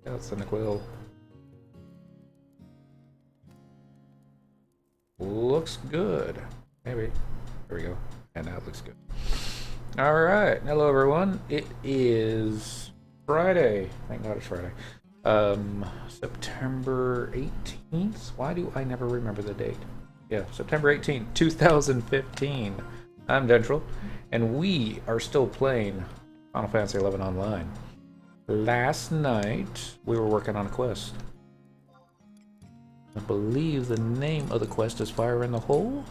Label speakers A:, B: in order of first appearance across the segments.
A: Yeah, that's the quill. Looks good. Maybe. There we go. And now it looks good. Alright. Hello, everyone. It is Friday. Thank God it's Friday. September 18th? Why do I never remember the date? Yeah, September 18th, 2015. I'm Dentral, and we are still playing Final Fantasy XI Online. Last night, we were working on a quest. I believe the name of the quest is Fire in the Hole?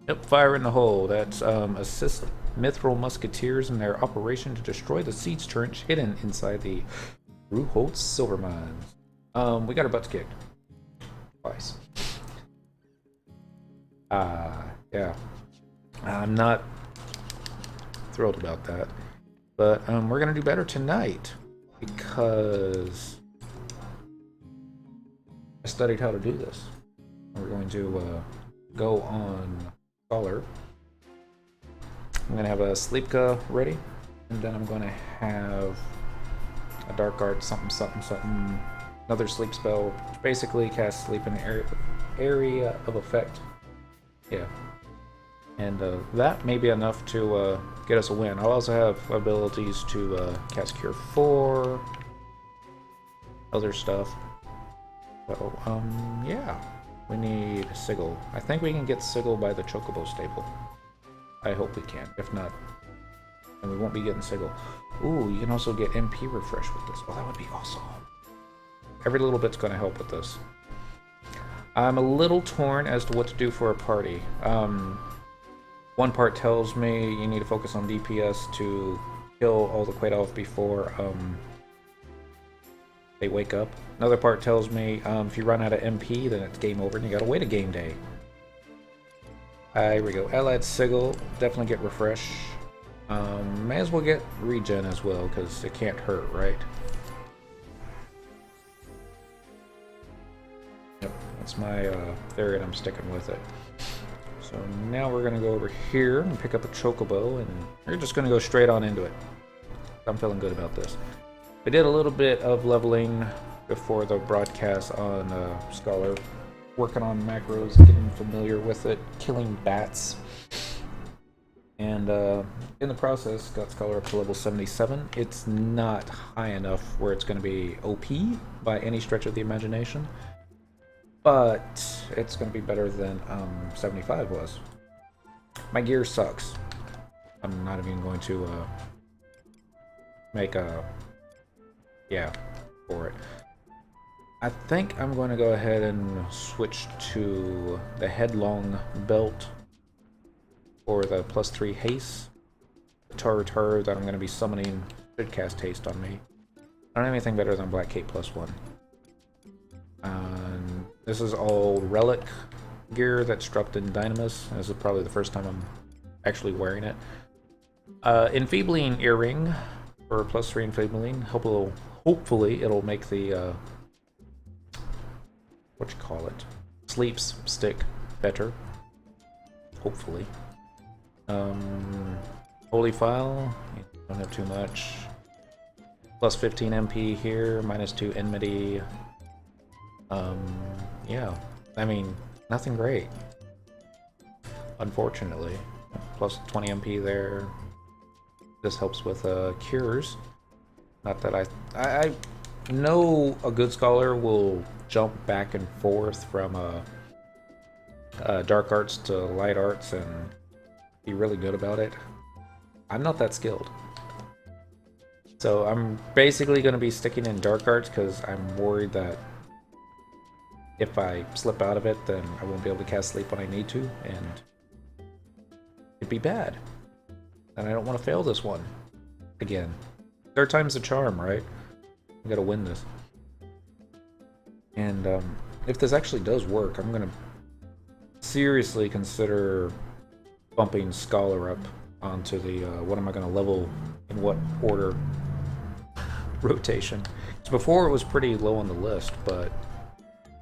A: Yep, Fire in the Hole. That's assist Mithril Musketeers in their operation to destroy the siege trench hidden inside the Ruholtz silver mines. We got our butts kicked. Twice. Yeah. I'm not thrilled about that. But we're gonna do better tonight because I studied how to do this. We're going to go on Scholar. I'm going to have a Sleepka ready, and then I'm going to have a Dark Art something, another sleep spell, which basically casts sleep in the area of effect. Yeah. And that may be enough to get us a win. I'll also have abilities to cast Cure 4, other stuff. So, yeah. We need Sigil. I think we can get Sigil by the Chocobo stable. I hope we can. If not, then we won't be getting Sigil. Ooh, you can also get MP refresh with this. Oh, that would be awesome. Every little bit's going to help with this. I'm a little torn as to what to do for a party. One part tells me you need to focus on DPS to kill all the Quaidolf before they wake up. Another part tells me if you run out of MP, then it's game over and you gotta wait a game day. Here we go. Allied Sigil, definitely get refresh. May as well get regen as well, because it can't hurt, right? Yep, that's my theory and I'm sticking with it. So now we're gonna go over here and pick up a Chocobo, and we're just gonna go straight on into it. I'm feeling good about this. I did a little bit of leveling before the broadcast on Scholar, working on macros, getting familiar with it, killing bats, and in the process got Scholar up to level 77. It's not high enough where it's going to be OP by any stretch of the imagination, but it's going to be better than 75 was. My gear sucks. I'm not even going to make a for it. I think I'm going to go ahead and switch to the Headlong Belt for the +3 haste. The Taru that I'm going to be summoning should cast haste on me. I don't have anything better than Black Cape +1. This is all relic gear that's dropped in Dynamis. This is probably the first time I'm actually wearing it. Enfeebling Earring for +3 Enfeebling. Hopefully it'll make the sleeps stick better. Hopefully. Holy File, don't have too much. +15 MP here, -2 enmity. Yeah, I mean, nothing great. Unfortunately. +20 MP there. This helps with cures. Not that I know a good scholar will jump back and forth from dark arts to light arts and be really good about it. I'm not that skilled. So I'm basically going to be sticking in dark arts because I'm worried that if I slip out of it, then I won't be able to cast sleep when I need to, and it'd be bad. And I don't want to fail this one again. Third time's the charm, right? I gotta win this. And if this actually does work, I'm gonna seriously consider bumping Scholar up onto the what am I gonna level in what order rotation. So before it was pretty low on the list, but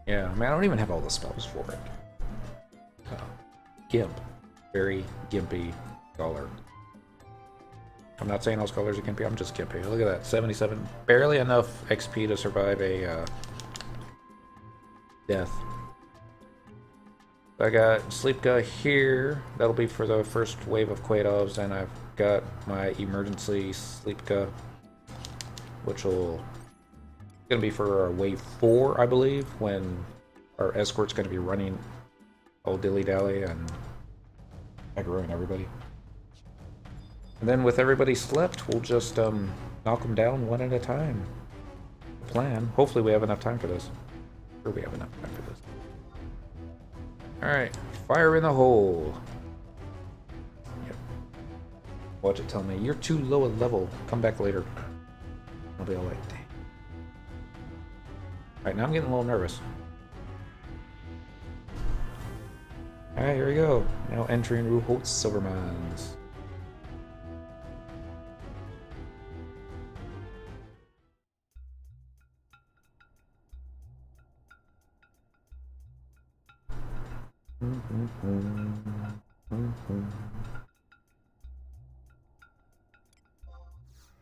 A: yeah, I mean, I don't even have all the spells for it. Gimp. Very gimpy Scholar. I'm not saying those colors are gimpy, I'm just gimpy. Look at that, 77. Barely enough XP to survive a death. I got Sleepka here. That'll be for the first wave of Quaidovs, and I've got my emergency Sleepka, which will gonna be for our wave 4, I believe, when our escort's gonna be running all dilly-dally and aggroing everybody. And then with everybody slept, we'll just knock them down one at a time. Plan. Hopefully we have enough time for this. Sure we have enough time for this. Alright, fire in the hole. Yep. Watch it tell me, you're too low a level. Come back later. I'll be alright. Alright, now I'm getting a little nervous. Alright, here we go. Now entering Ruholt's Silver Mines.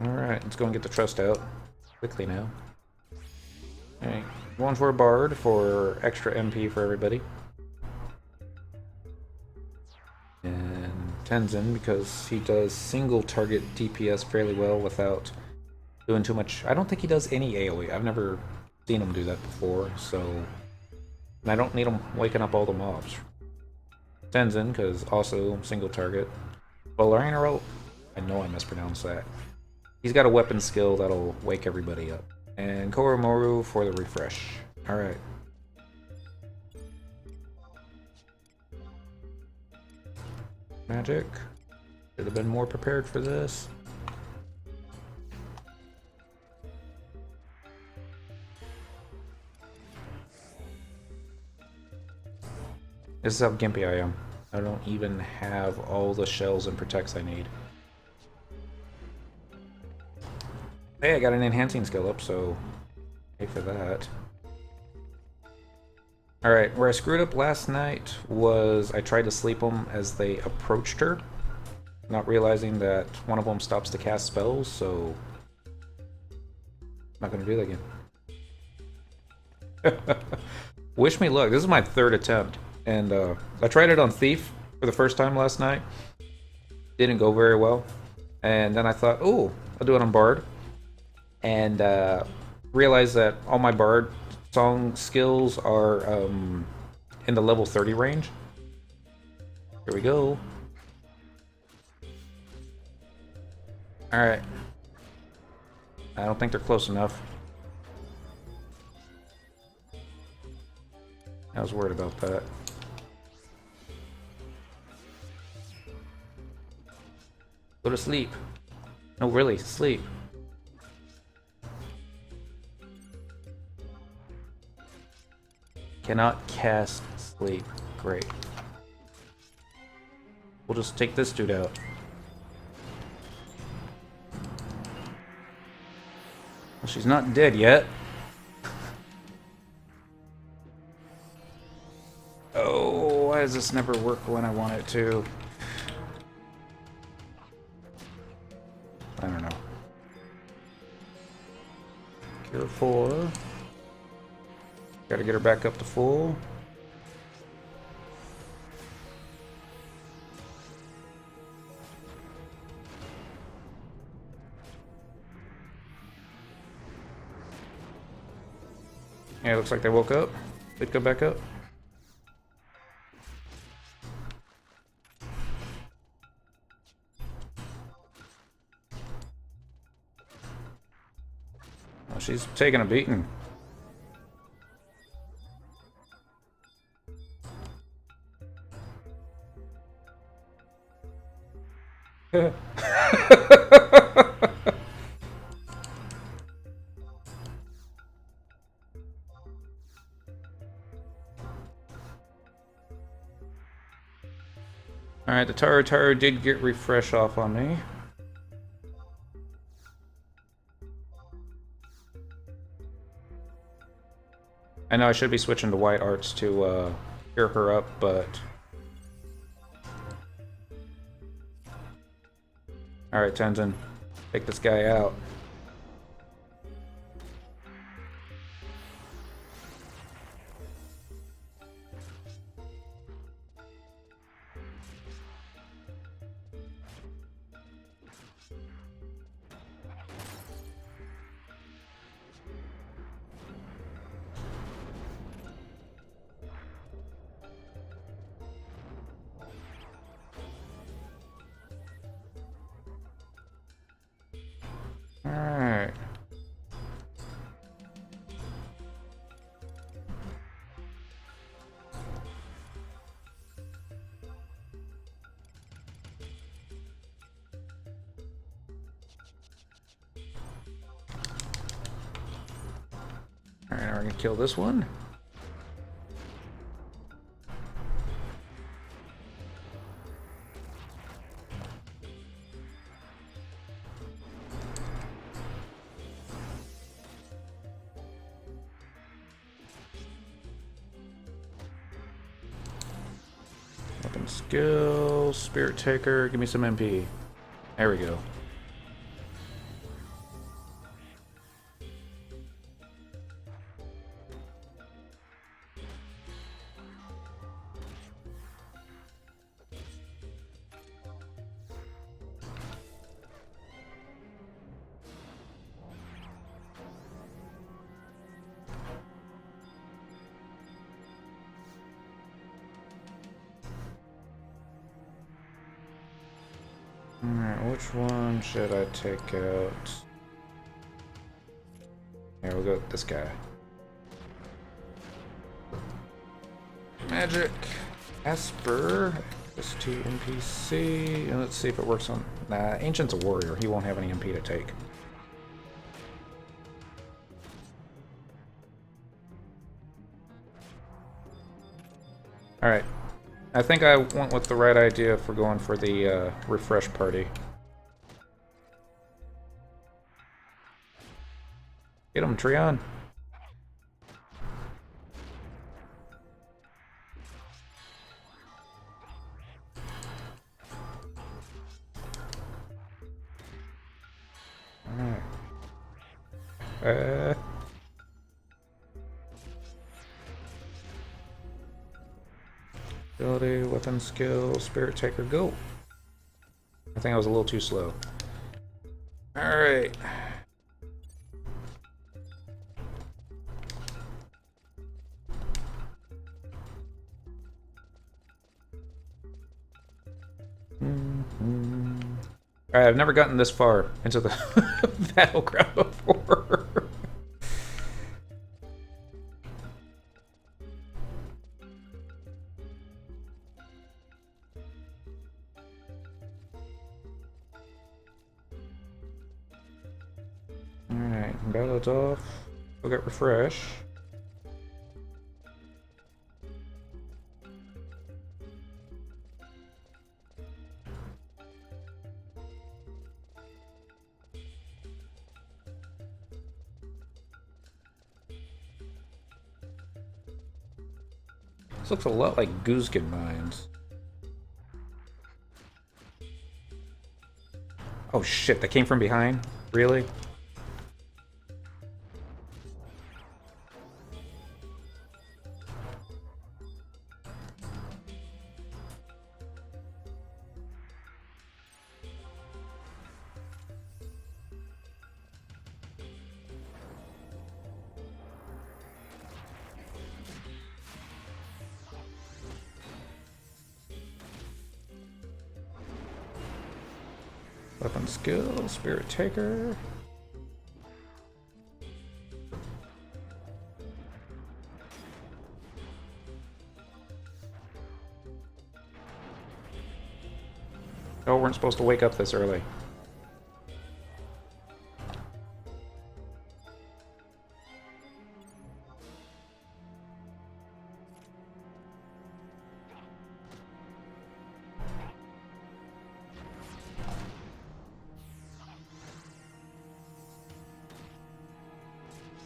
A: Alright, let's go and get the trust out quickly now. Alright, one for a bard for extra MP for everybody. And Tenzin, because he does single target DPS fairly well without doing too much. I don't think he does any AoE. I've never seen him do that before, so. And I don't need him waking up all the mobs. Tenzin, because also single target. Valerinero, I know I mispronounced that. He's got a weapon skill that'll wake everybody up. And Koromoru for the refresh. Alright. Magic. Should have been more prepared for this. This is how gimpy I am. I don't even have all the shells and protects I need. Hey, I got an enhancing skill up, so pay for that. Alright, where I screwed up last night was I tried to sleep them as they approached her, not realizing that one of them stops to cast spells, so I'm not going to do that again. Wish me luck. This is my 3rd attempt. And I tried it on Thief for the first time last night. Didn't go very well. And then I thought, oh, I'll do it on Bard. And realized that all my Bard song skills are in the level 30 range. Here we go. Alright. I don't think they're close enough. I was worried about that. Go to sleep. No, really, sleep. Cannot cast sleep. Great. We'll just take this dude out. Well, she's not dead yet. Oh, why does this never work when I want it to? I don't know. Cure 4. Gotta get her back up to full. Yeah, it looks like they woke up. They'd come back up. Oh, she's taking a beating. Alright, the Taru did get refresh off on me. I know I should be switching to white arts to cure her up, but... Alright, Tenzin. Take this guy out. Alright. Alright, now we're gonna kill this one. Weapon skill, Spirit Taker, give me some MP. There we go. Alright, which one should I take out? Here, we'll go with this guy. Magic. Esper. This to NPC. And let's see if it works on... Nah, Ancient's a warrior. He won't have any MP to take. Alright. I think I went with the right idea for going for the refresh party. Get him, Treon. Alright. Ability, weapon skill, Spirit Taker, go. I think I was a little too slow. Alright. Alright, I've never gotten this far into the battleground before. Alright, battle's off. We'll get refresh. This looks a lot like Guzgan mines. Oh shit, that came from behind? Really? Weapon skill, Spirit Taker. Oh, we're not supposed to wake up this early.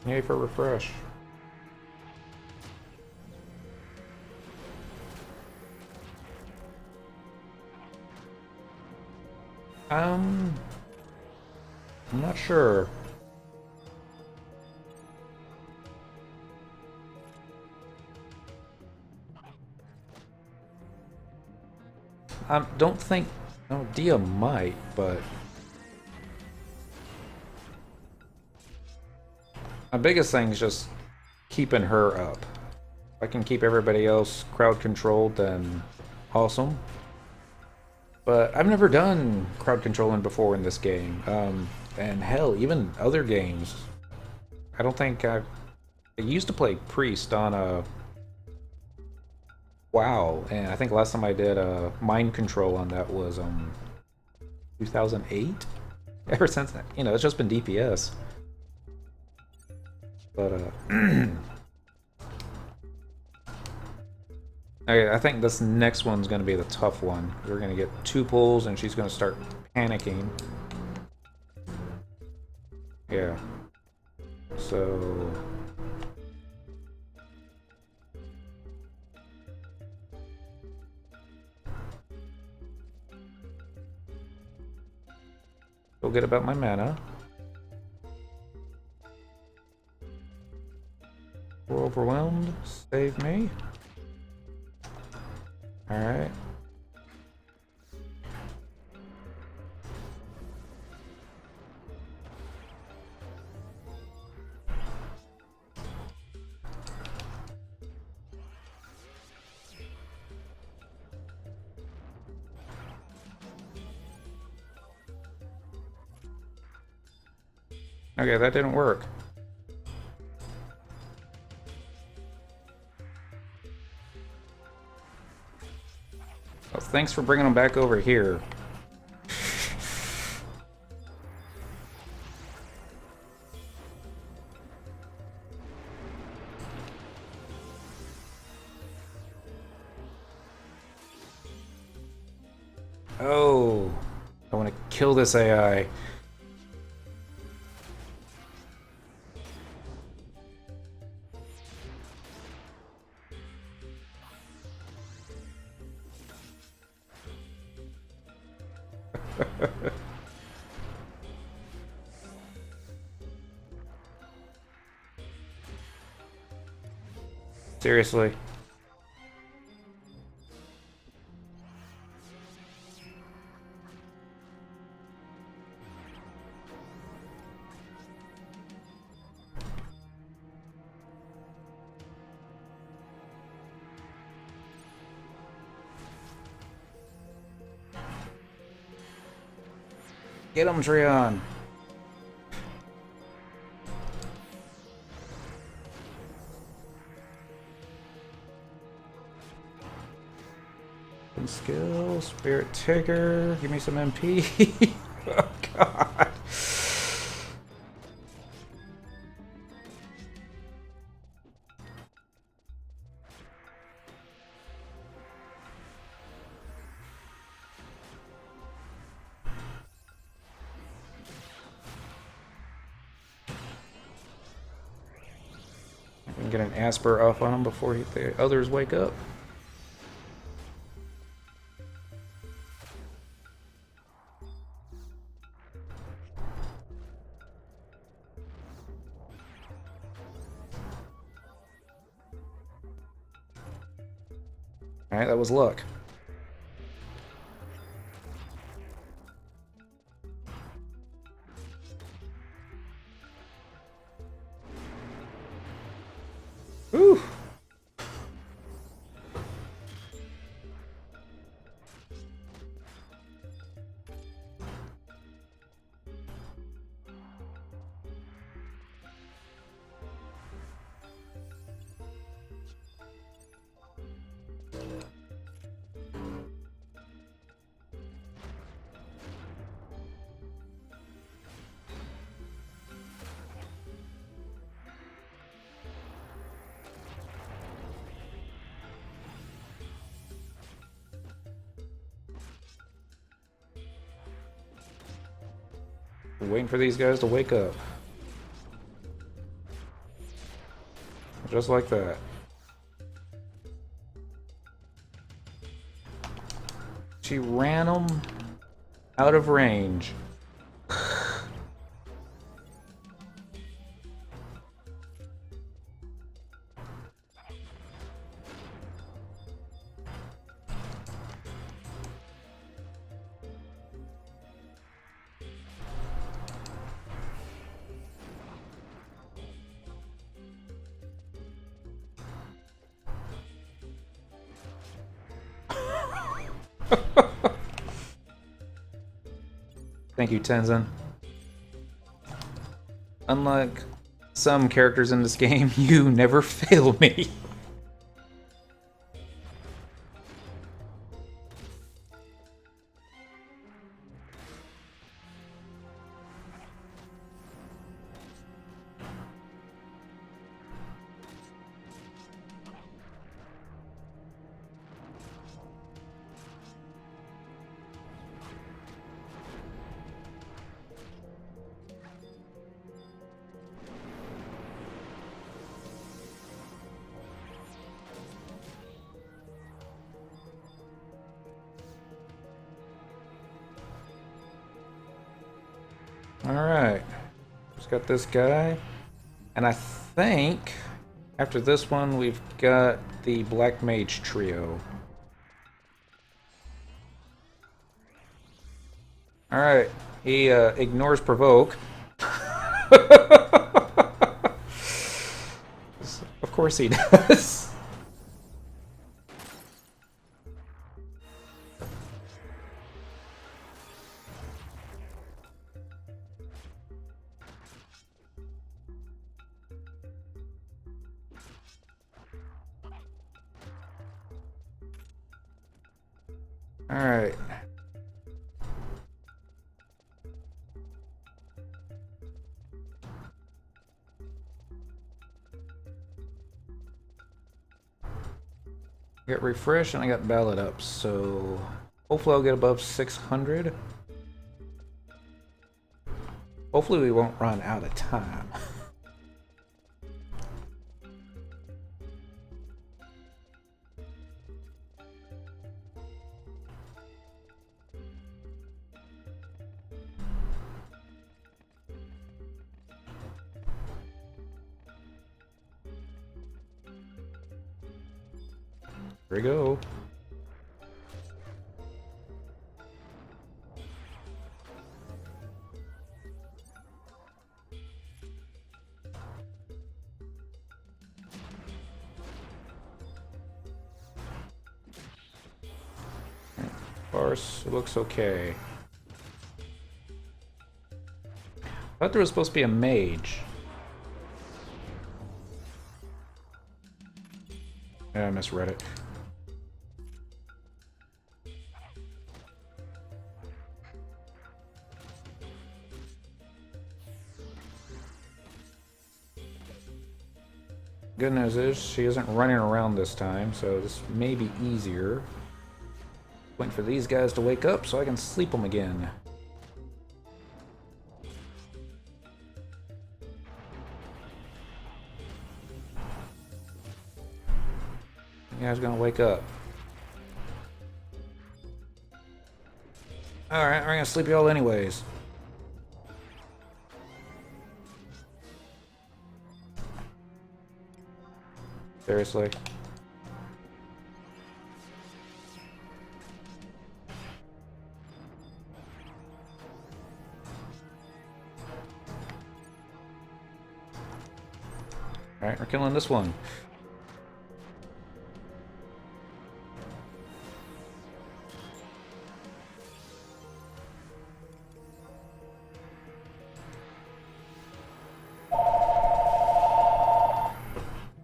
A: Yay for refresh. I'm not sure. I don't think... No, Dia might, but... My biggest thing is just keeping her up. If I can keep everybody else crowd controlled, then awesome. But I've never done crowd controlling before in this game. And hell, even other games. I don't think I used to play Priest on a... WoW, and I think last time I did mind control on that was 2008. Ever since then, you know, it's just been DPS. But okay, I think this next one's gonna be the tough one. We're gonna get 2 pulls, and she's gonna start panicking. Yeah. So. Feel good about my mana. We're overwhelmed. Save me. Alright. Okay, that didn't work. Well, thanks for bringing them back over here. Oh, I want to kill this AI. Seriously. Get him, Treon. Skill, Spirit Taker, give me some MP. Oh god. I can get an Asper off on him before the others wake up. Alright, that was luck. Whew. Waiting for these guys to wake up. Just like that. She ran them Out of range. Thank you, Tenzin. Unlike some characters in this game, you never fail me. Alright. Just got this guy. And I think after this one we've got the Black Mage trio. Alright. He ignores provoke. Of course he does. Alright. Get refresh and I got ballot up, so hopefully I'll get above 600. Hopefully we won't run out of time. Here we go. Farce looks okay. I thought there was supposed to be a mage. Yeah, I misread it. Good news is she isn't running around this time, so this may be easier. Waiting for these guys to wake up so I can sleep them again. You guys gonna wake up. Alright, we're gonna sleep y'all anyways. Seriously. Alright, we're killing this one.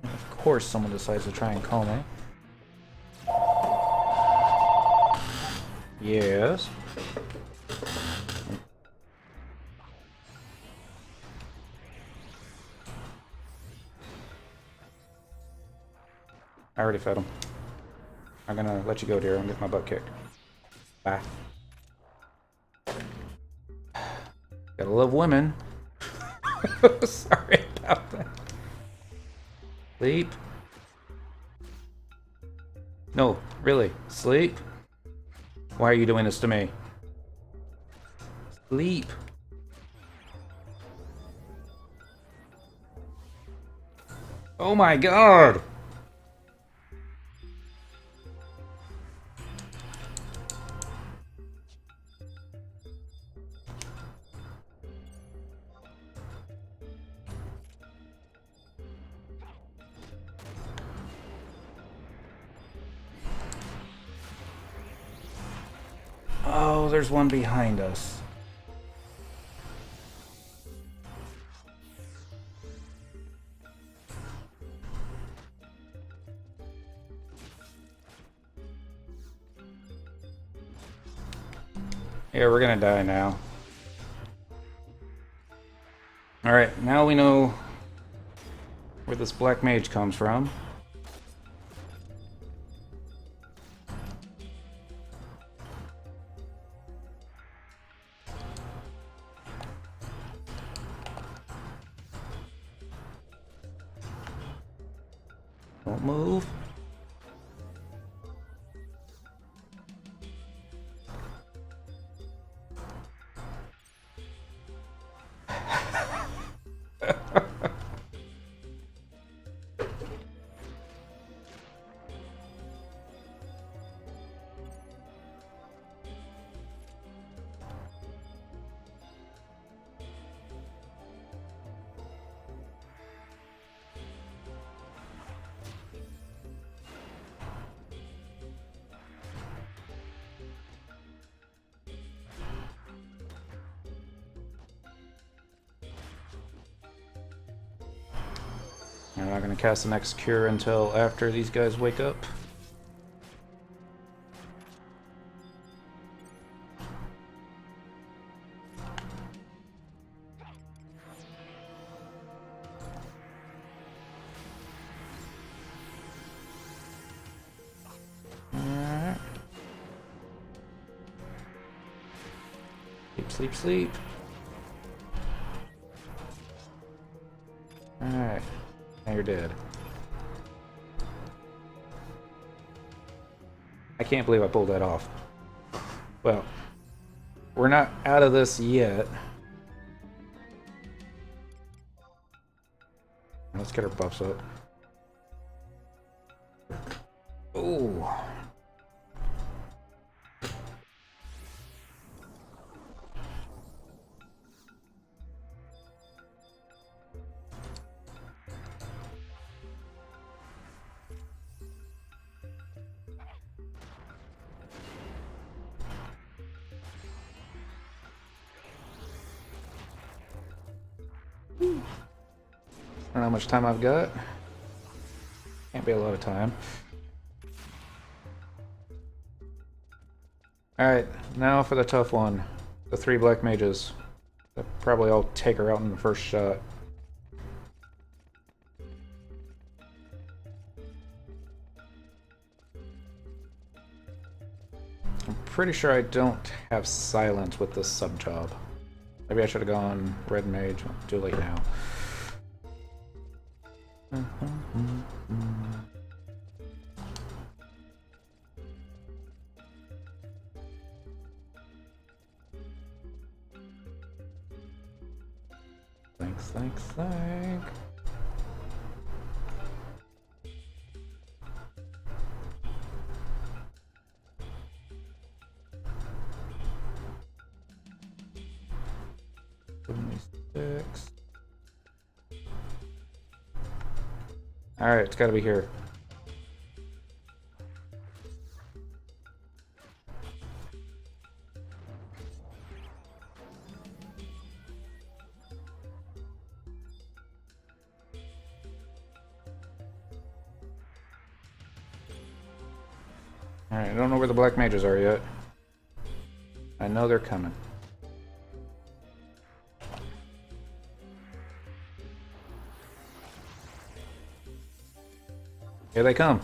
A: Of course someone decides to try and call me. Yes. I already fed him. I'm gonna let you go, dear. I'm gonna get my butt kicked. Bye. Gotta love women. Sorry about that. Sleep. No, really. Sleep? Why are you doing this to me? Leap. Oh my god! Oh, there's one behind us. Yeah, we're gonna die now. Alright, now we know where this black mage comes from. Don't move. I'm not going to cast the next cure until after these guys wake up. Alright. Sleep, sleep, sleep. Alright. Now you're dead. I can't believe I pulled that off. Well, we're not out of this yet. Let's get our buffs up. Ooh. I don't know how much time I've got. Can't be a lot of time. Alright, now for the tough one. The 3 black mages. They'll probably all take her out in the first shot. I'm pretty sure I don't have silence with this sub-job. Maybe I should have gone red mage. Too late now. Thanks. Alright, it's gotta be here. Alright, I don't know where the black mages are yet. I know they're coming. Here they come.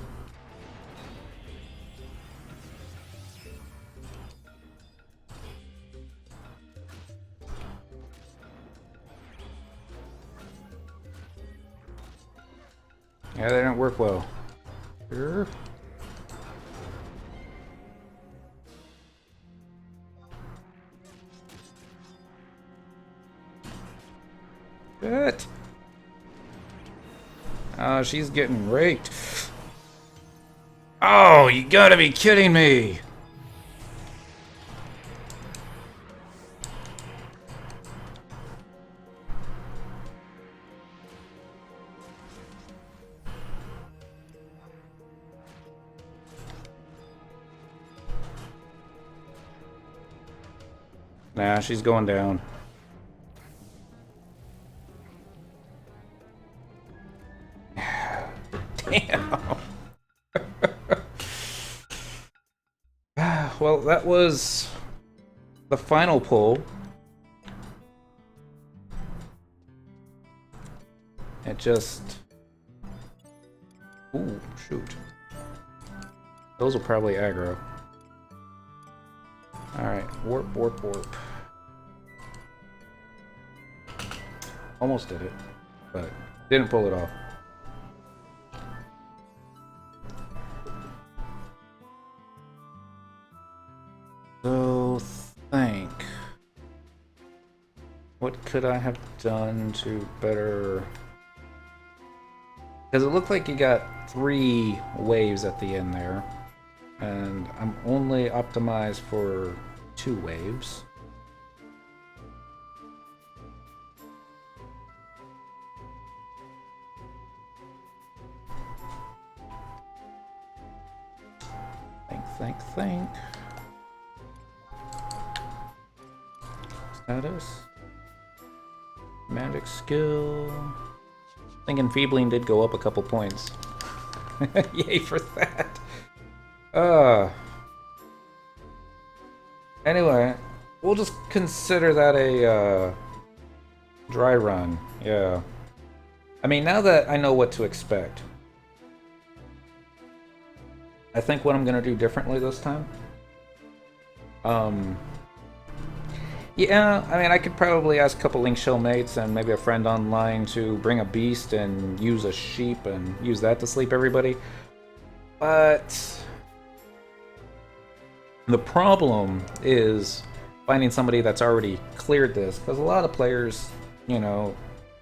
A: Yeah, they don't work well. Here. Shit. She's getting raked. Oh, you gotta be kidding me. Nah, she's going down. Damn. Well, that was the final pull. It just... Ooh, shoot. Those will probably aggro. Alright, warp, warp, warp. Almost did it, but didn't pull it off. So, think. What could I have done to better... Because it looked like you got 3 waves at the end there. And I'm only optimized for 2 waves. Think. Status. Magic skill. I think Enfeebling did go up a couple points. Yay for that. Anyway, we'll just consider that a dry run. Yeah. I mean, now that I know what to expect, I think what I'm gonna do differently this time. Yeah, I mean, I could probably ask a couple Link Shell mates and maybe a friend online to bring a beast and use a sheep and use that to sleep everybody. But the problem is finding somebody that's already cleared this, because a lot of players, you know,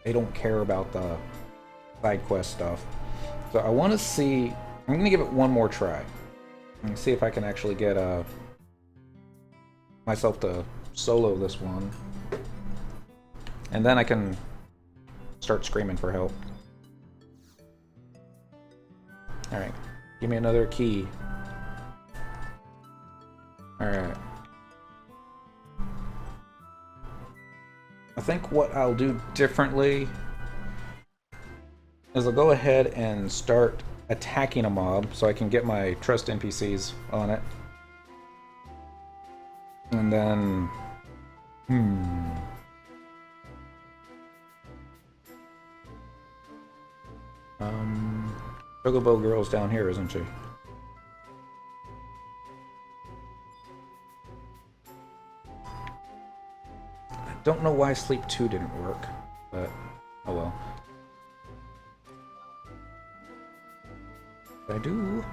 A: they don't care about the side quest stuff. So I want to see... I'm going to give it one more try and see if I can actually get myself to solo this one. And then I can start screaming for help. Alright, give me another key. Alright. I think what I'll do differently is I'll go ahead and start attacking a mob so I can get my trust NPCs on it. And then... Chocobo Girl's down here, isn't she? I don't know why Sleep 2 didn't work, but oh well. I do.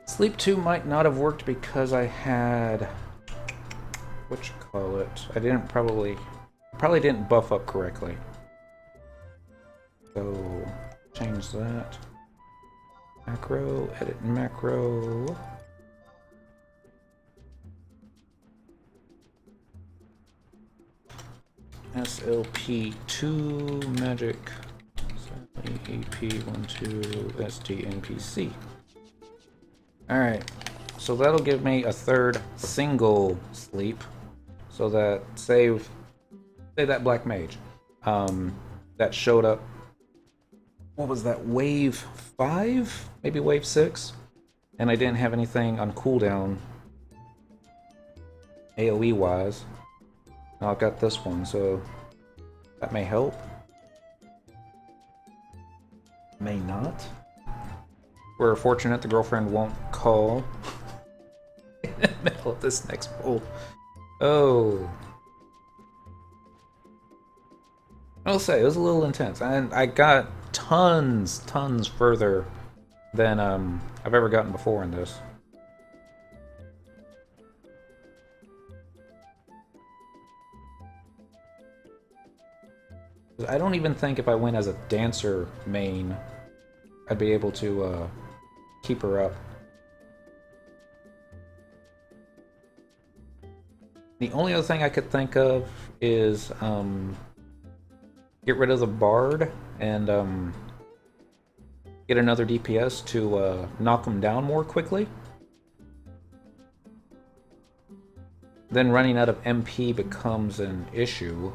A: Sleep 2 might not have worked because I had... I didn't probably didn't buff up correctly. So, change that. Macro, edit macro. SLP2 magic. EP12 STNPC. Alright, so that'll give me a third single sleep. So that say that Black Mage that showed up, what was that, wave 5? Maybe wave 6? And I didn't have anything on cooldown AoE wise. Now I've got this one, so that may help. May not. We're fortunate the girlfriend won't call in the middle of this next pull. Oh. I'll say it was a little intense, and I got tons further than I've ever gotten before in this. I don't even think if I went as a dancer main, I'd be able to keep her up. The only other thing I could think of is get rid of the Bard and get another DPS to knock them down more quickly. Then running out of MP becomes an issue.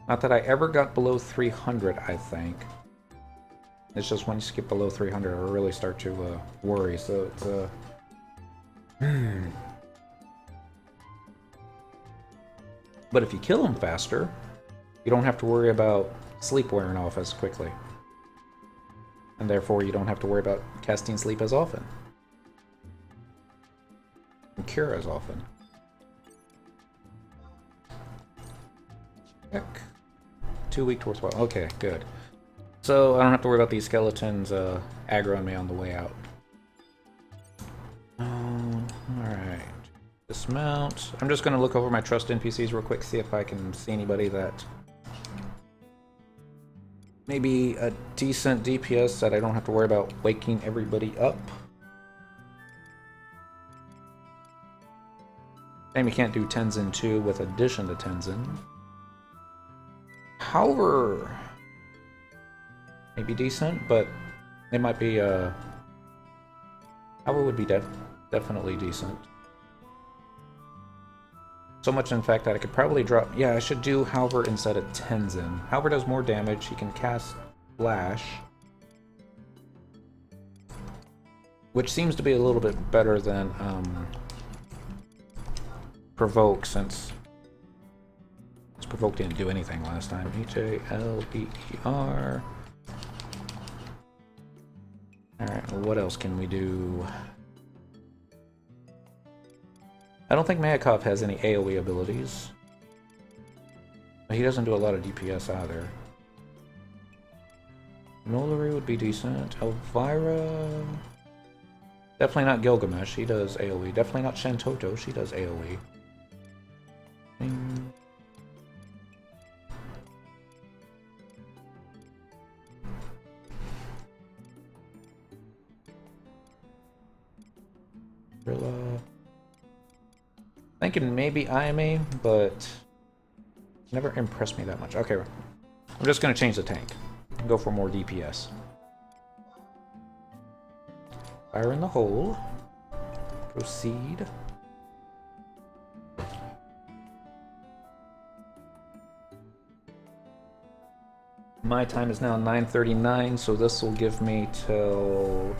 A: Not that I ever got below 300, I think. It's just once you get below 300, I really start to worry. So it's But if you kill them faster, you don't have to worry about sleep wearing off as quickly. And therefore, you don't have to worry about casting sleep as often. And cure as often. Heck. 2 week towards well. Okay, good. So I don't have to worry about these skeletons aggroing me on the way out. Alright. Dismount. I'm just gonna look over my trust NPCs real quick, see if I can see anybody that maybe a decent DPS that I don't have to worry about waking everybody up. And you can't do Tenzin 2 with addition to Tenzin. However, maybe decent, but it might be However would be definitely decent. So much, in fact, that I could probably drop... Yeah, I should do Halver instead of Tenzin. Halver does more damage. He can cast Flash, which seems to be a little bit better than Provoke, since Provoke didn't do anything last time. Halber. Alright, well, what else can we do? I don't think Mayakov has any AoE abilities. He doesn't do a lot of DPS either. Nolari would be decent. Elvira... Definitely not Gilgamesh, he does AoE. Definitely not Shantoto, she does AoE. Thinking maybe IMA, but never impressed me that much. Okay, I'm just gonna change the tank. Go for more DPS. Fire in the hole. Proceed. My time is now 9:39, so this will give me till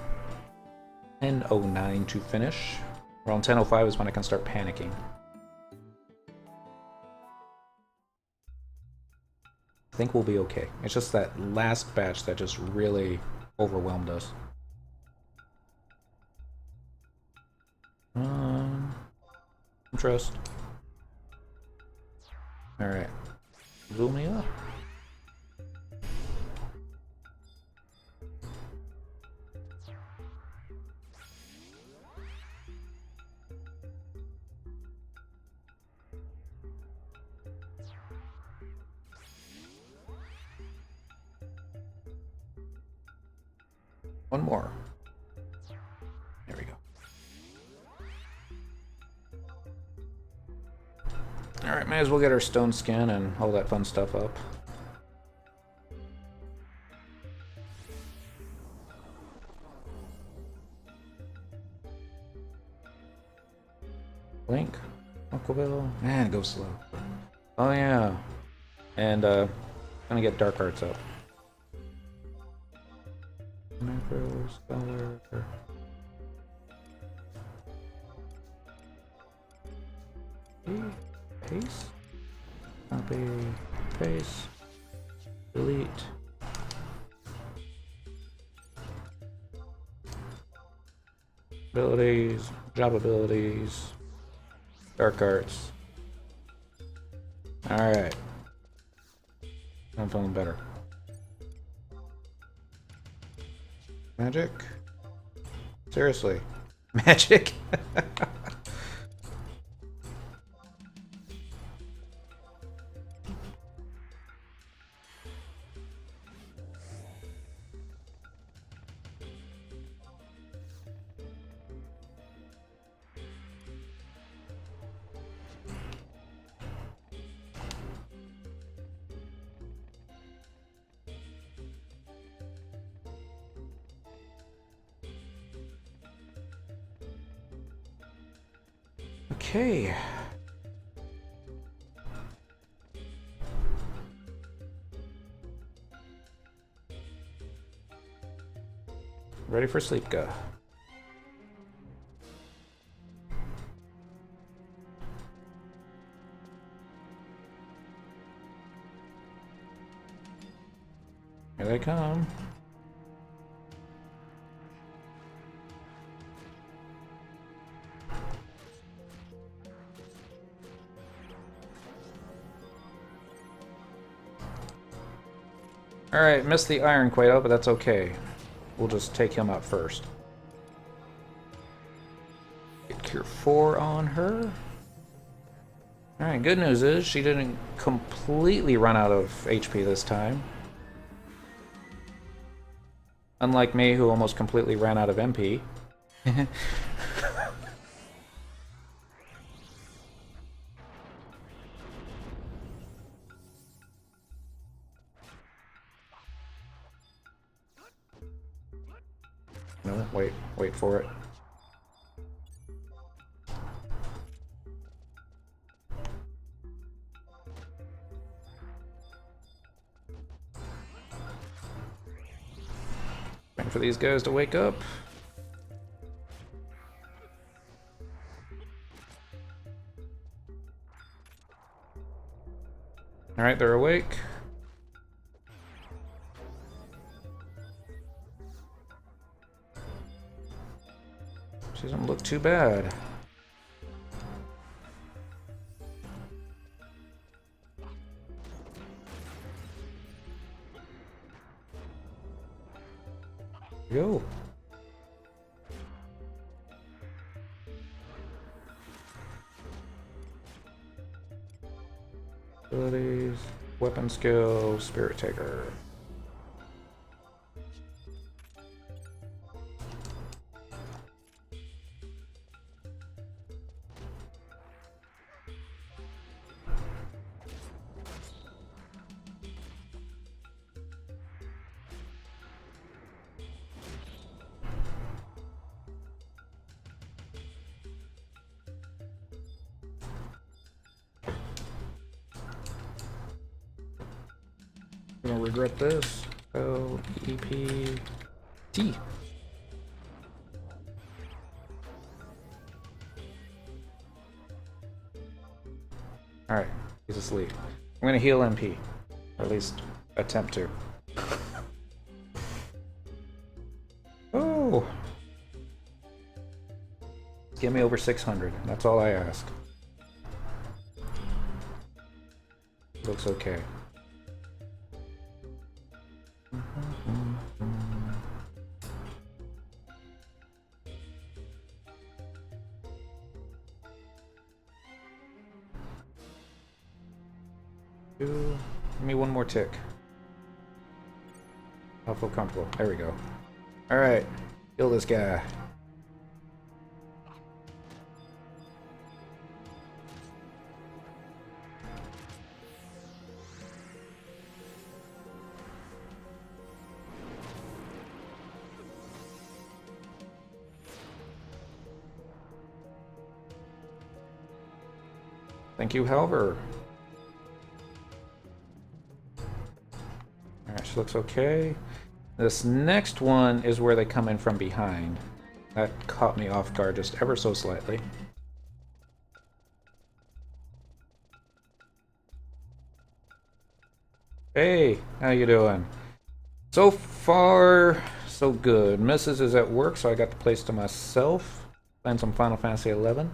A: 10:09 to finish. Around 10:05 is when I can start panicking. I think we'll be okay. It's just that last batch that just really overwhelmed us. Trust. Alright. Lumia. One more. There we go. Alright, may as well get our stone skin and all that fun stuff up. Link, Aquaville, and go slow. Oh yeah. And gonna get dark arts up. Macros, color. Paste. Copy. Paste. Delete. Abilities. Job abilities. Dark arts. Alright, Alright. I'm feeling better. Magic? Seriously. Magic? Okay. Ready for Sleepka. Here they come. Alright, missed the Iron Quail, but that's okay. We'll just take him out first. Get Cure 4 on her. Alright, good news is she didn't completely run out of HP this time. Unlike me, who almost completely ran out of MP. No, wait for it. Waiting for these guys to wake up. Alright, they're awake. She doesn't look too bad. Go. Abilities, weapon skill, spirit taker. I'm gonna regret this. L-E-P-T. Alright, he's asleep. I'm gonna heal MP. Or at least attempt to. Oh! Get me over 600. That's all I ask. Looks okay. Give me one more tick. I'll feel comfortable. There we go. Alright, kill this guy. Thank you, Halver. Alright, she looks okay. This next one is where they come in from behind. That caught me off guard just ever so slightly. Hey, how you doing? So far, so good. Mrs. is at work, so I got the place to myself. Playing some Final Fantasy XI.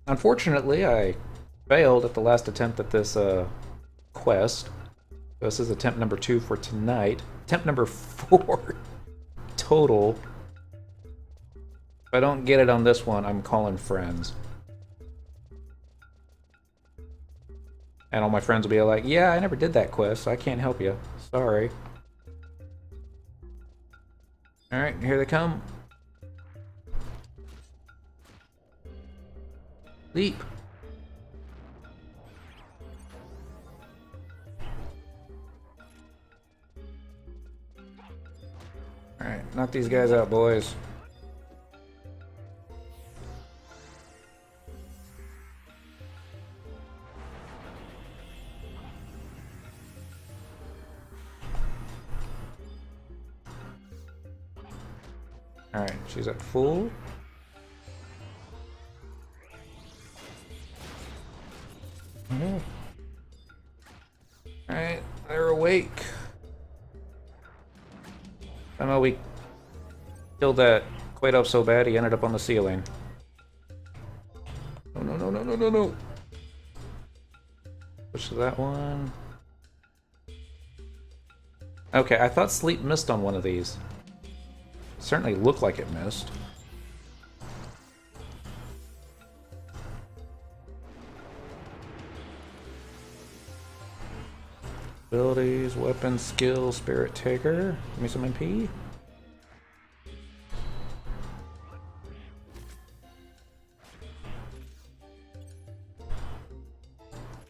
A: Unfortunately, I failed at the last attempt at this quest. This is attempt number 2 for tonight. Attempt number 4 total. If I don't get it on this one, I'm calling friends. And all my friends will be like, yeah, I never did that quest, so I can't help you. Sorry. Alright, here they come. Leap. Alright, knock these guys out, boys. Alright, she's at full. Alright, they're awake. I know we killed that Quaid so bad he ended up on the ceiling. Oh, no, no, no, no, no, no. Push that one. Okay, I thought sleep missed on one of these. It certainly looked like it missed. Abilities, weapon, skill, spirit taker. Give me some MP.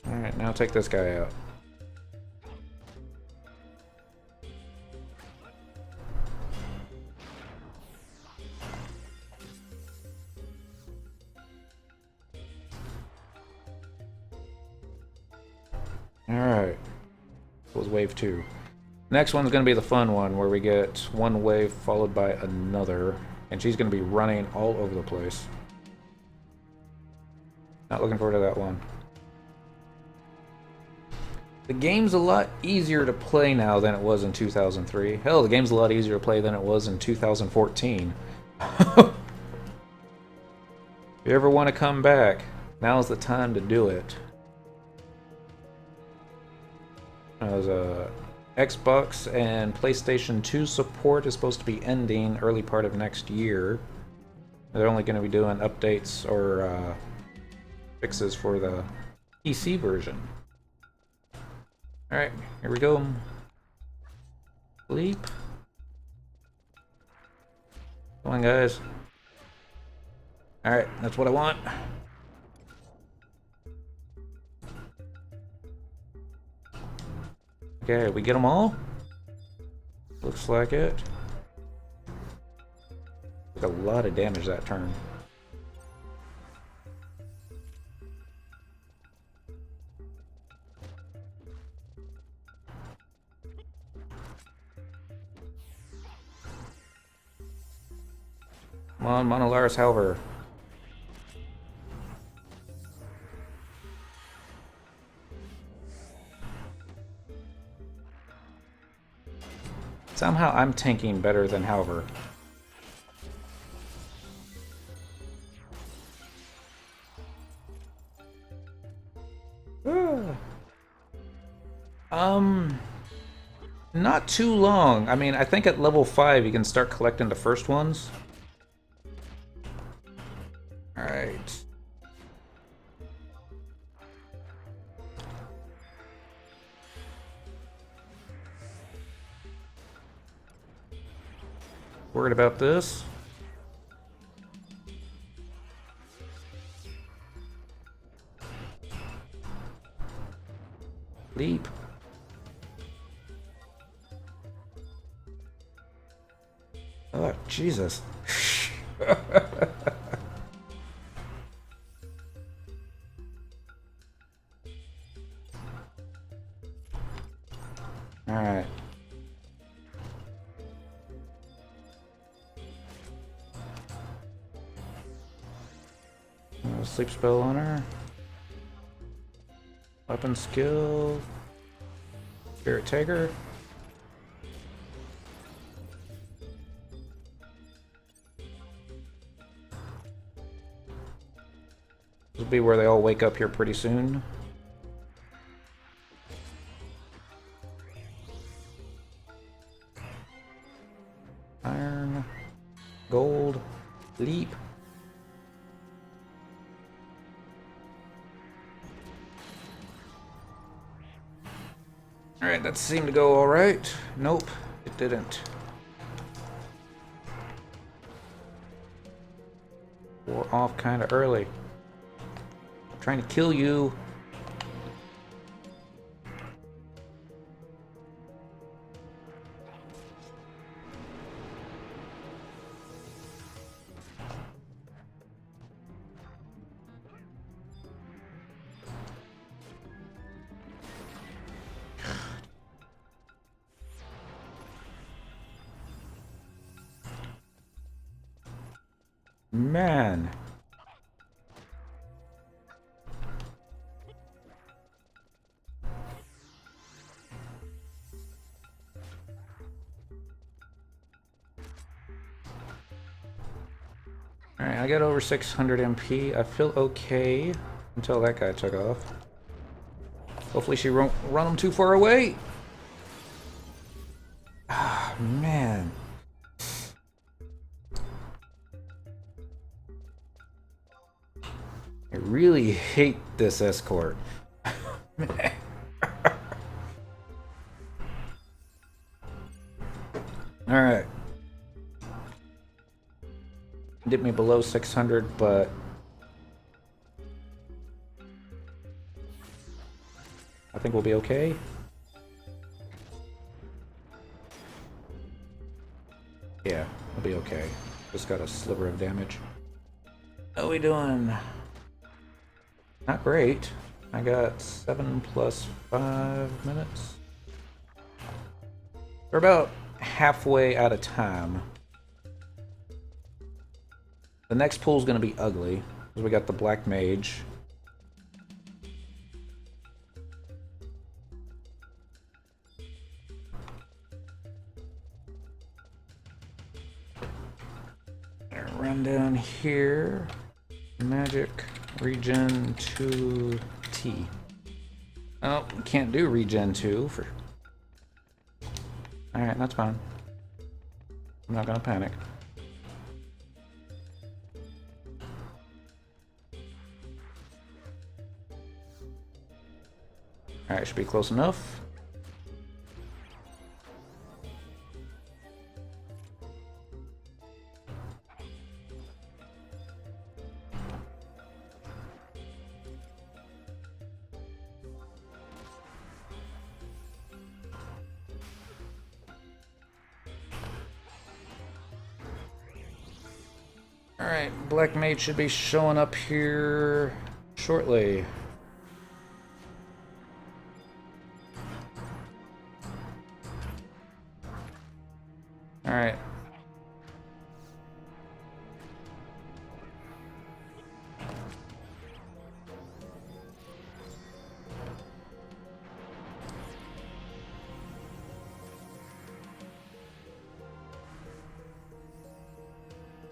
A: Alright, now take this guy out. Alright. Was wave 2. Next one's going to be the fun one, where we get one wave followed by another, and she's going to be running all over the place. Not looking forward to that one. The game's a lot easier to play now than it was in 2003. Hell, the game's a lot easier to play than it was in 2014. If you ever want to come back, now's the time to do it. As Xbox and PlayStation 2 support is supposed to be ending early part of next year. They're only going to be doing updates or fixes for the PC version. Alright, here we go. Sleep. Come on, guys. Alright, that's what I want. Okay, we get them all? Looks like it. Took a lot of damage that turn. Come on, Monolaris Halver. Somehow I'm tanking better than Halver. Not too long. I mean, I think at level 5 you can start collecting the first ones. Alright. Worried about this. Leap. Oh, Jesus. Alright. Sleep spell on her. Weapon skill. Spirit taker. Should be where they all wake up here pretty soon. Iron, gold, leap. Alright, that seemed to go alright. Nope, it didn't. Wore off kind of early. I'm trying to kill you. Man. Alright, I got over 600 MP. I feel okay until that guy took off. Hopefully she won't run him too far away. Ah, man. I really hate this escort. Alright. Dip me below 600, but I think we'll be okay. Yeah, we'll be okay. Just got a sliver of damage. How are we doing? Not great. I got 7 plus 5 minutes. We're about halfway out of time. The next pool's gonna be ugly, because we got the Black Mage. Run down here. Magic. Regen 2T. Oh, can't do regen 2 for... Alright, that's fine. I'm not gonna panic. Alright, should be close enough. Alright, Black Mage should be showing up here shortly. Alright.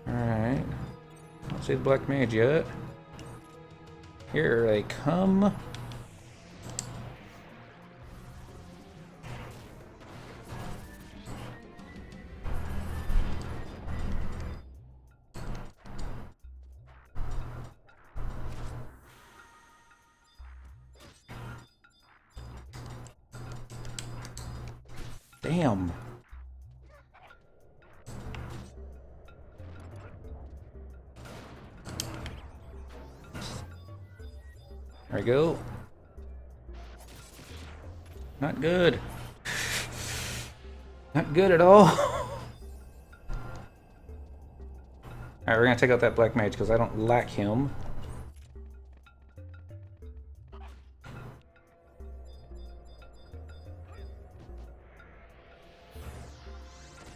A: Alright. Don't see the Black Mage yet. Here they come. Damn. There we go. Not good. Not good at all. Alright, we're gonna take out that Black Mage because I don't lack him.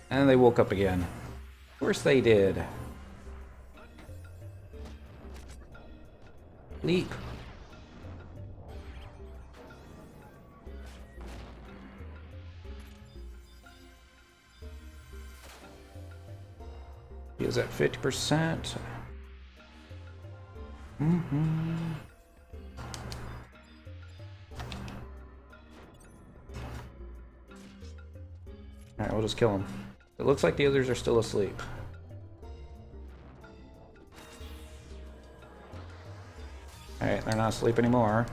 A: And they woke up again. Of course they did. Leap. He is at 50%. Alright, we'll just kill him. It looks like the others are still asleep. Alright, they're not asleep anymore.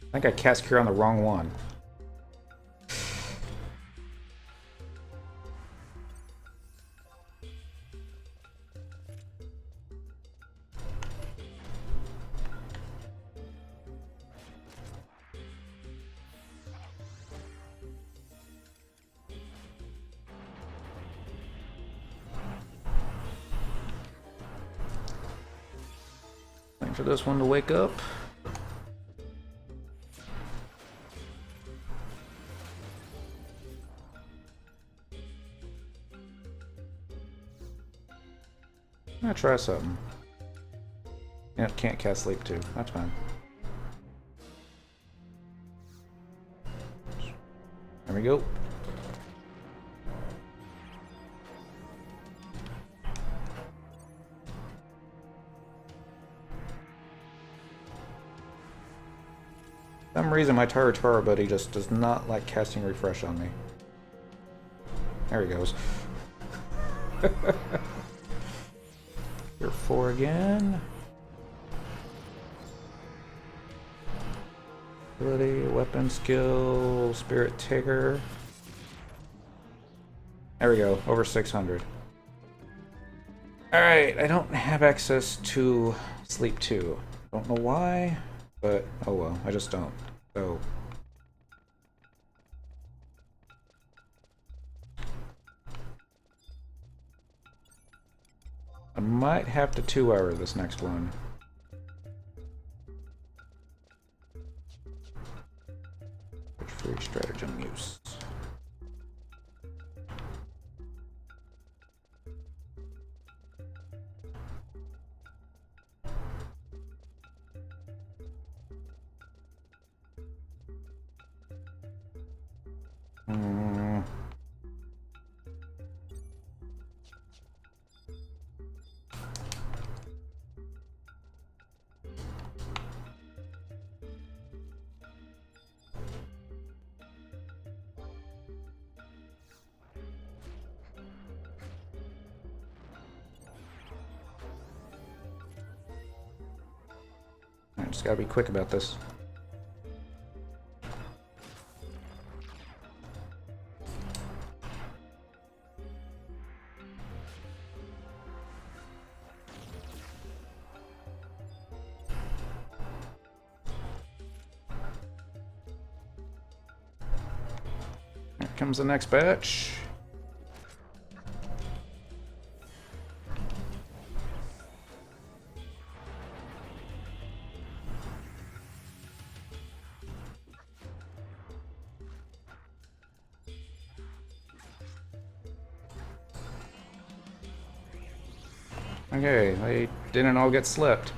A: I think I cast Cure on the wrong one. Waiting for this one to wake up. I'm gonna try something. Yeah, can't cast Sleep too. That's fine. There we go. For some reason my Tara buddy just does not like casting Refresh on me. There he goes. You're 4 again. Ability, weapon skill, Spirit Taker. There we go, over 600. Alright, I don't have access to Sleep 2. Don't know why, but oh well, I just don't. So I might have to 2-hour this next one. Free stratagem use. I just gotta be quick about this. Here comes the next batch. Okay, they didn't all get slipped.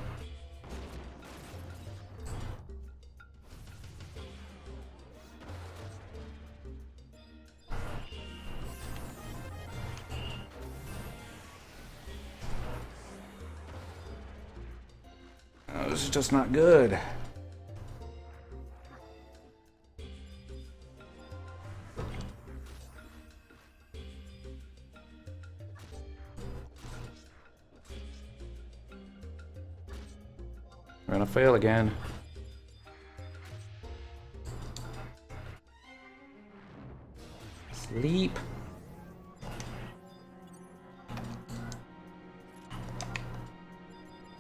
A: Oh, this is just not good. We're gonna fail again. Sleep.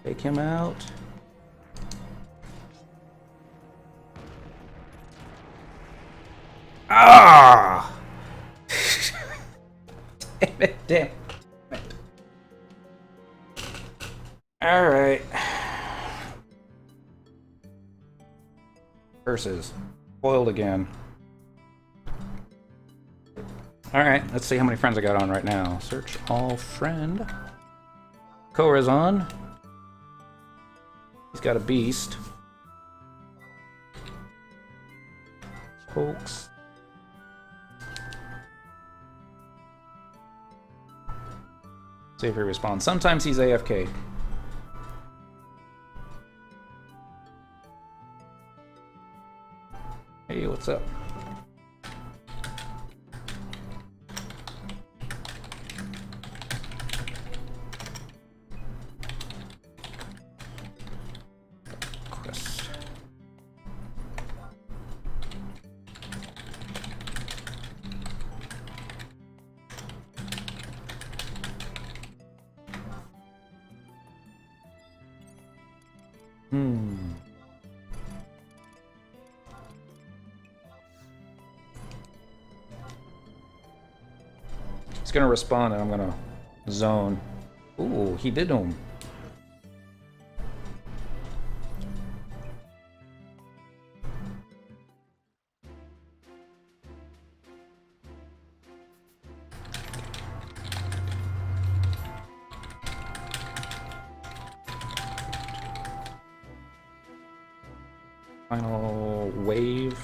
A: Take him out. Ah! Damn it, damn it. All right. Curses. Foiled again. Alright, let's see how many friends I got on right now. Search all friend. Corazon. He's got a beast. Pokes. See if he responds. Sometimes he's AFK. Hey, what's up? Quest. He's gonna respond and I'm gonna zone. Ooh, he did him. Final wave.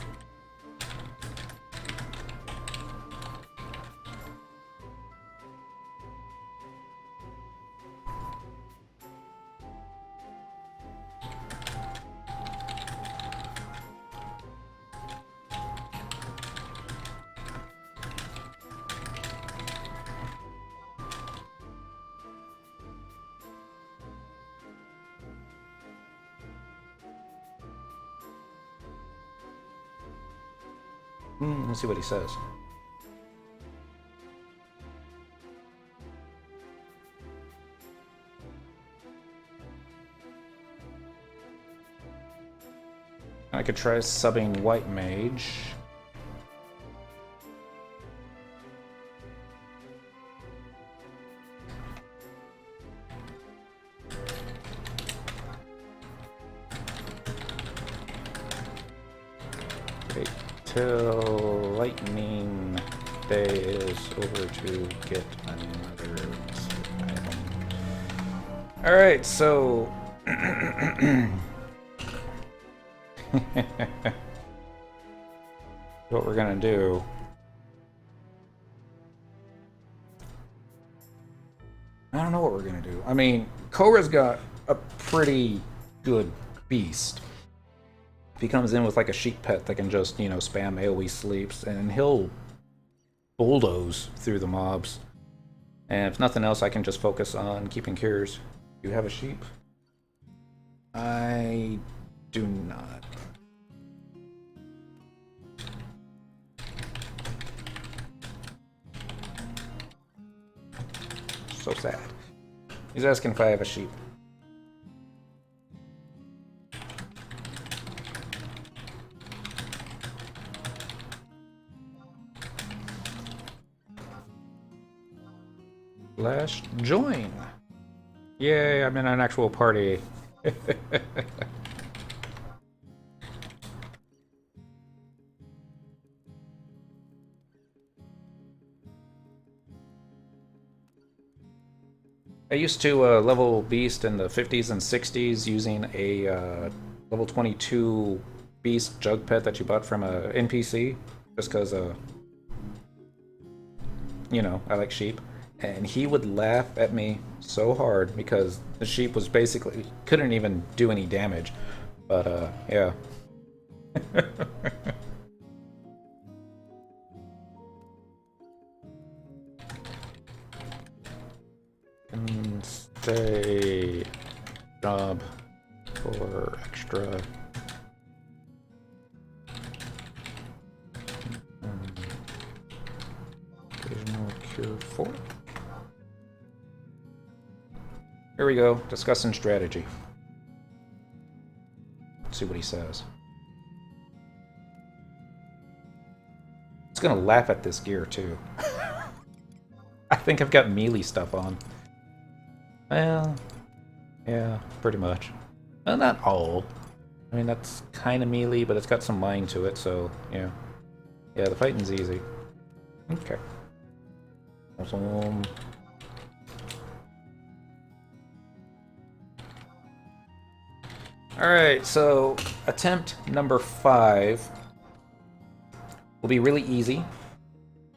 A: Let's see what he says. I could try subbing White Mage. Wait till Lightning Day is over to get another item. Alright, so what we're gonna do. I don't know what we're gonna do. I mean, Korra's got a pretty good beast. If he comes in with like a sheep pet that can just, you know, spam AoE sleeps, and he'll bulldoze through the mobs. And if nothing else, I can just focus on keeping cures. Do you have a sheep? I do not. So sad. He's asking if I have a sheep. Slash join. Yay, I'm in an actual party. I used to level Beast in the 50s and 60s using a level 22 Beast Jug Pet that you bought from a NPC, just because, you know, I like sheep. And he would laugh at me so hard because the sheep was basically, couldn't even do any damage. But, yeah. And stay job for extra. Occasional cure 4. Here we go, discussing strategy. Let's see what he says. He's gonna laugh at this gear too. I think I've got melee stuff on. Well, yeah, pretty much. Well, not all. I mean, that's kind of melee, but it's got some mind to it, so, yeah. Yeah, the fighting's easy. Okay. Awesome. Alright, so attempt number 5 will be really easy.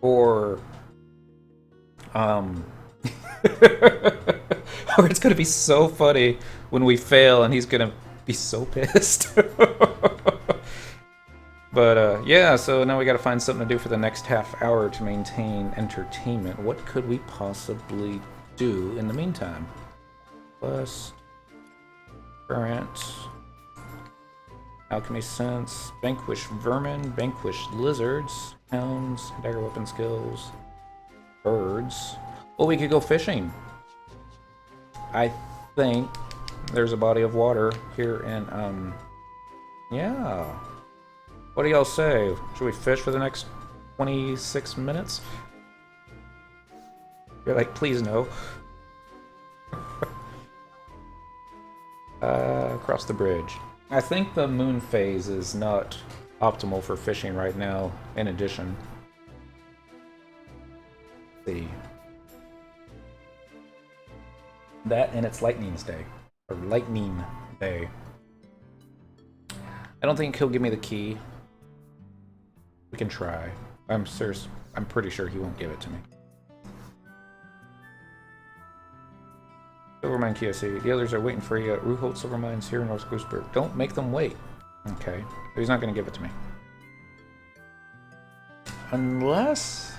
A: Or or it's gonna be so funny when we fail and he's gonna be so pissed. But yeah, so now we gotta find something to do for the next half hour to maintain entertainment. What could we possibly do in the meantime? Plus, current, alchemy sense, vanquish vermin, vanquish lizards, hounds, dagger weapon skills, birds. Well, we could go fishing. I think there's a body of water here in, yeah. What do y'all say? Should we fish for the next 26 minutes? You're like, please no. Across the bridge. I think the moon phase is not optimal for fishing right now, in addition. Let's see. That and it's Lightning's Day. Or Lightning Day. I don't think he'll give me the key. We can try. I'm pretty sure he won't give it to me. Silvermine key, I see. The others are waiting for you at Ruholt Silver Mines here in North Gooseberg. Don't make them wait. Okay. He's not going to give it to me. Unless...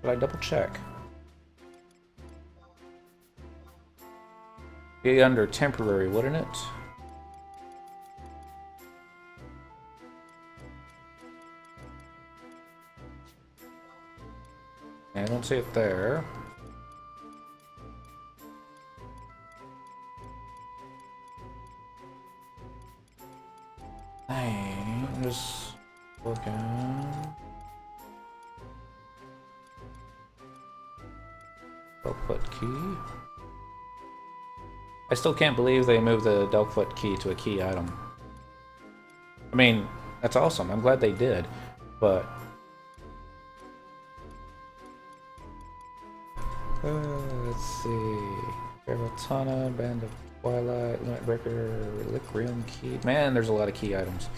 A: But I double check. Be under temporary, wouldn't it? I don't see it there. Hey, just looking. Delfoot key. I still can't believe they moved the Delfoot key to a key item. I mean, that's awesome. I'm glad they did, but let's see. Gravatana, Band of Twilight, Limit Breaker, Reliquium Key. Man, there's a lot of key items.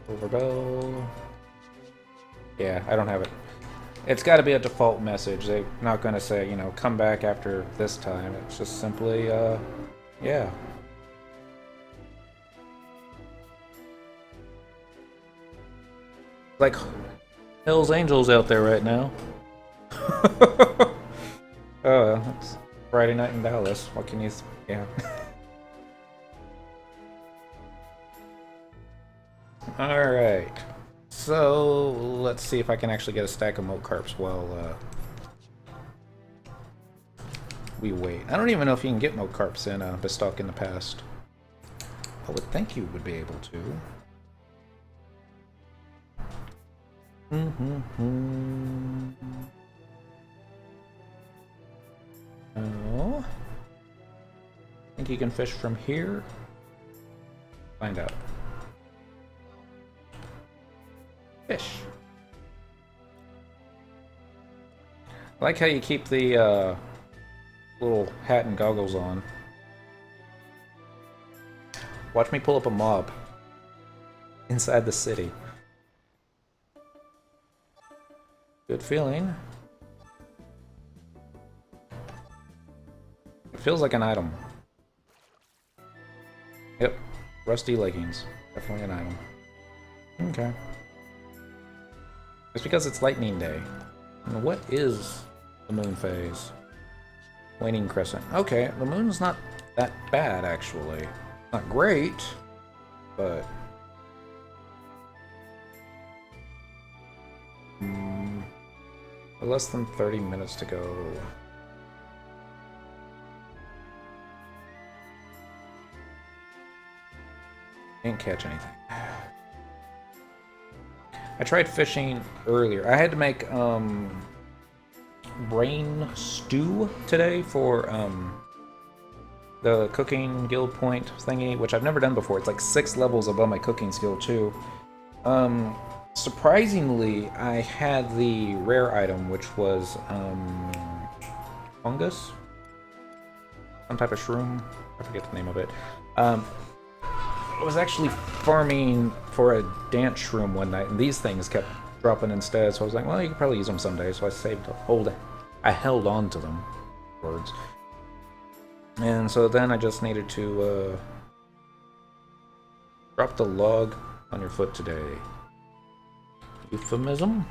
A: Overbow. Yeah, I don't have it. It's got to be a default message. They're not going to say, you know, come back after this time. It's just simply, yeah. Like Hell's Angels out there right now. Oh, it's Friday night in Dallas. What can you... yeah. Alright. So, let's see if I can actually get a stack of moat carps while we wait. I don't even know if you can get moat carps in Bastok in the past. I would think you would be able to. Oh. Think you can fish from here? Find out. Fish. I like how you keep the little hat and goggles on. Watch me pull up a mob inside the city. Good feeling. It feels like an item. Yep. Rusty leggings. Definitely an item. Okay. It's because it's Lightning Day. And what is the moon phase? Waning crescent. Okay, the moon's not that bad, actually. Not great, but... less than 30 minutes to go. Didn't catch anything. I tried fishing earlier. I had to make brain stew today for the cooking guild point thingy, which I've never done before. It's like 6 levels above my cooking skill too. Surprisingly, I had the rare item, which was fungus, some type of shroom. I forget the name of it. I was actually farming for a dance shroom one night, and these things kept dropping instead. So I was like, well, you could probably use them someday. So I saved a hold. I held on to them. Words. And so then I just needed to drop the log on your foot today. Euphemism?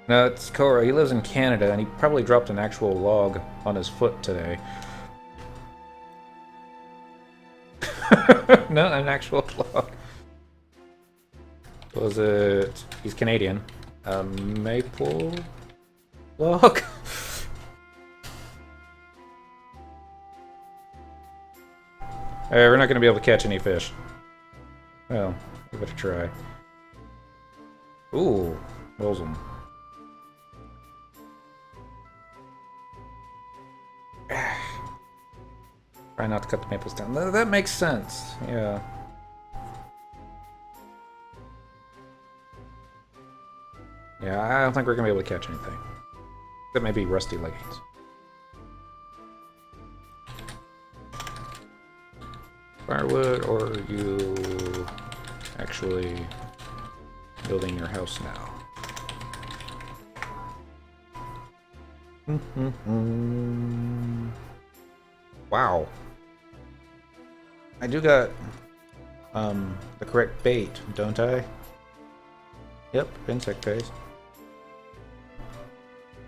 A: No, it's Cora. He lives in Canada, and he probably dropped an actual log on his foot today. No, an actual log. Was it... He's Canadian. A maple log? Hey, we're not going to be able to catch any fish. Well, give it a try. Ooh, Wilson. Try not to cut the maples down. That makes sense. Yeah. Yeah, I don't think we're gonna be able to catch anything. That may be rusty leggings. Firewood, or are you actually building your house now? Wow. I do got the correct bait, don't I? Yep, insect paste.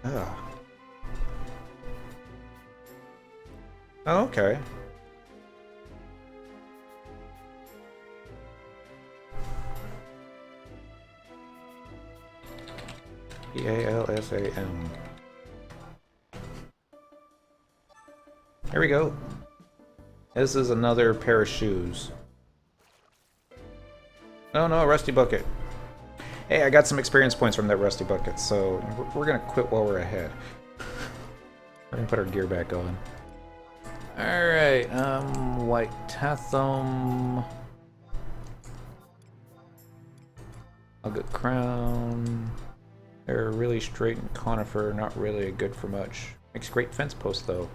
A: Ah. Oh, okay. P-A-L-S-A-M. Here we go. This is another pair of shoes. Oh no, rusty bucket. Hey, I got some experience points from that rusty bucket, so we're gonna quit while we're ahead. We're gonna put our gear back on. Alright, white tathum. A good crown. They're really straight and conifer, not really good for much. Makes great fence posts though.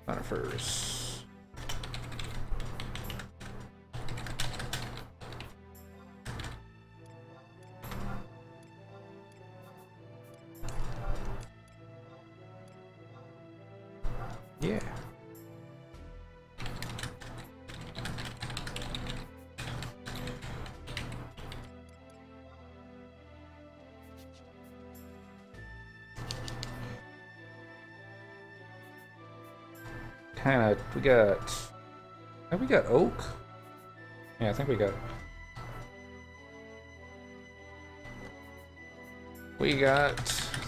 A: Conifers. Yeah. Kind of, we got. Have we got oak? Yeah, I think we got. We got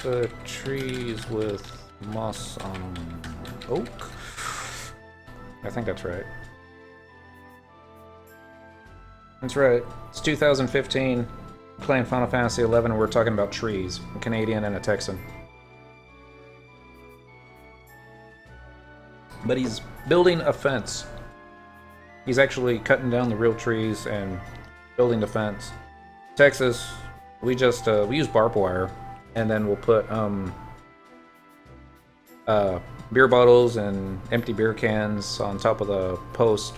A: the trees with moss on oak. I think that's right. That's right. It's 2015. Playing Final Fantasy XI, and we're talking about trees. A Canadian and a Texan. But he's building a fence. He's actually cutting down the real trees and building the fence. Texas, we just we use barbed wire, and then we'll put beer bottles and empty beer cans on top of the post,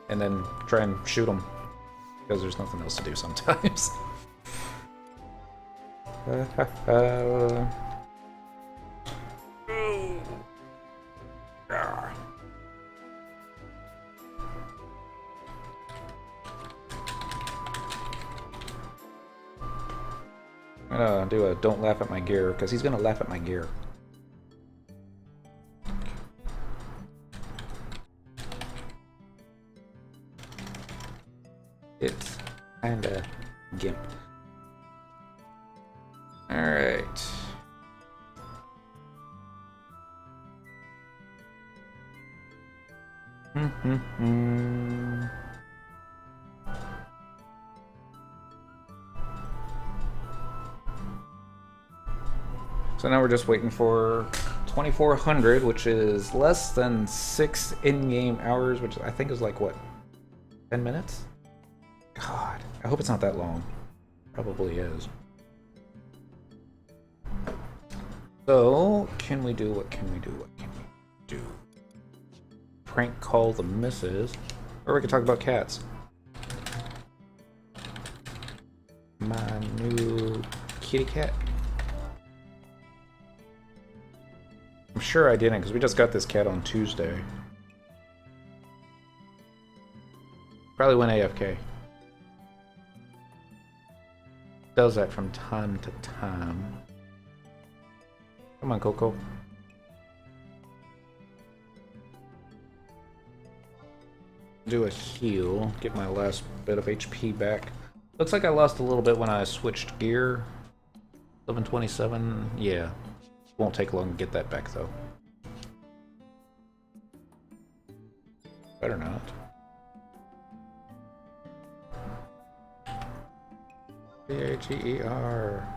A: and then try and shoot them because there's nothing else to do sometimes. I'm gonna do a don't laugh at my gear, because he's gonna laugh at my gear. It's kinda gimp. Alright. So now we're just waiting for 2400, which is less than 6 in-game hours, which I think is like, what, 10 minutes? God, I hope it's not that long. Probably is. So, can we do, what can we do, what can we do? Prank call the missus. Or we could talk about cats. My new kitty cat. I'm sure I didn't, because we just got this cat on Tuesday. Probably went AFK. Does that from time to time. Come on, Coco. Do a heal, get my last bit of HP back. Looks like I lost a little bit when I switched gear. 1127, yeah. Won't take long to get that back though. Better not. C-H-E-E-R.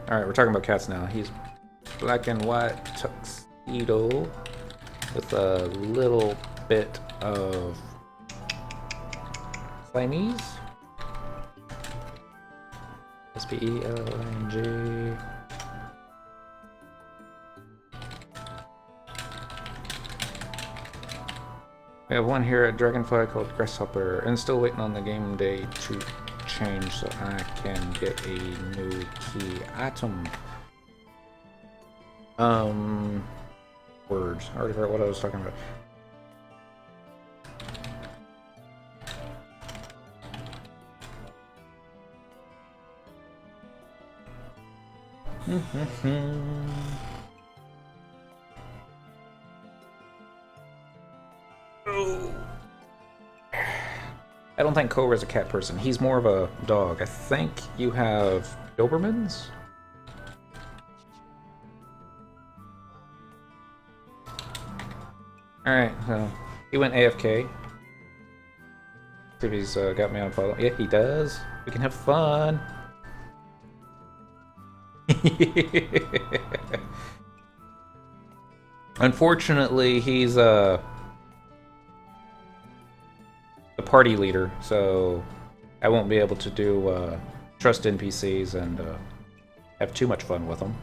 A: Alright, we're talking about cats now. He's black and white tuxedo with a little bit of Siamese. S-P-E-L-N-G. We have one here at Dragonfly called Grasshopper, and still waiting on the game day to change so I can get a new key item. Words. I already forgot what I was talking about. I don't think Cobra's a cat person. He's more of a dog. I think you have Dobermans? Alright, so he went AFK. See if he's got me on follow. Yeah, he does. We can have fun. Unfortunately, he's the party leader, so I won't be able to do trust NPCs and have too much fun with them.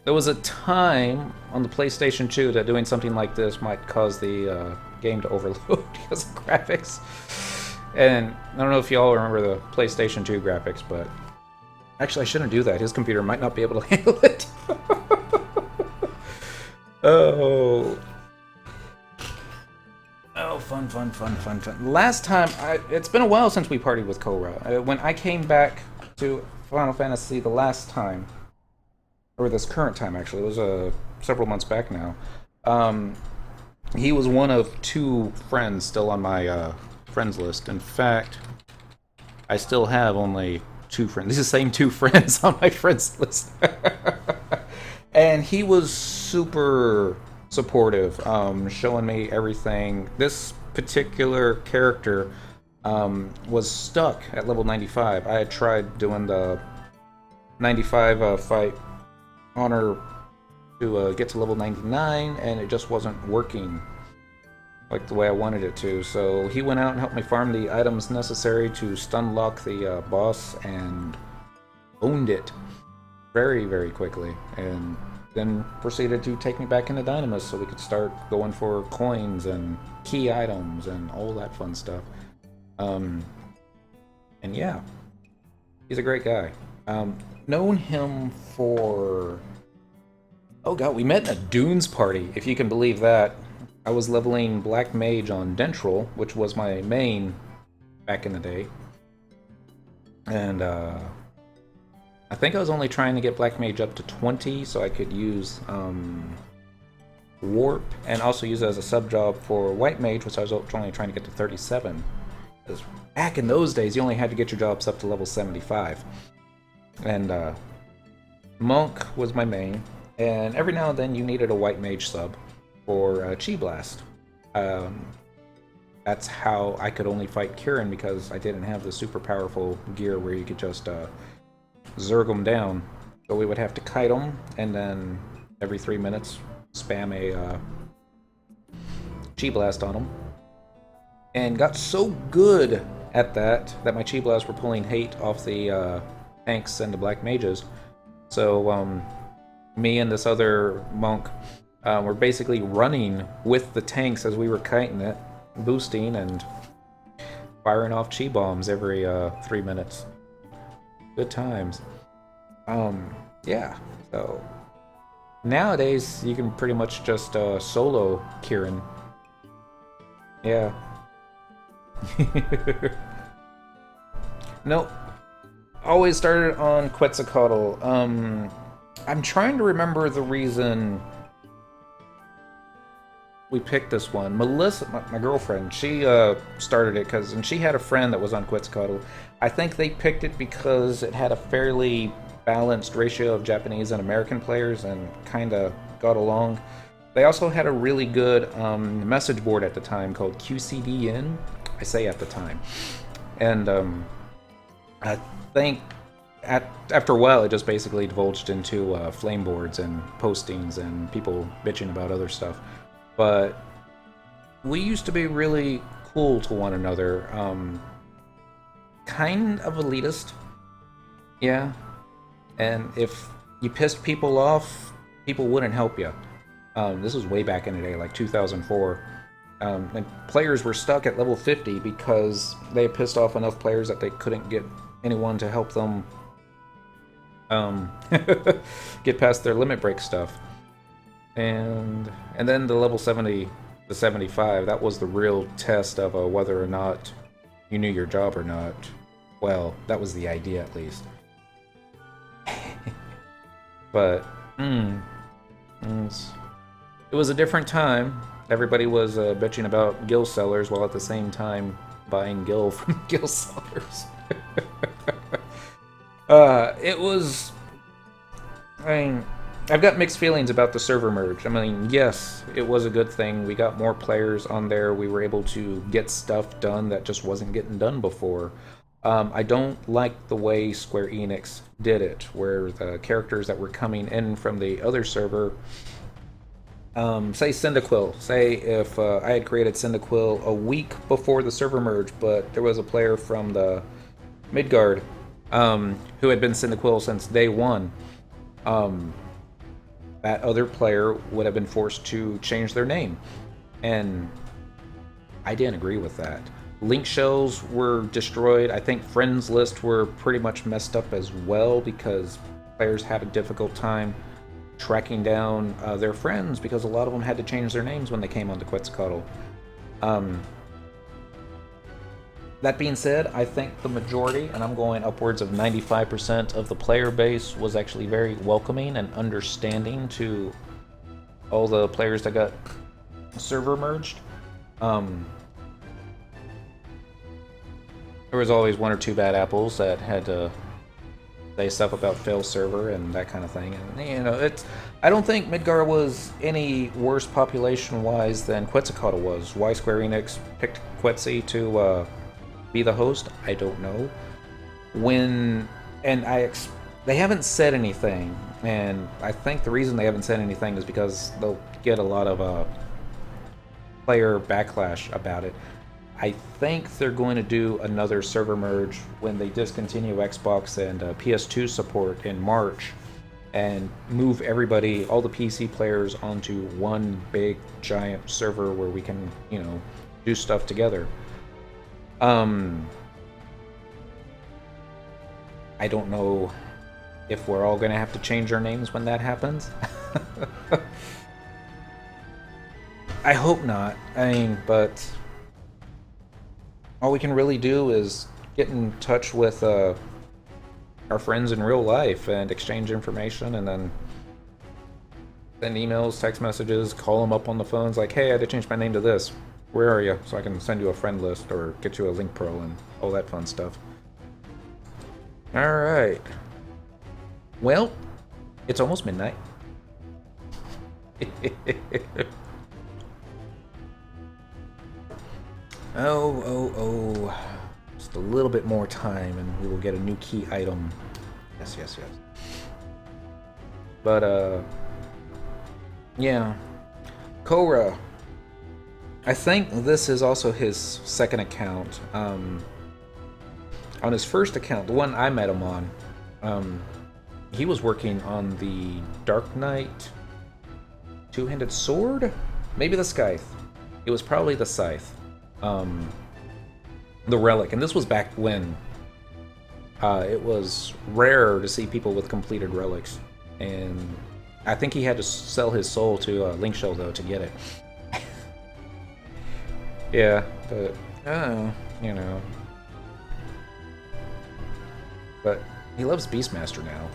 A: There was a time on the PlayStation 2 that doing something like this might cause the game to overload because of graphics. And I don't know if y'all remember the PlayStation 2 graphics, but actually I shouldn't do that. His computer might not be able to handle it. Oh, fun. Last time, it's been a while since we partied with Cobra. When I came back to Final Fantasy the last time, or this current time actually, it was several months back now, he was one of 2 friends still on my friends list. In fact, I still have only 2 friends. These are the same 2 friends on my friends list. And he was super supportive, showing me everything. This particular character was stuck at level 95. I had tried doing the 95 fight on her to get to level 99, and it just wasn't working like the way I wanted it to. So he went out and helped me farm the items necessary to stun lock the boss, and owned it very, very quickly, and then proceeded to take me back into Dynamis so we could start going for coins and key items and all that fun stuff. And yeah, he's a great guy. Known him for... oh god, we met in a Dunes party, if you can believe that. I was leveling Black Mage on Dentril, which was my main back in the day. And I think I was only trying to get Black Mage up to 20 so I could use Warp, and also use it as a sub-job for White Mage, which I was only trying to get to 37. Because back in those days, you only had to get your jobs up to level 75. And Monk was my main, and every now and then you needed a White Mage sub for Chi Blast. that's how I could only fight Kieran, because I didn't have the super powerful gear where you could just zerg them down. So we would have to kite them, and then every 3 minutes spam a Chi Blast on them. And got so good at that my Chi Blasts were pulling hate off the tanks and the black mages. So me and this other monk were basically running with the tanks as we were kiting it, boosting and firing off Chi bombs every 3 minutes. Good times. Yeah, so nowadays you can pretty much just solo Kieran. Yeah. Nope. Always started on Quetzalcoatl. I'm trying to remember the reason we picked this one. Melissa, my girlfriend, she started it and she had a friend that was on Quetzalcoatl. I think they picked it because it had a fairly balanced ratio of Japanese and American players and kind of got along. They also had a really good message board at the time called QCDN. I say at the time. And I think after a while it just basically divulged into flame boards and postings and people bitching about other stuff. But we used to be really cool to one another. Kind of elitist. Yeah. And if you pissed people off, people wouldn't help you. This was way back in the day, like 2004. And players were stuck at level 50 because they had pissed off enough players that they couldn't get anyone to help them get past their limit break stuff. And then the level 70 to 75, that was the real test of whether or not you knew your job or not. Well, that was the idea at least. But it was a different time. Everybody was bitching about Gil sellers while at the same time buying Gil from Gil sellers. It was... I mean, I've got mixed feelings about the server merge. I mean, yes, it was a good thing. We got more players on there. We were able to get stuff done that just wasn't getting done before. I don't like the way Square Enix did it, where the characters that were coming in from the other server, say Cyndaquil, say if I had created Cyndaquil a week before the server merge, but there was a player from the Midgard who had been Cyndaquil since day one, that other player would have been forced to change their name. And I didn't agree with that. Link shells were destroyed. I think friends list were pretty much messed up as well because players had a difficult time tracking down their friends because a lot of them had to change their names when they came onto Quetzalcoatl. That being said, I think the majority, and I'm going upwards of 95% of the player base, was actually very welcoming and understanding to all the players that got server merged. There was always one or two bad apples that had to say stuff about fail server and that kind of thing. And you know, I don't think Midgar was any worse population-wise than Quetzalcoatl was. Why Square Enix picked Quetzi to be the host, I don't know. They haven't said anything, and I think the reason they haven't said anything is because they'll get a lot of player backlash about it. I think they're going to do another server merge when they discontinue Xbox and PS2 support in March and move everybody, all the PC players, onto one big giant server where we can, you know, do stuff together. I don't know if we're all going to have to change our names when that happens. I hope not. I mean, but all we can really do is get in touch with our friends in real life and exchange information, and then send emails, text messages, call them up on the phones like, hey, I had to change my name to this. Where are you? So I can send you a friend list or get you a link pro and all that fun stuff. Alright. Well, it's almost midnight. Oh. Just a little bit more time and we will get a new key item. Yes. But, yeah. Korra. I think this is also his second account. On his first account, the one I met him on, he was working on the Dark Knight two-handed sword? Maybe the Scythe. It was probably the Scythe. The Relic. And this was back when it was rare to see people with completed relics. And I think he had to sell his soul to Link Shell, though, to get it. Yeah, but, you know. But he loves Beastmaster now.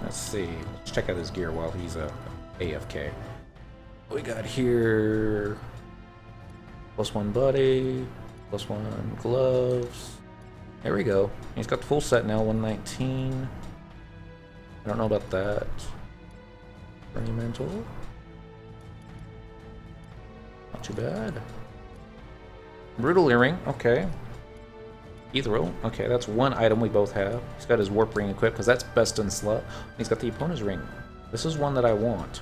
A: Let's see. Let's check out his gear while he's AFK. We got here... +1 body, +1 gloves. There we go. He's got the full set now, 119. I don't know about that. Monumental. Not too bad. Brutal earring, okay. Ethereal, okay, that's one item we both have. He's got his warp ring equipped because that's best in slot. He's got the opponent's ring. This is one that I want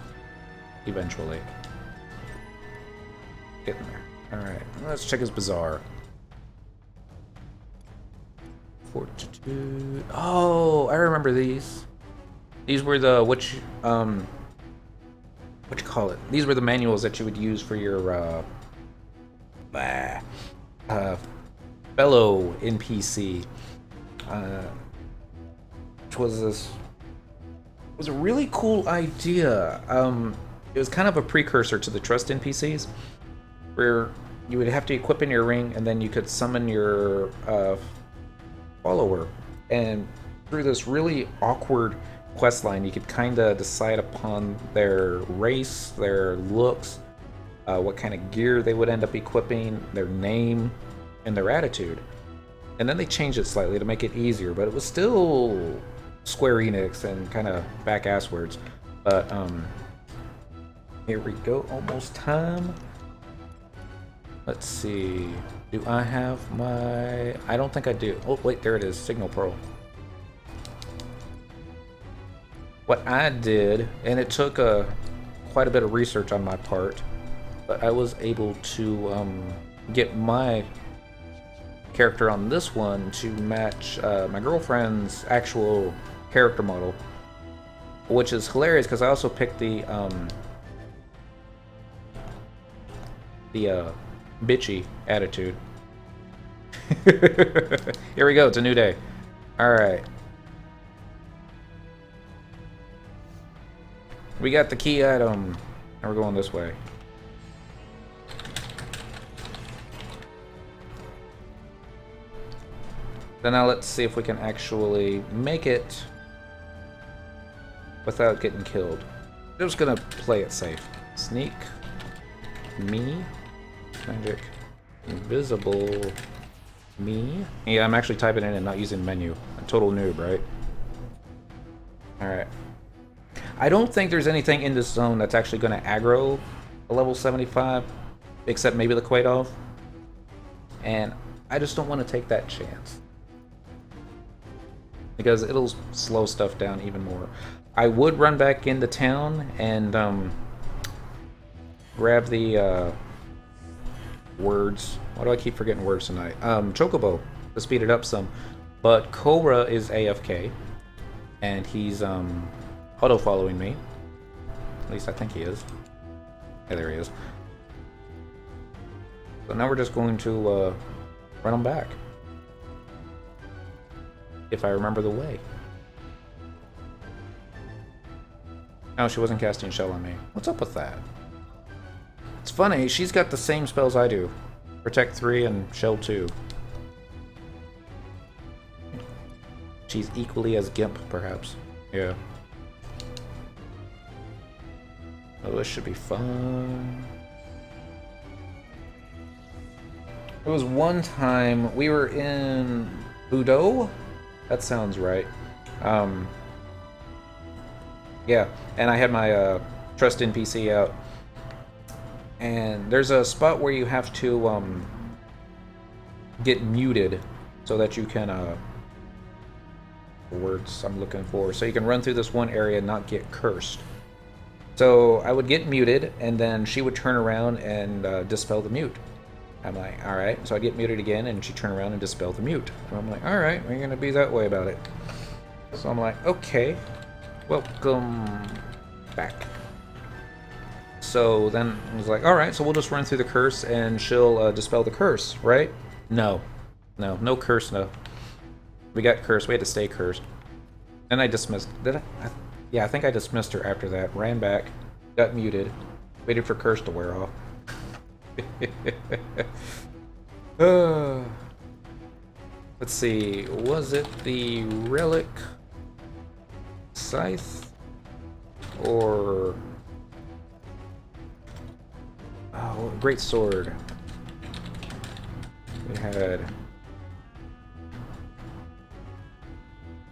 A: eventually. Getting there. Alright, let's check his bazaar. Fortitude. Oh, I remember these. These were the what you call it? These were the manuals that you would use for your fellow NPC. Which was this? It was a really cool idea. It was kind of a precursor to the trust NPCs, where you would have to equip in your ring, and then you could summon your follower. And through this really awkward quest line, you could kind of decide upon their race, their looks, what kind of gear they would end up equipping, their name, and their attitude. And then they changed it slightly to make it easier, but it was still Square Enix and kind of back-ass words. But, here we go, almost time. Let's see, do I have my... I don't think I do. Oh, wait, there it is, Signal Pearl. What I did, and it took quite a bit of research on my part, but I was able to get my character on this one to match my girlfriend's actual character model, which is hilarious because I also picked the bitchy attitude. Here we go, it's a new day. Alright. We got the key item, and we're going this way. Then now let's see if we can actually make it without getting killed. I'm just gonna play it safe. Sneak. Me. Magic. Invisible. Me. Yeah, I'm actually typing in and not using menu. A total noob, right? Alright. I don't think there's anything in this zone that's actually going to aggro a level 75, except maybe the Quaidov. And I just don't want to take that chance, because it'll slow stuff down even more. I would run back into town and grab the words. Why do I keep forgetting words tonight? Chocobo, to speed it up some. But Korra is AFK, and he's auto-following me. At least I think he is. Yeah, there he is. So now we're just going to run him back. If I remember the way. Oh, she wasn't casting Shell on me. What's up with that? It's funny, she's got the same spells I do. Protect 3 and Shell 2. She's equally as Gimp, perhaps. Yeah. Oh, this should be fun. There was one time we were in Budo. That sounds right. Yeah, and I had my trust NPC out. And there's a spot where you have to get muted so that you can words I'm looking for, so you can run through this one area and not get cursed. So I would get muted, and then she would turn around and dispel the mute. I'm like, all right. So I get muted again, and she turn around and dispel the mute. And I'm like, all right, we're gonna be that way about it. So I'm like, okay, welcome back. So then I was like, all right, so we'll just run through the curse, and she'll dispel the curse, right? No curse, no. We got cursed. We had to stay cursed. And I dismissed. Did I? Yeah, I think I dismissed her after that. Ran back, got muted, waited for curse to wear off. Let's see. Was it the relic scythe or great sword? We had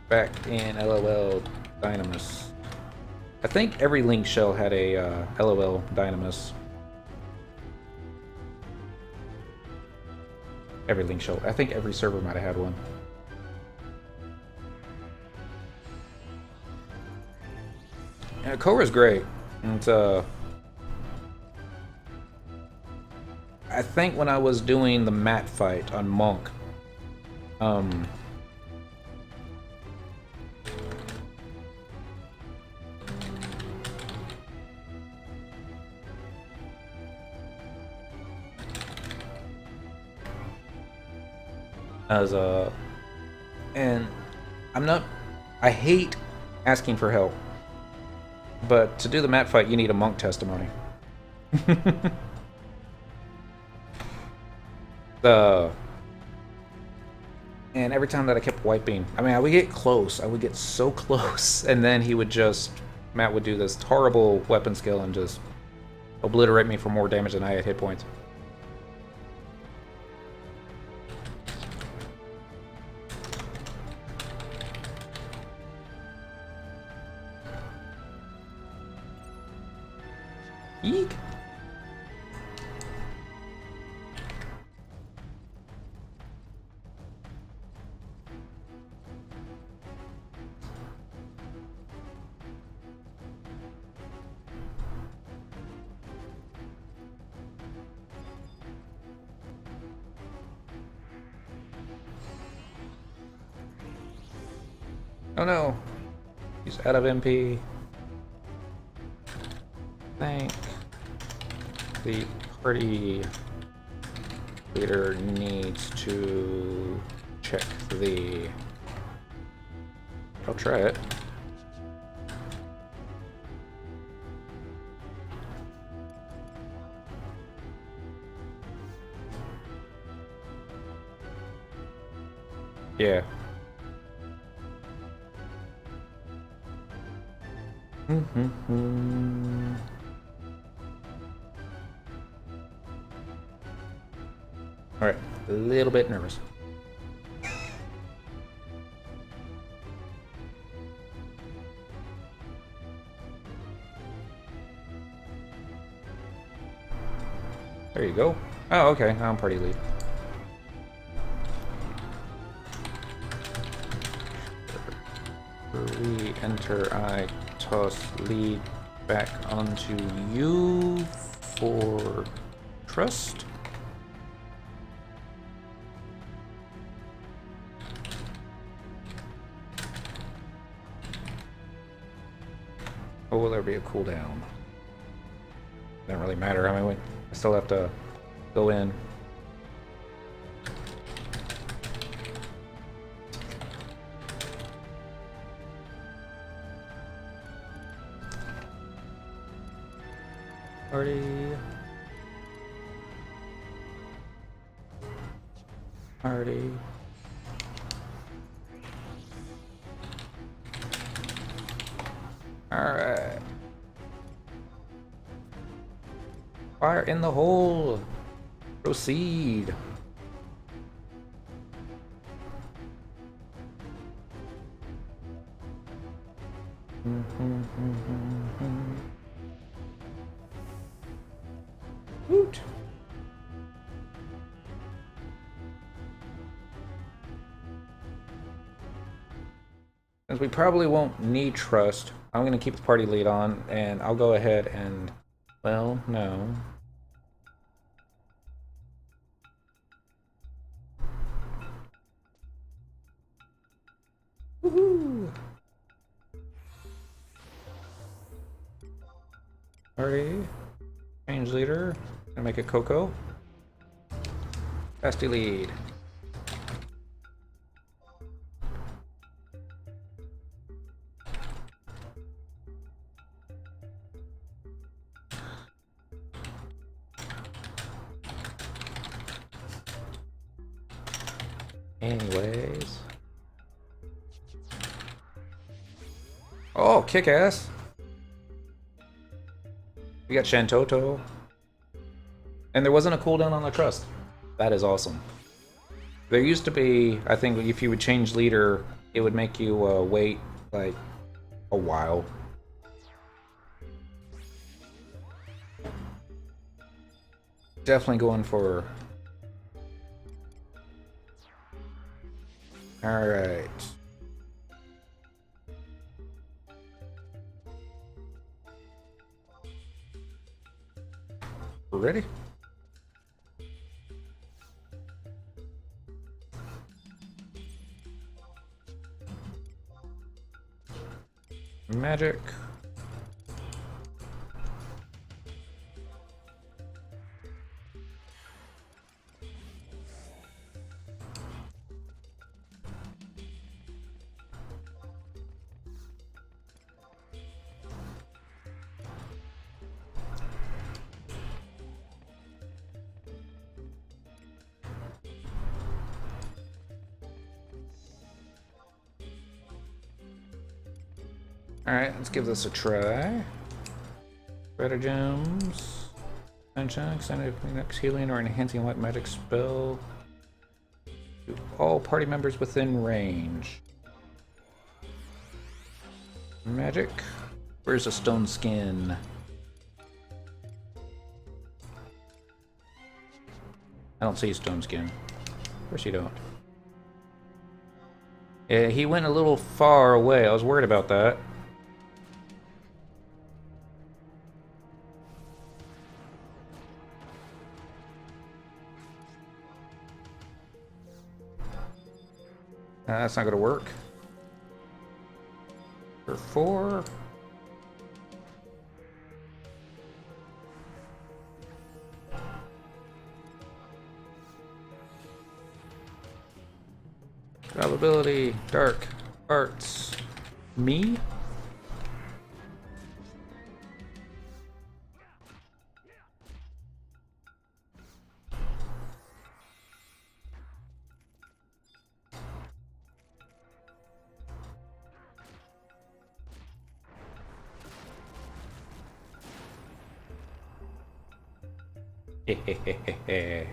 A: back in LOL Dynamis. I think every Link shell had a LOL Dynamis. Every Link shell. I think every server might have had one. Yeah, Korra's great. And I think when I was doing the mat fight on Monk, and I hate asking for help, but to do the mat fight you need a monk testimony. And every time that I kept wiping, I mean, I would get close, I would get so close, and then Matt would do this horrible weapon skill and just obliterate me for more damage than I had hit points. Eek. Oh no, he's out of MP. Thank the party leader needs to check the... I'll try it. Yeah. Alright, a little bit nervous. There you go. Oh, okay, I'm party lead. Re-enter, I toss lead back onto you for trust. Or will there be a cooldown? Doesn't really matter. I mean, I still have to go in. Party. Alright. Fire in the hole. Proceed. Woot. we probably won't need trust, I'm going to keep the party lead on, and I'll go ahead and... Well, no. Woohoo! Party. Change leader. Gonna make it Coco. Fasty lead. Anyways. Oh, kick ass. We got Shantoto. And there wasn't a cooldown on the trust. That is awesome. There used to be, I think if you would change leader, it would make you wait like a while. Definitely going for... Alright. We're ready? Magic. Alright, let's give this a try. Stratagems. Sunshine, extended next healing or enhancing white magic spell. To all party members within range. Magic. Where's a stone skin? I don't see a stone skin. Of course you don't. Yeah, he went a little far away. I was worried about that. That's not going to work. For 4. Probability, dark, arts, me? Hehehehe.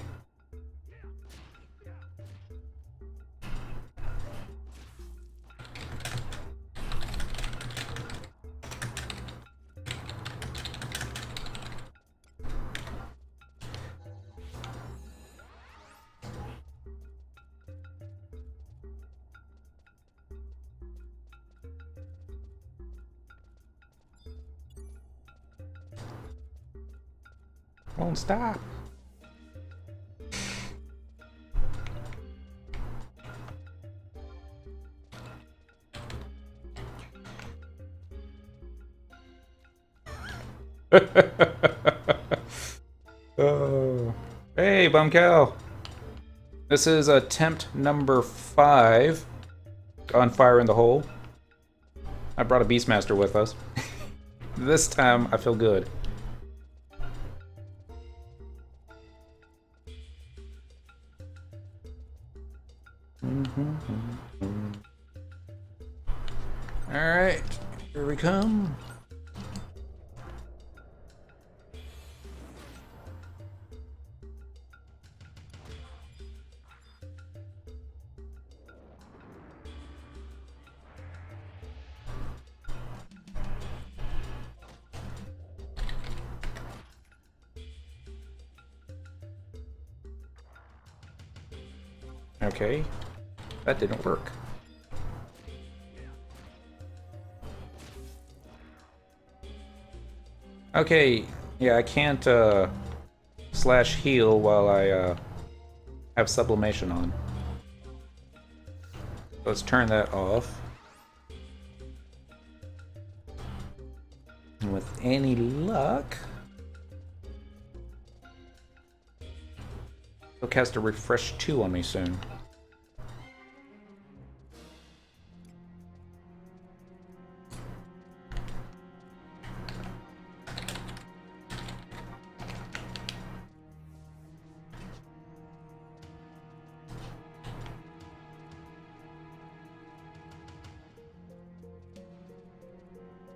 A: Won't stop. Oh. Hey, Bum Cow. This is attempt number 5 on Fire in the Hole. I brought a Beastmaster with us. This time, I feel good. Alright, here we come. Okay, that didn't work. Okay, yeah, I can't slash heal while I have sublimation on. Let's turn that off. And with any luck, he'll cast a refresh 2 on me soon.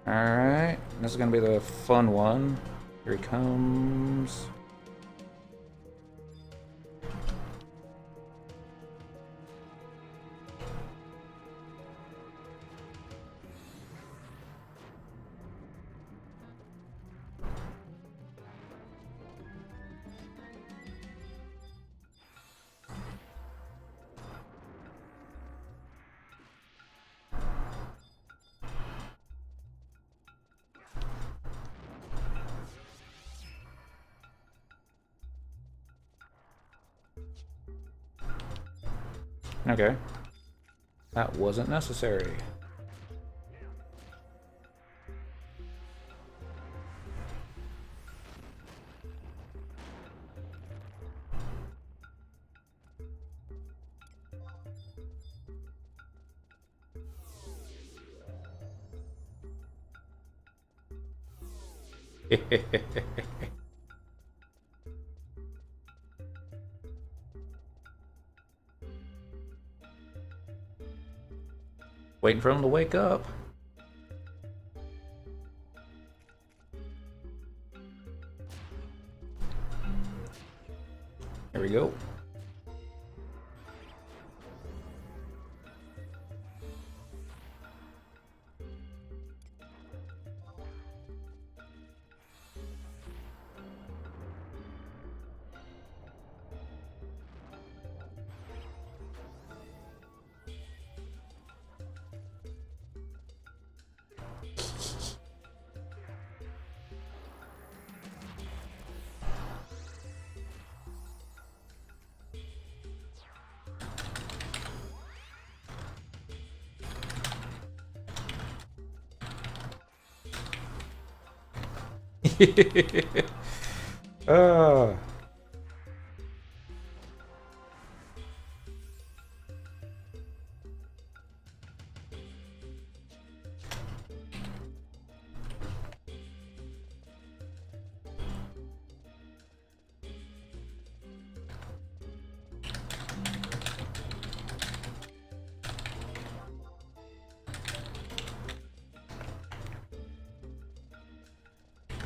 A: Alright, this is gonna be the fun one. Here he comes. Okay. That wasn't necessary. Waiting for him to wake up. Here we go. Ah.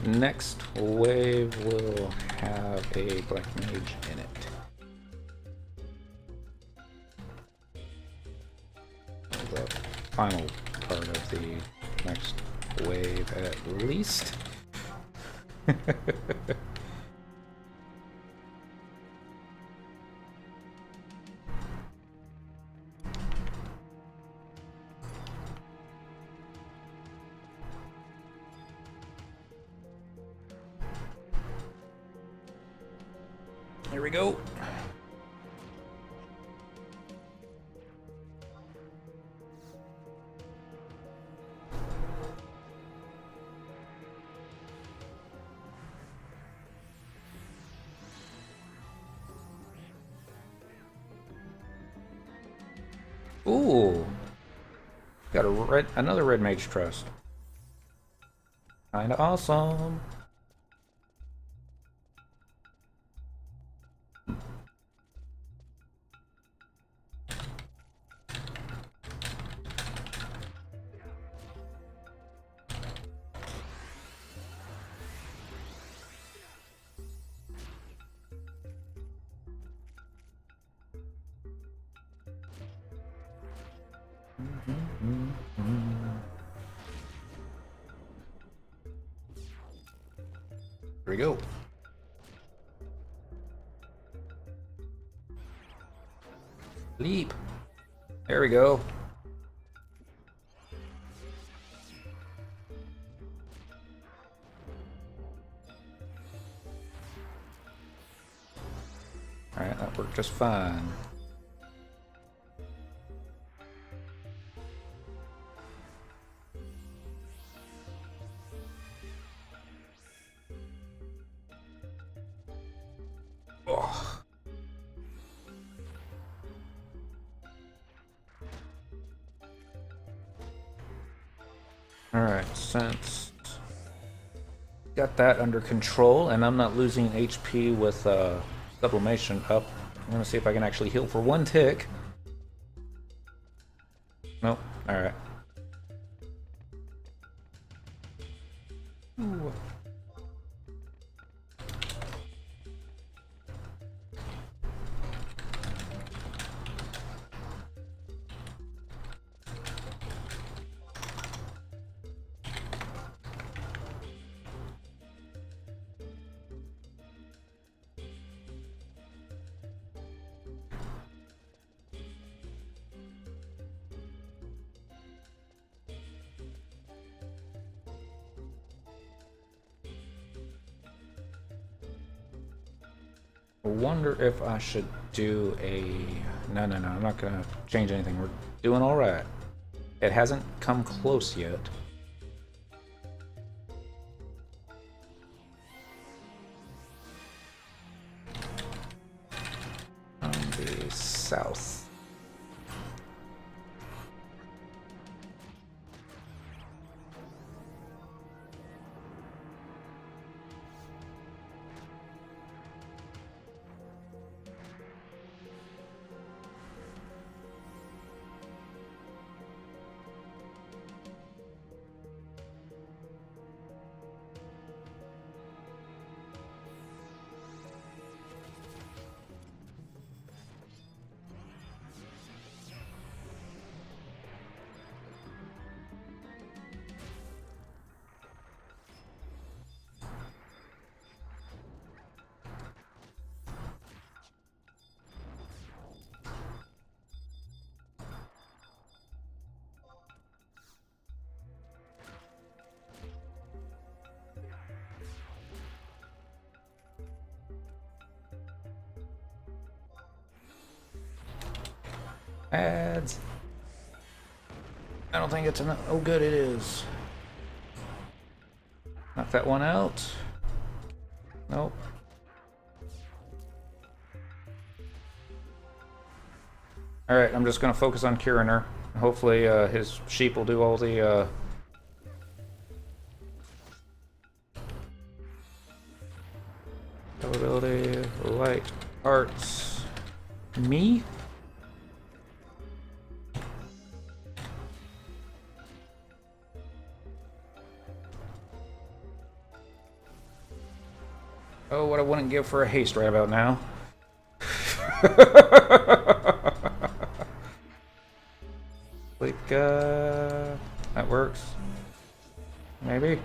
A: Next wave will have a black mage in it. The final part of the next wave at least. Here we go. Ooh. Got another red mage trust. Kinda awesome. Here we go. Leap. There we go. Alright, that worked just fine. Oh. Alright, since got that under control and I'm not losing HP with sublimation up, I'm gonna see if I can actually heal for one tick. Nope. Alright. Ooh. I wonder if I should do a... No, I'm not gonna change anything. We're doing alright. It hasn't come close yet. On the south. Ads. I don't think it's enough. Oh, good, it is. Knock that one out. Nope. Alright, I'm just going to focus on curing her. Hopefully his sheep will do all the... Ability, light, arts... Me? Oh, what I wouldn't give for a haste right about now. Like, that works. Maybe?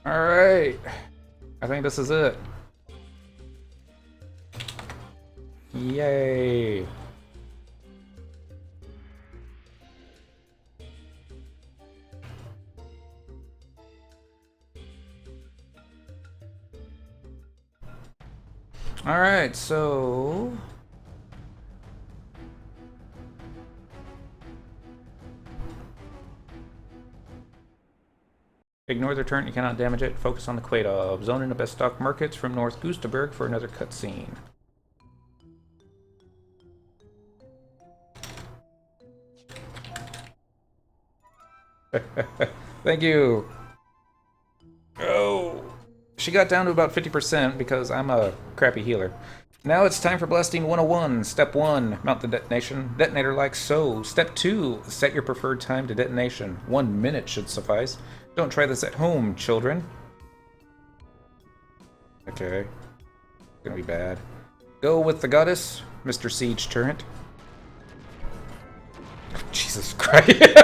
A: Alright. I think this is it. Yay. Alright, so... Ignore the turret, you cannot damage it. Focus on the Quaid. Zone in the Bastok markets from North Gustaberg for another cutscene. Thank you. Oh, she got down to about 50% because I'm a crappy healer. Now it's time for Blasting 101. Step 1, mount the detonation. Detonator like so. Step 2, set your preferred time to detonation. 1 minute should suffice. Don't try this at home, children. Okay. Gonna be bad. Go with the goddess, Mr. Siege Turret. Jesus Christ.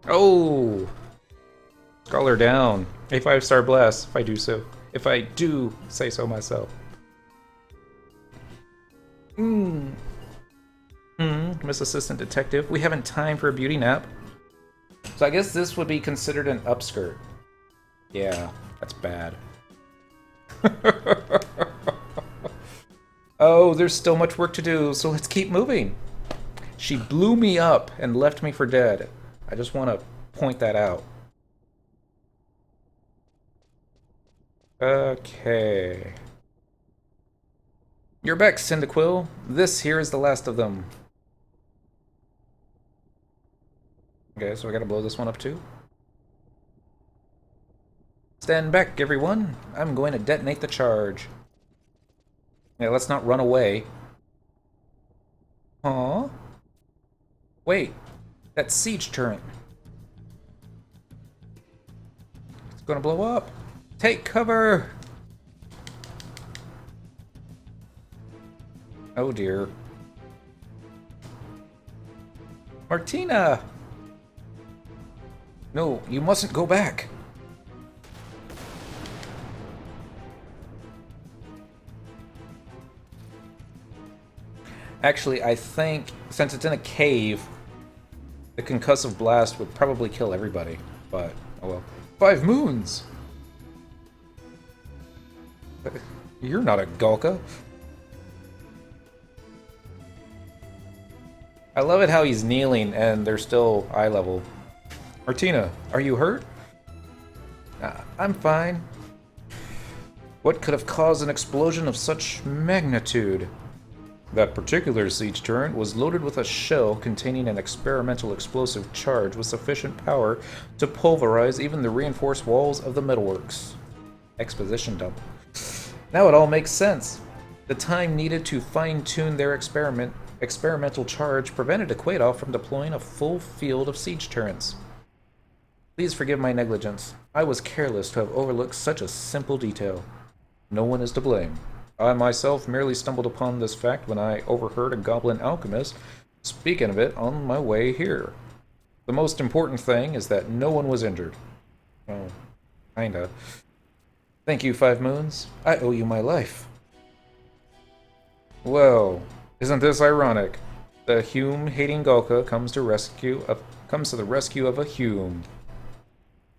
A: Oh! Scholar down. A 5-star blast, if I do so. If I do say so myself. Miss Assistant Detective. We haven't time for a beauty nap. So I guess this would be considered an upskirt. Yeah, that's bad. Oh, there's still much work to do, so let's keep moving. She blew me up and left me for dead. I just want to point that out. Okay. You're back, Cyndaquil. This here is the last of them. Okay, so I gotta blow this one up too. Stand back, everyone. I'm going to detonate the charge. Yeah, let's not run away. Huh? Wait, that siege turret. It's gonna blow up. Take cover! Oh dear. Martina! No, you mustn't go back. Actually, I think, since it's in a cave, the concussive blast would probably kill everybody. But, oh well. 5 moons! You're not a Gulka. I love it how he's kneeling and they're still eye level. Martina, are you hurt? I'm fine. What could have caused an explosion of such magnitude? That particular siege turret was loaded with a shell containing an experimental explosive charge with sufficient power to pulverize even the reinforced walls of the metalworks. Exposition dump. Now it all makes sense. The time needed to fine-tune their experimental charge prevented Aquadoff from deploying a full field of siege turrets. Please forgive my negligence. I was careless to have overlooked such a simple detail. No one is to blame. I myself merely stumbled upon this fact when I overheard a goblin alchemist speaking of it on my way here. The most important thing is that no one was injured. Oh, kinda. Thank you, 5 moons. I owe you my life. Well, isn't this ironic? The Hume-hating Gulka comes to the rescue of a Hume.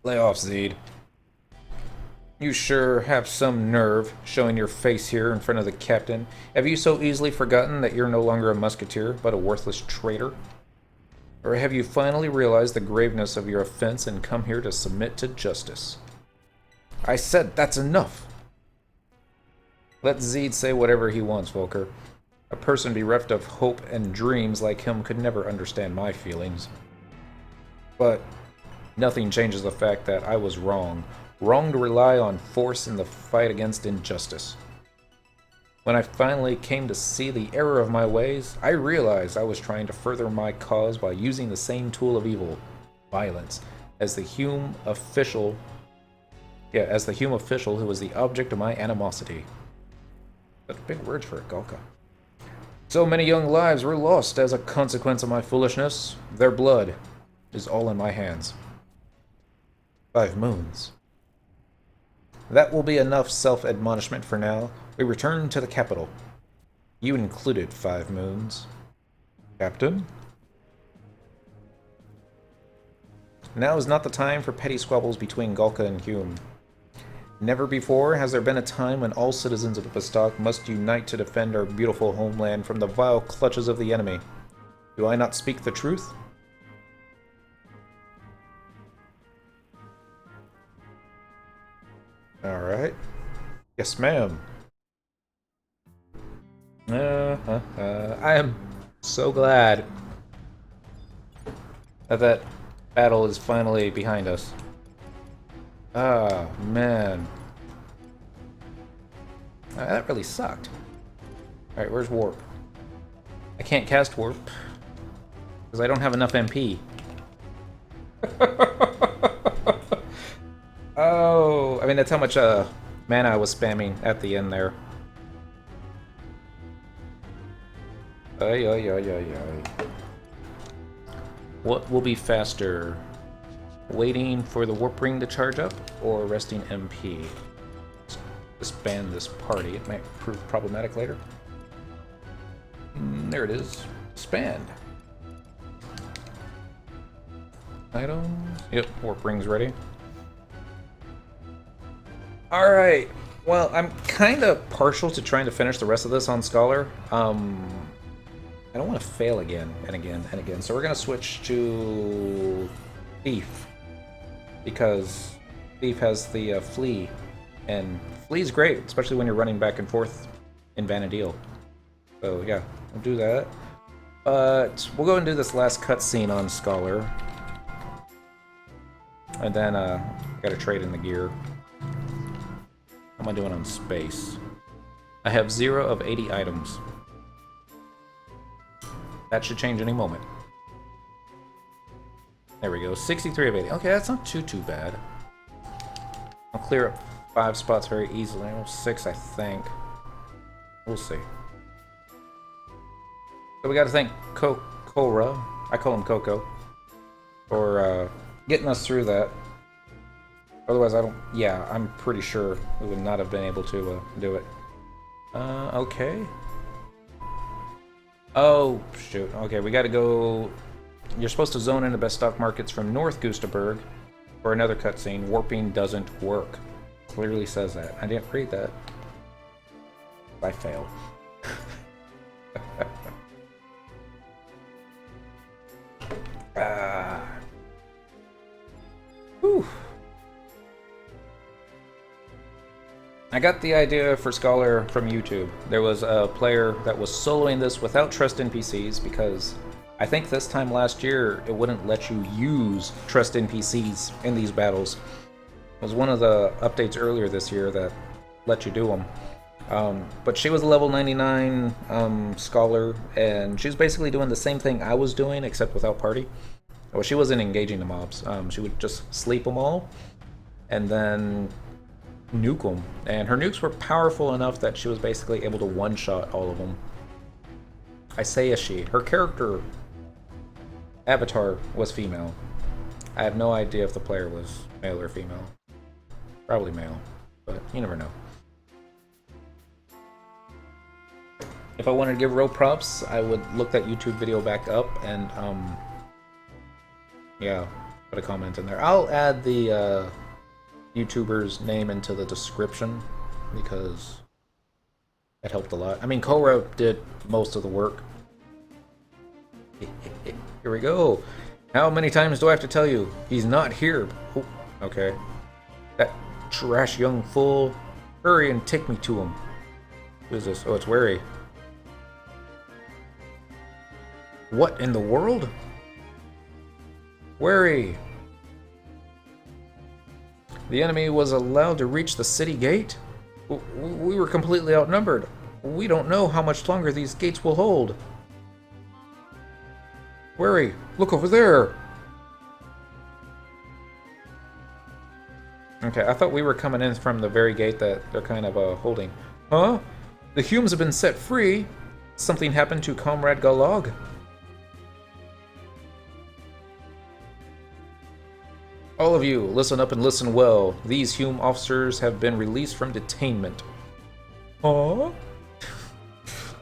A: Lay off, Zeed. You sure have some nerve, showing your face here in front of the captain. Have you so easily forgotten that you're no longer a musketeer, but a worthless traitor? Or have you finally realized the graveness of your offense and come here to submit to justice? I said that's enough! Let Zeed say whatever he wants, Volker. A person bereft of hope and dreams like him could never understand my feelings. But nothing changes the fact that I was wrong. Wrong to rely on force in the fight against injustice. When I finally came to see the error of my ways, I realized I was trying to further my cause by using the same tool of evil, violence, as the Hume official who was the object of my animosity. That's big words for a Gulka. So many young lives were lost as a consequence of my foolishness. Their blood is all in my hands. 5 moons. That will be enough self-admonishment for now. We return to the capital. You included, 5 moons. Captain? Now is not the time for petty squabbles between Gulka and Hume. Never before has there been a time when all citizens of Bastok must unite to defend our beautiful homeland from the vile clutches of the enemy. Do I not speak the truth? Alright. Yes, ma'am. I am so glad that battle is finally behind us. Ah, man. That really sucked. Alright, where's Warp? I can't cast Warp because I don't have enough MP. Oh, I mean, that's how much mana I was spamming at the end there. Ay, ay, ay, ay, ay. What will be faster? Waiting for the warp ring to charge up or resting MP? Disband this party. It might prove problematic later. There it is. Disband. Items. Yep, warp ring's ready. Alright. Well, I'm kind of partial to trying to finish the rest of this on Scholar. I don't want to fail again and again and again. So we're going to switch to Thief. Because Thief has the Flee. And Flee's great, especially when you're running back and forth in Vana'diel. So yeah, we'll do that. But we'll go and do this last cutscene on Scholar. And then gotta trade in the gear. How am I doing on space? I have 0 of 80 items. That should change any moment. There we go, 63 of 80. Okay, that's not too bad. I'll clear up 5 spots very easily. 6, I think. We'll see. So we got to thank Cora, I call him Coco, for getting us through that. Otherwise, yeah, I'm pretty sure we would not have been able to do it. Okay. Oh, shoot. Okay, we got to go. You're supposed to zone into Bastok markets from North Gustaberg for another cutscene. Warping doesn't work. Clearly says that. I didn't read that. I fail. Whew. I got the idea for Scholar from YouTube. There was a player that was soloing this without trust NPCs because I think this time last year it wouldn't let you use trust NPCs in these battles. It was one of the updates earlier this year that let you do them. But she was a level 99 Scholar, and she was basically doing the same thing I was doing, except without party. Well, she wasn't engaging the mobs. She would just sleep them all, and then nuke them. And her nukes were powerful enough that she was basically able to one-shot all of them. I say a she. Her character avatar was female. I have no idea if the player was male or female. Probably male, but you never know. If I wanted to give real props, I would look that YouTube video back up and, yeah, put a comment in there. I'll add the YouTuber's name into the description because that helped a lot. I mean, Cora did most of the work. Here we go. How many times do I have to tell you? He's not here. Oh, okay. That trash young fool. Hurry and take me to him. Who is this? Oh, it's Wary. What in the world? Wary. The enemy was allowed to reach the city gate? We were completely outnumbered. We don't know how much longer these gates will hold. Wary, look over there. Okay, I thought we were coming in from the very gate that they're kind of holding. Huh? The Humes have been set free. Something happened to Comrade Galog. All of you, listen up and listen well. These Hume officers have been released from detainment. Huh?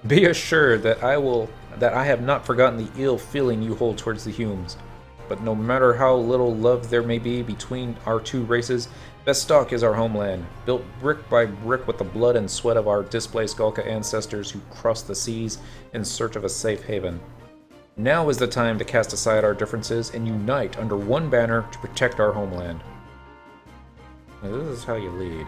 A: Be assured that I have not forgotten the ill feeling you hold towards the Humes. But no matter how little love there may be between our two races, Bastok is our homeland, built brick by brick with the blood and sweat of our displaced Galka ancestors who crossed the seas in search of a safe haven. Now is the time to cast aside our differences and unite under one banner to protect our homeland. Now, this is how you lead.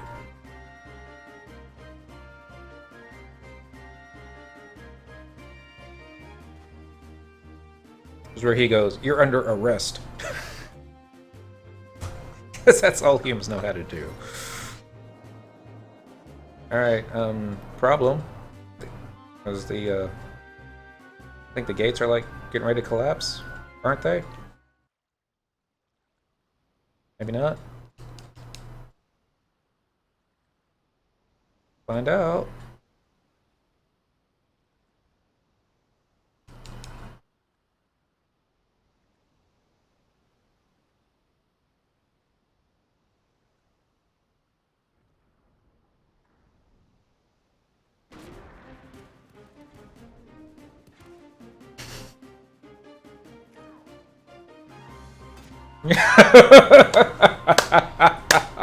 A: This is where he goes, "You're under arrest." Because that's all humans know how to do. Alright, problem. Because I think the gates are like getting ready to collapse, aren't they? Maybe not. find out.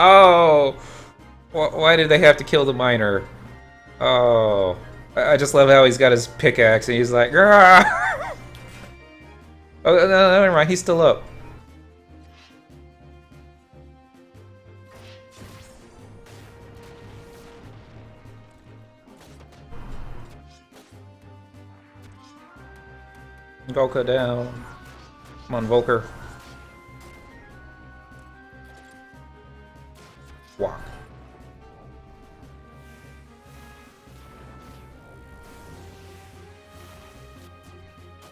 A: Oh, why did they have to kill the miner? Oh, I just love how he's got his pickaxe and he's like, "Grr!" Oh, no, never mind, he's still up. Volker down. Come on, Volker. Walk.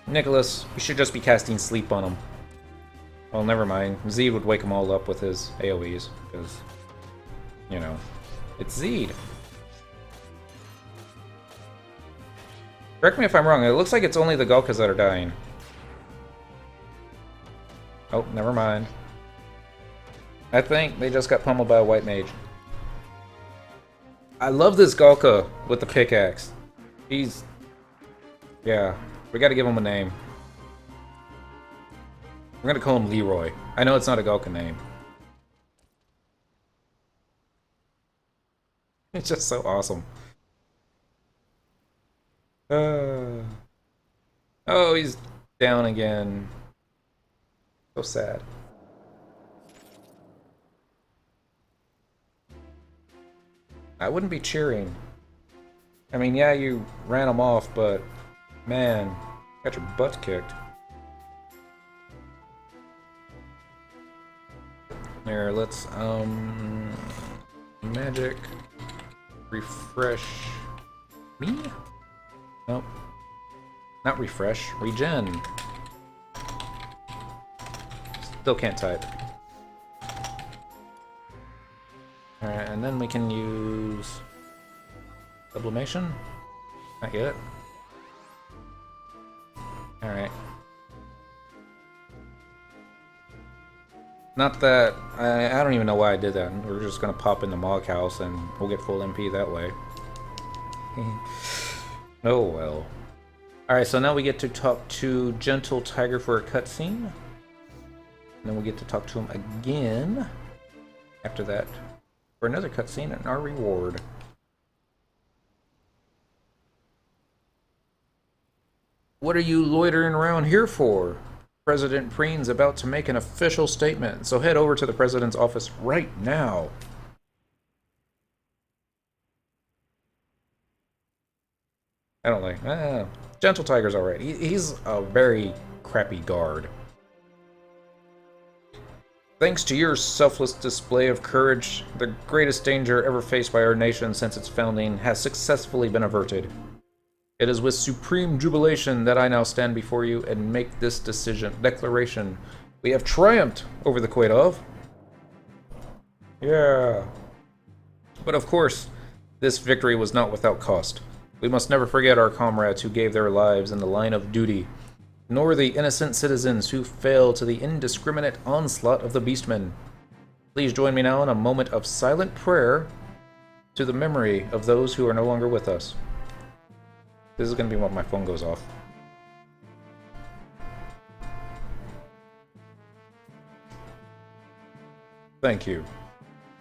A: Nicholas, you should just be casting sleep on him. Well, never mind. Zed would wake them all up with his AoEs, because, you know, it's Zed. Correct me if I'm wrong, it looks like it's only the Gulkas that are dying. Oh, never mind. I think they just got pummeled by a white mage. I love this Gulka with the pickaxe. He's... yeah, we gotta give him a name. We're gonna call him Leroy. I know it's not a Gulka name. It's just so awesome. Oh, he's down again. So sad. I wouldn't be cheering. I mean, yeah, you ran him off, but man, got your butt kicked. Here, let's magic refresh me? Nope. Not refresh, regen. Still can't type. Alright, and then we can use sublimation? Not yet. Alright. Not that... I don't even know why I did that. We're just gonna pop in the Mog House and we'll get full MP that way. Oh well. Alright, so now we get to talk to Gentle Tiger for a cutscene. And then we'll get to talk to him again after that for another cutscene and our reward. What are you loitering around here for? President Preen's about to make an official statement, so head over to the president's office right now. I don't like... Gentle Tiger's alright. He's a very crappy guard. Thanks to your selfless display of courage, the greatest danger ever faced by our nation since its founding has successfully been averted. It is with supreme jubilation that I now stand before you and make this declaration. We have triumphed over the Quaidov. Yeah. But of course, this victory was not without cost. We must never forget our comrades who gave their lives in the line of duty, nor the innocent citizens who fell to the indiscriminate onslaught of the beastmen. Please join me now in a moment of silent prayer to the memory of those who are no longer with us. This is going to be when my phone goes off. Thank you.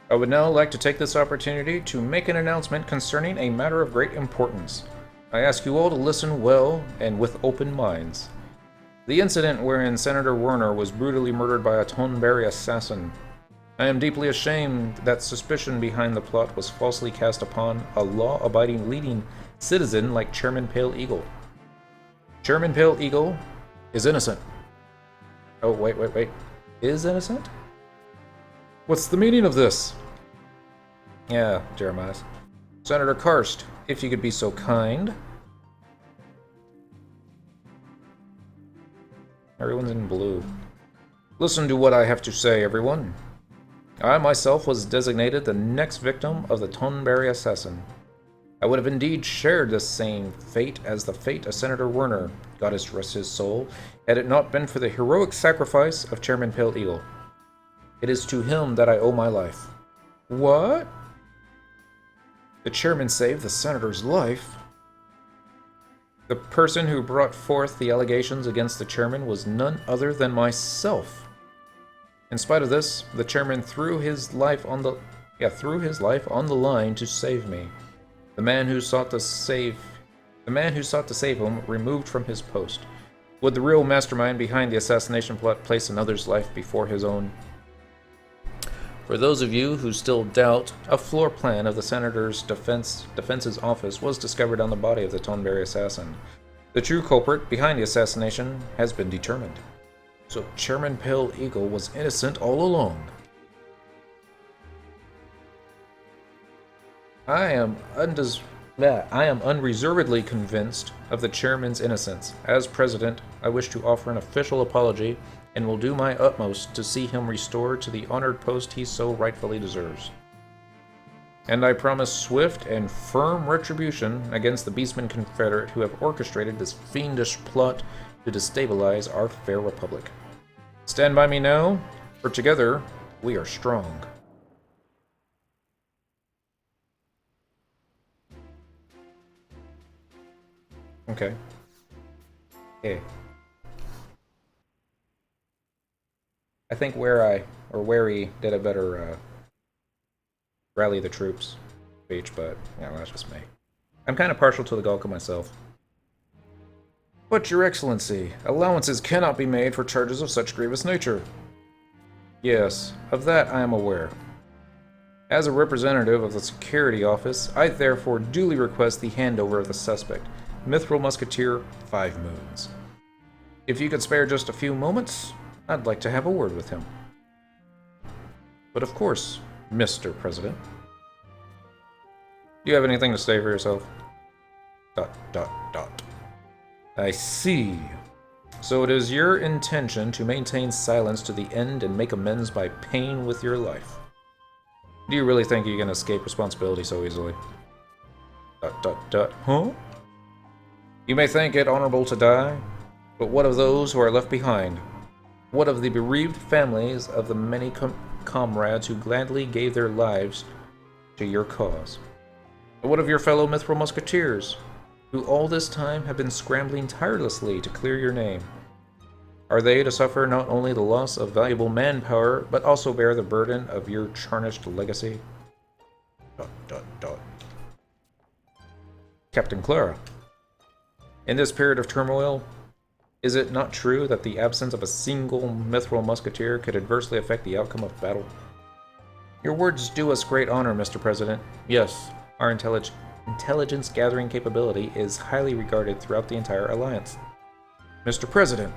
A: I would now like to take this opportunity to make an announcement concerning a matter of great importance. I ask you all to listen well and with open minds. The incident wherein Senator Werner was brutally murdered by a Tonberry assassin. I am deeply ashamed that suspicion behind the plot was falsely cast upon a law-abiding leading citizen like Chairman Pale Eagle. Chairman Pale Eagle is innocent. Oh, wait. Is innocent? What's the meaning of this? Yeah, Jeremiah. Senator Karst, if you could be so kind. Everyone's in blue. Listen to what I have to say, everyone. I myself was designated the next victim of the Tonberry assassin. I would have indeed shared the same fate as the fate of Senator Werner, goddess rest his soul, had it not been for the heroic sacrifice of Chairman Pale Eagle. It is to him that I owe my life. What? The chairman saved the senator's life? The person who brought forth the allegations against the chairman was none other than myself. In spite of this, the chairman threw his life on the line to save me. The man who sought to save him removed from his post. Would the real mastermind behind the assassination plot place another's life before his own? For those of you who still doubt, a floor plan of the senator's defense's office was discovered on the body of the Tonberry assassin. The true culprit behind the assassination has been determined. So Chairman Pale Eagle was innocent all along. I am unreservedly convinced of the chairman's innocence. As president, I wish to offer an official apology and will do my utmost to see him restored to the honored post he so rightfully deserves. And I promise swift and firm retribution against the Beastmen Confederate who have orchestrated this fiendish plot to destabilize our fair republic. Stand by me now, for together we are strong. Okay. Hey. I think Wary did a better rally the troops speech, but yeah, that's just me. I'm kind of partial to the Gulka myself. But, Your Excellency, allowances cannot be made for charges of such grievous nature. Yes, of that I am aware. As a representative of the Security Office, I therefore duly request the handover of the suspect, Mithril Musketeer 5 Moons. If you could spare just a few moments, I'd like to have a word with him. But of course, Mr. President. Do you have anything to say for yourself? ... I see. So it is your intention to maintain silence to the end and make amends by pain with your life. Do you really think you can escape responsibility so easily? ... Huh? You may think it honorable to die, but what of those who are left behind? What of the bereaved families of the many comrades who gladly gave their lives to your cause? And what of your fellow Mithril Musketeers, who all this time have been scrambling tirelessly to clear your name? Are they to suffer not only the loss of valuable manpower, but also bear the burden of your tarnished legacy? ... Captain Clara, in this period of turmoil, is it not true that the absence of a single Mithril Musketeer could adversely affect the outcome of battle? Your words do us great honor, Mr. President. Yes, our intelligence gathering capability is highly regarded throughout the entire alliance. Mr. President,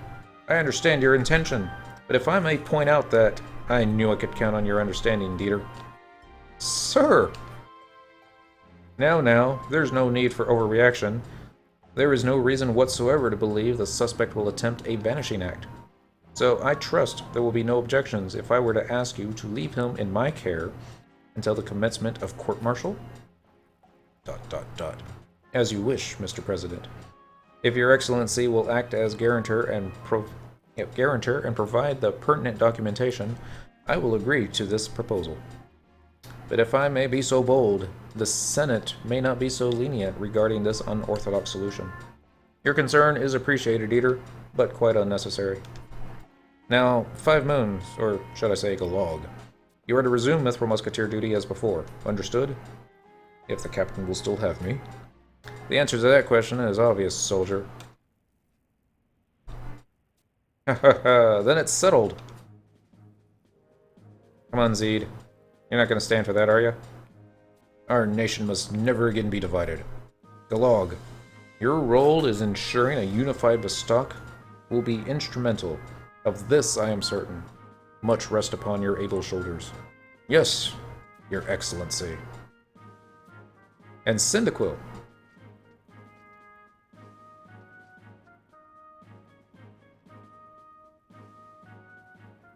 A: I understand your intention, but if I may point out that I knew I could count on your understanding, Dieter. Sir! Now, there's no need for overreaction. There is no reason whatsoever to believe the suspect will attempt a vanishing act. So I trust there will be no objections if I were to ask you to leave him in my care until the commencement of court-martial? ... As you wish, Mr. President. If Your Excellency will act as guarantor and provide the pertinent documentation, I will agree to this proposal. But if I may be so bold, the Senate may not be so lenient regarding this unorthodox solution. Your concern is appreciated, Eater, but quite unnecessary. Now, 5 Moons, or should I say Galog, you are to resume Mithril Musketeer duty as before. Understood? If the captain will still have me. The answer to that question is obvious, soldier. Then it's settled. Come on, Zeed. You're not going to stand for that, are you? Our nation must never again be divided. Galog, your role is ensuring a unified Bastok will be instrumental. Of this I am certain. Much rest upon your able shoulders. Yes, Your Excellency. And Cyndaquil.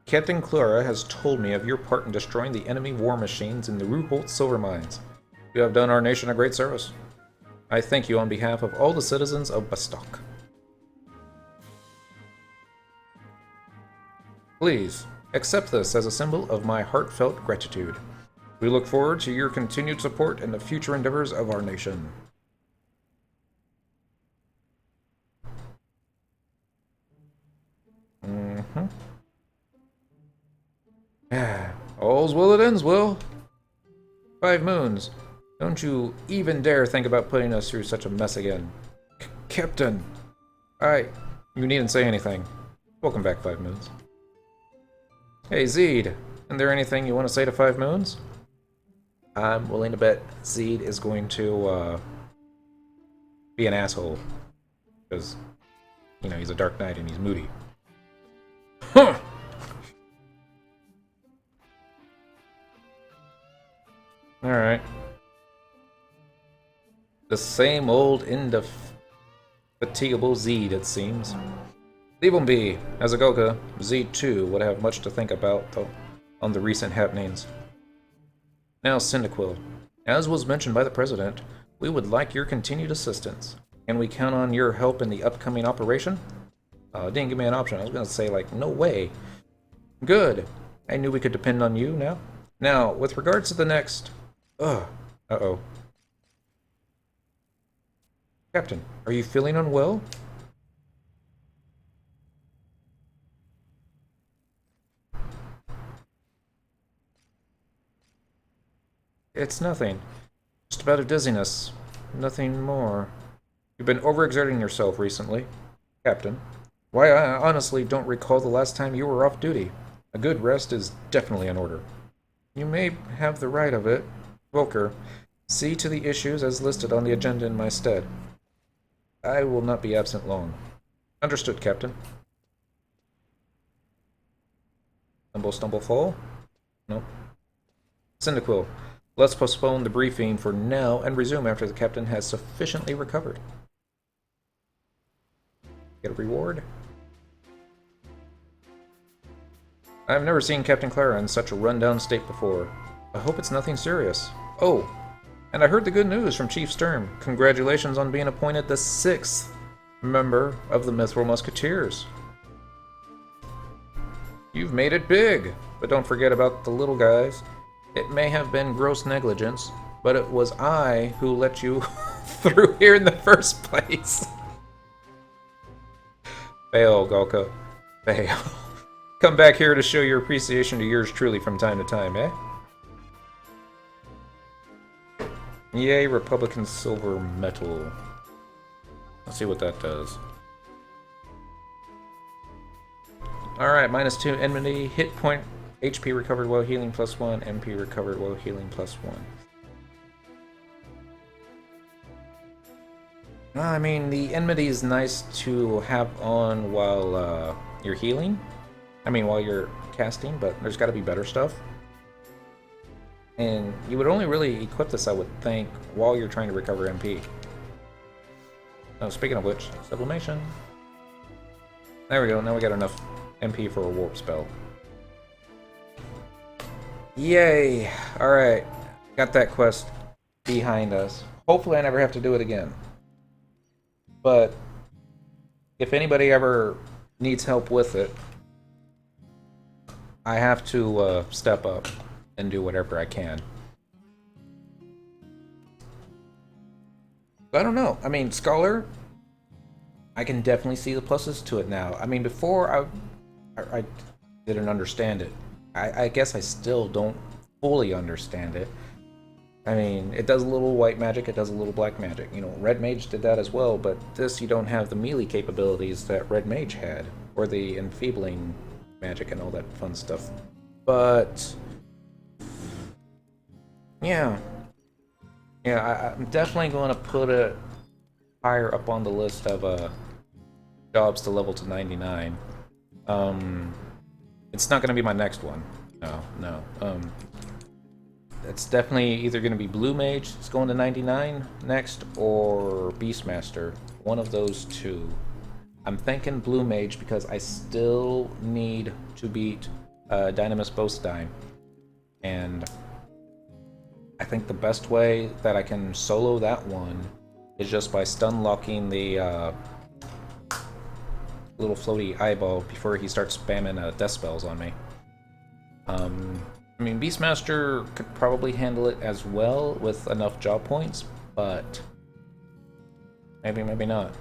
A: Captain Clara has told me of your part in destroying the enemy war machines in the Ruholt silver mines. You have done our nation a great service. I thank you on behalf of all the citizens of Bastok. Please, accept this as a symbol of my heartfelt gratitude. We look forward to your continued support in the future endeavors of our nation. All's well that ends well. 5 moons. Don't you even dare think about putting us through such a mess again. Captain! You needn't say anything. Welcome back, 5 moons. Hey, Zeed. Isn't there anything you want to say to 5 moons? I'm willing to bet Zeed is going to, be an asshole. Because, you know, he's a Dark Knight and he's moody. Huh! Alright. The same old indefatigable Zeed, it seems. Leave him be. As a Goka, Zeed too would have much to think about on the recent happenings. Now, Cyndaquil. As was mentioned by the President, we would like your continued assistance. Can we count on your help in the upcoming operation? Didn't give me an option. I was gonna say, like, no way. Good. I knew we could depend on you now. Now, with regards to the next... Uh-oh. Captain, are you feeling unwell? It's nothing. Just a bout of dizziness. Nothing more. You've been overexerting yourself recently, Captain. Why, I honestly don't recall the last time you were off duty. A good rest is definitely in order. You may have the right of it. Volker, see to the issues as listed on the agenda in my stead. I will not be absent long. Understood, Captain. Stumble, fall? Nope. Cyndaquil, let's postpone the briefing for now and resume after the captain has sufficiently recovered. Get a reward? I've never seen Captain Clara in such a run-down state before. I hope it's nothing serious. Oh, and I heard the good news from Chief Sturm. Congratulations on being appointed the 6th member of the Mithril Musketeers. You've made it big, but don't forget about the little guys. It may have been gross negligence, but it was I who let you through here in the first place. Fail, Galka. Fail. Come back here to show your appreciation to yours truly from time to time, eh? Yay, Republican Silver Metal. Let's see what that does. Alright, -2 enmity, hit point, HP recovered while healing +1, MP recovered while healing +1. I mean, the enmity is nice to have on while you're healing. I mean, while you're casting, but there's got to be better stuff. And you would only really equip this, I would think, while you're trying to recover MP. Oh, speaking of which, sublimation. There we go, now we got enough MP for a warp spell. Yay! Alright, got that quest behind us. Hopefully I never have to do it again. But if anybody ever needs help with it, I have to step up and do whatever I can. I don't know. I mean, Scholar, I can definitely see the pluses to it now. I mean, before I didn't understand it. I guess I still don't fully understand it. I mean, it does a little white magic, it does a little black magic. You know, Red Mage did that as well, but this you don't have the melee capabilities that Red Mage had, or the enfeebling magic and all that fun stuff. But yeah, I'm definitely going to put it higher up on the list of jobs to level to 99. It's not going to be my next one. No. It's definitely either going to be Blue Mage, it's going to 99 next, or Beastmaster. One of those two. I'm thinking Blue Mage because I still need to beat Dynamis Bostine. And I think the best way that I can solo that one is just by stun locking the little floaty eyeball before he starts spamming death spells on me. I mean, Beastmaster could probably handle it as well with enough job points, but maybe, maybe not.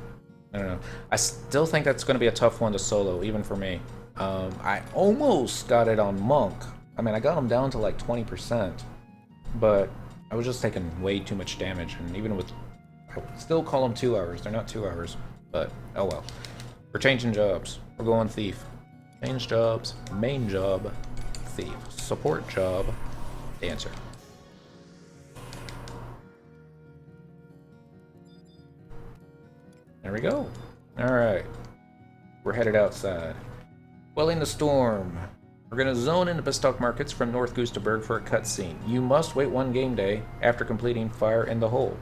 A: I don't know. I still think that's going to be a tough one to solo, even for me. I almost got it on Monk. I mean, I got him down to like 20%, but I was just taking way too much damage, and even with... I would still call them 2 hours. They're not 2 hours, but oh well. We're changing jobs. We're going Thief. Change jobs. Main job. Thief. Support job. Dancer. There we go. Alright. We're headed outside. Quelling the Storm. We're going to zone into Bastok markets from North Goosterberg for a cutscene. You must wait 1 game day after completing Fire in the Hole.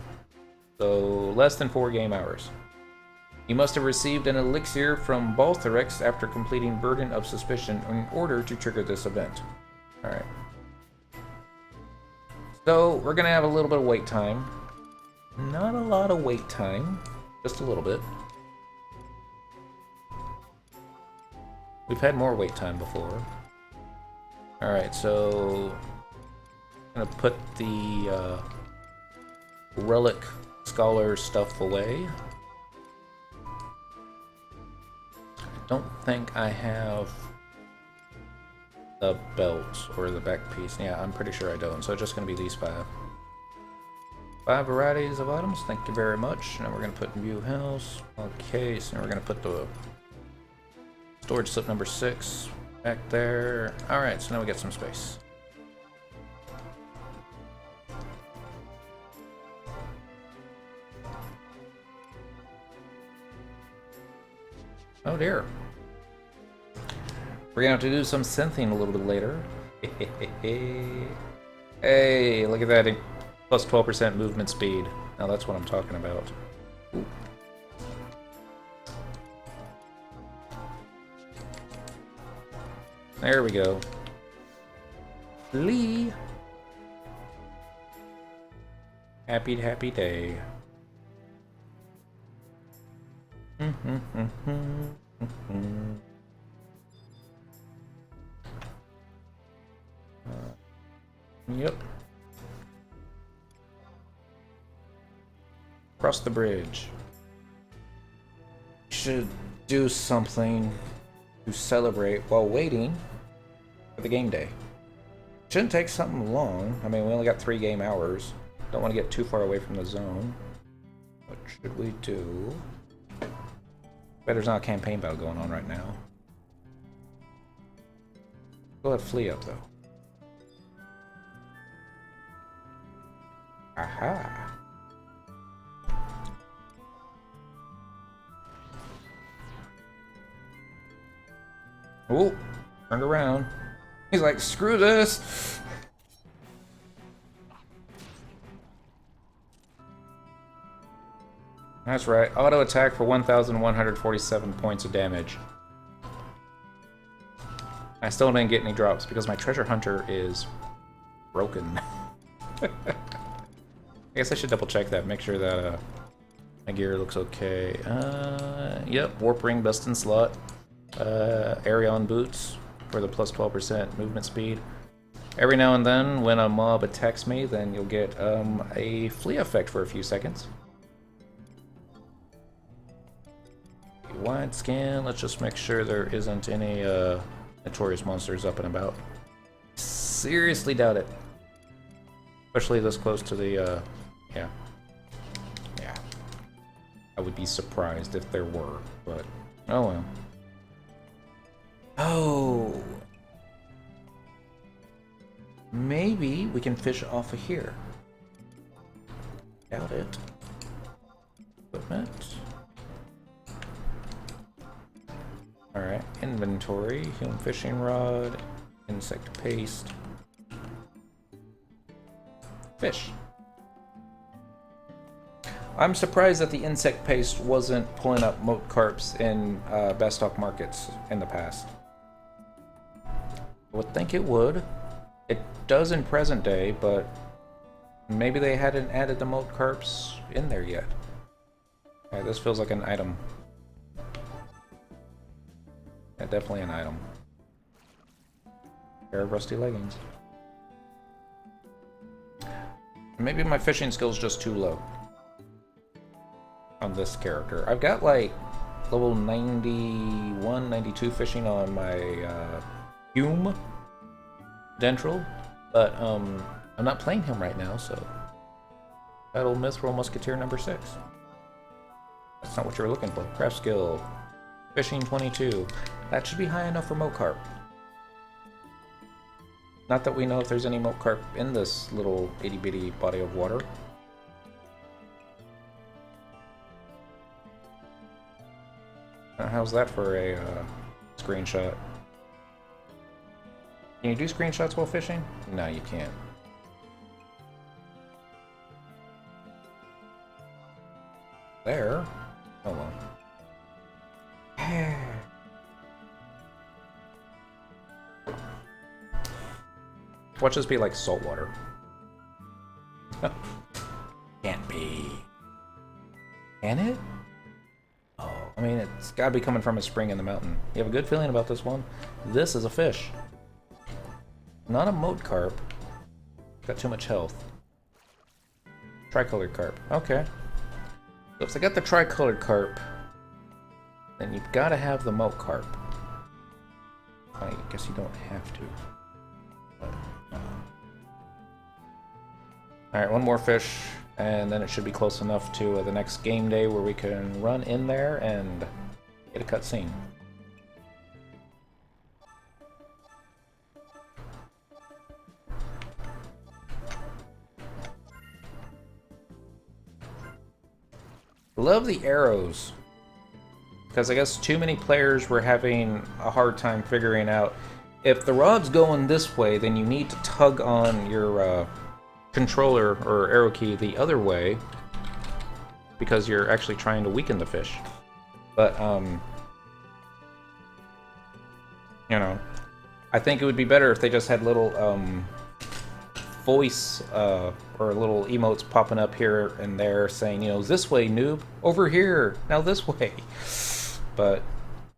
A: So, less than 4 game hours. You must have received an elixir from Baltharex after completing Burden of Suspicion in order to trigger this event. Alright. So, we're going to have a little bit of wait time. Not a lot of wait time. Just a little bit. We've had more wait time before. Alright, so... I'm gonna put the Relic Scholar stuff away. I don't think I have the belt or the back piece. Yeah, I'm pretty sure I don't. So it's just gonna be these 5. 5 varieties of items, thank you very much. Now we're gonna put View House. Okay, so now we're gonna put the storage slip number 6 back there. Alright, so now we got some space. Oh dear. We're gonna have to do some synthing a little bit later. Hey, look at that. Plus 12% movement speed. Now that's what I'm talking about. Ooh. There we go. Lee. Happy, happy day. Yep. Cross the bridge. Should do something to celebrate while waiting for the game day. Shouldn't take something long. I mean, we only got 3 game hours. Don't want to get too far away from the zone. What should we do? Bet there's not a campaign battle going on right now. We'll have Flea up though. Aha! Oh, turned around. He's like, screw this! That's right, auto attack for 1,147 points of damage. I still didn't get any drops because my treasure hunter is broken. I guess I should double check that, make sure that my gear looks okay. Yep, warp ring, best in slot. Arion boots for the plus 12% movement speed. Every now and then, when a mob attacks me, then you'll get a flea effect for a few seconds. Wide scan, let's just make sure there isn't any notorious monsters up and about. Seriously doubt it. Especially this close to the, yeah. Yeah. I would be surprised if there were, but oh well. Oh! Maybe we can fish off of here. Doubt it. Equipment. Alright, inventory, human fishing rod, insect paste. Fish. I'm surprised that the insect paste wasn't pulling up moat carps in Bastok markets in the past. I would think it would. It does in present day, but maybe they hadn't added the moat carps in there yet. Yeah, this feels like an item. Yeah, definitely an item. Pair of rusty leggings. Maybe my fishing skill's just too low on this character. I've got like level 91, 92 fishing on my Hume Dendril, but I'm not playing him right now, so Battle Mithril Musketeer number 6. That's not what you were looking for. Craft skill, fishing 22. That should be high enough for moat carp. Not that we know if there's any moat carp in this little itty bitty body of water. How's that for a screenshot? Can you do screenshots while fishing? No, you can't. There. Oh well. Watch this be like salt water. Can't be. Can it? Oh, I mean, it's gotta be coming from a spring in the mountain. You have a good feeling about this one? This is a fish. Not a moat carp. Got too much health. Tricolored carp. Okay. So if I got the tricolored carp, then you've got to have the moat carp. I guess you don't have to. But, Alright, one more fish, and then it should be close enough to the next game day where we can run in there and get a cutscene. Love the arrows, because I guess too many players were having a hard time figuring out if the rod's going this way, then you need to tug on your controller or arrow key the other way because you're actually trying to weaken the fish. But you know, I think it would be better if they just had little voice or little emotes popping up here and there saying, you know, this way, noob, over here, now this way. But,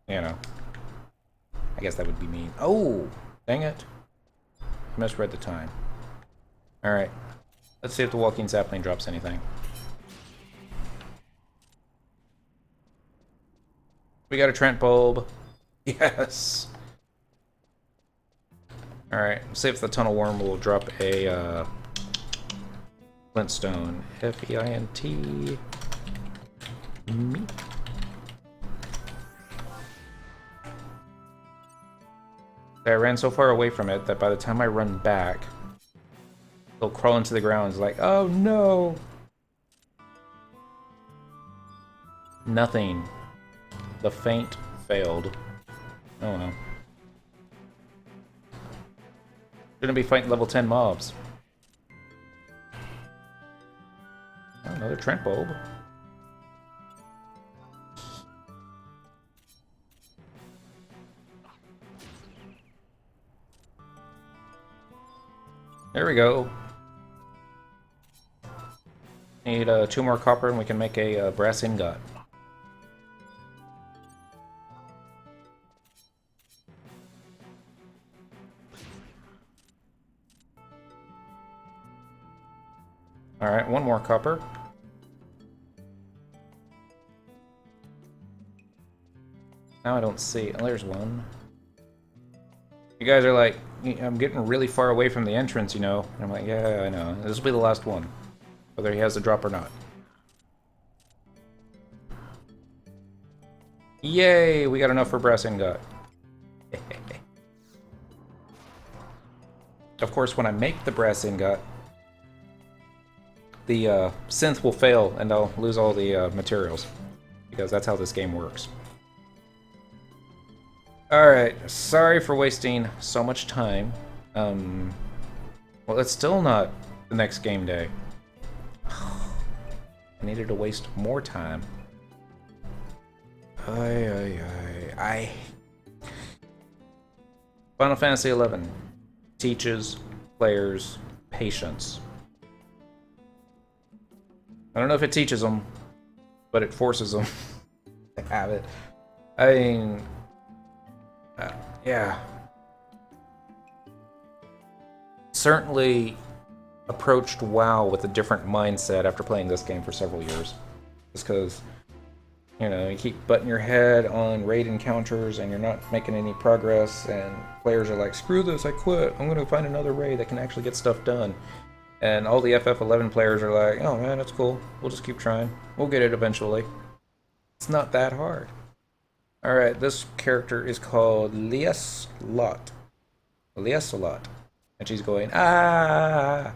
A: you know, I guess that would be mean. Oh, dang it. I misread the time. Alright, let's see if the walking sapling drops anything. We got a Trent bulb. Yes. Alright, see if the tunnel worm will drop a flintstone. F-E-I-N-T. Me. I ran so far away from it that by the time I run back, it'll crawl into the ground. It's like, oh no! Nothing. The feint failed. Oh well. Shouldn't be fighting level 10 mobs. Oh, another Trent bulb. There we go. Need 2 more copper and we can make a brass ingot. Alright, 1 more copper. Now I don't see. Oh, there's 1. You guys are like, I'm getting really far away from the entrance, you know. And I'm like, yeah, I know. This will be the last one. Whether he has the drop or not. Yay! We got enough for brass ingot. Of course, when I make the brass ingot, the synth will fail and I'll lose all the materials. Because that's how this game works. Alright, sorry for wasting so much time. Well, it's still not the next game day. I needed to waste more time. Final Fantasy XI teaches players patience. I don't know if it teaches them, but it forces them to have it. I mean, yeah. Certainly approached WoW with a different mindset after playing this game for several years. Just because, you know, you keep butting your head on raid encounters and you're not making any progress, and players are like, screw this, I quit. I'm going to find another raid that can actually get stuff done. And all the FF11 players are like, oh man, that's cool. We'll just keep trying. We'll get it eventually. It's not that hard. Alright, this character is called Lieselot. Lieselot. And she's going, ah!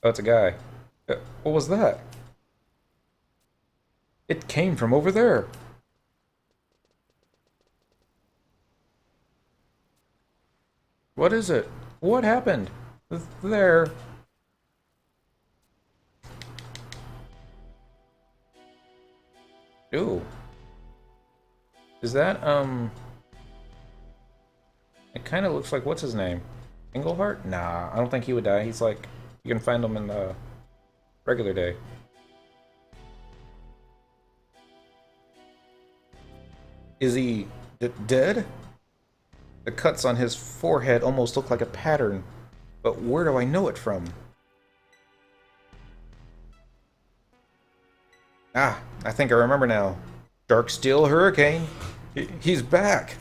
A: Oh, it's a guy. What was that? It came from over there. What is it? What happened? There. Ooh. Is that, it kind of looks like, what's his name? Engelhart? Nah, I don't think he would die. He's like, you can find him in the regular day. Is he dead? The cuts on his forehead almost look like a pattern, but where do I know it from? Ah, I think I remember now. Darksteel Hurricane. He's back.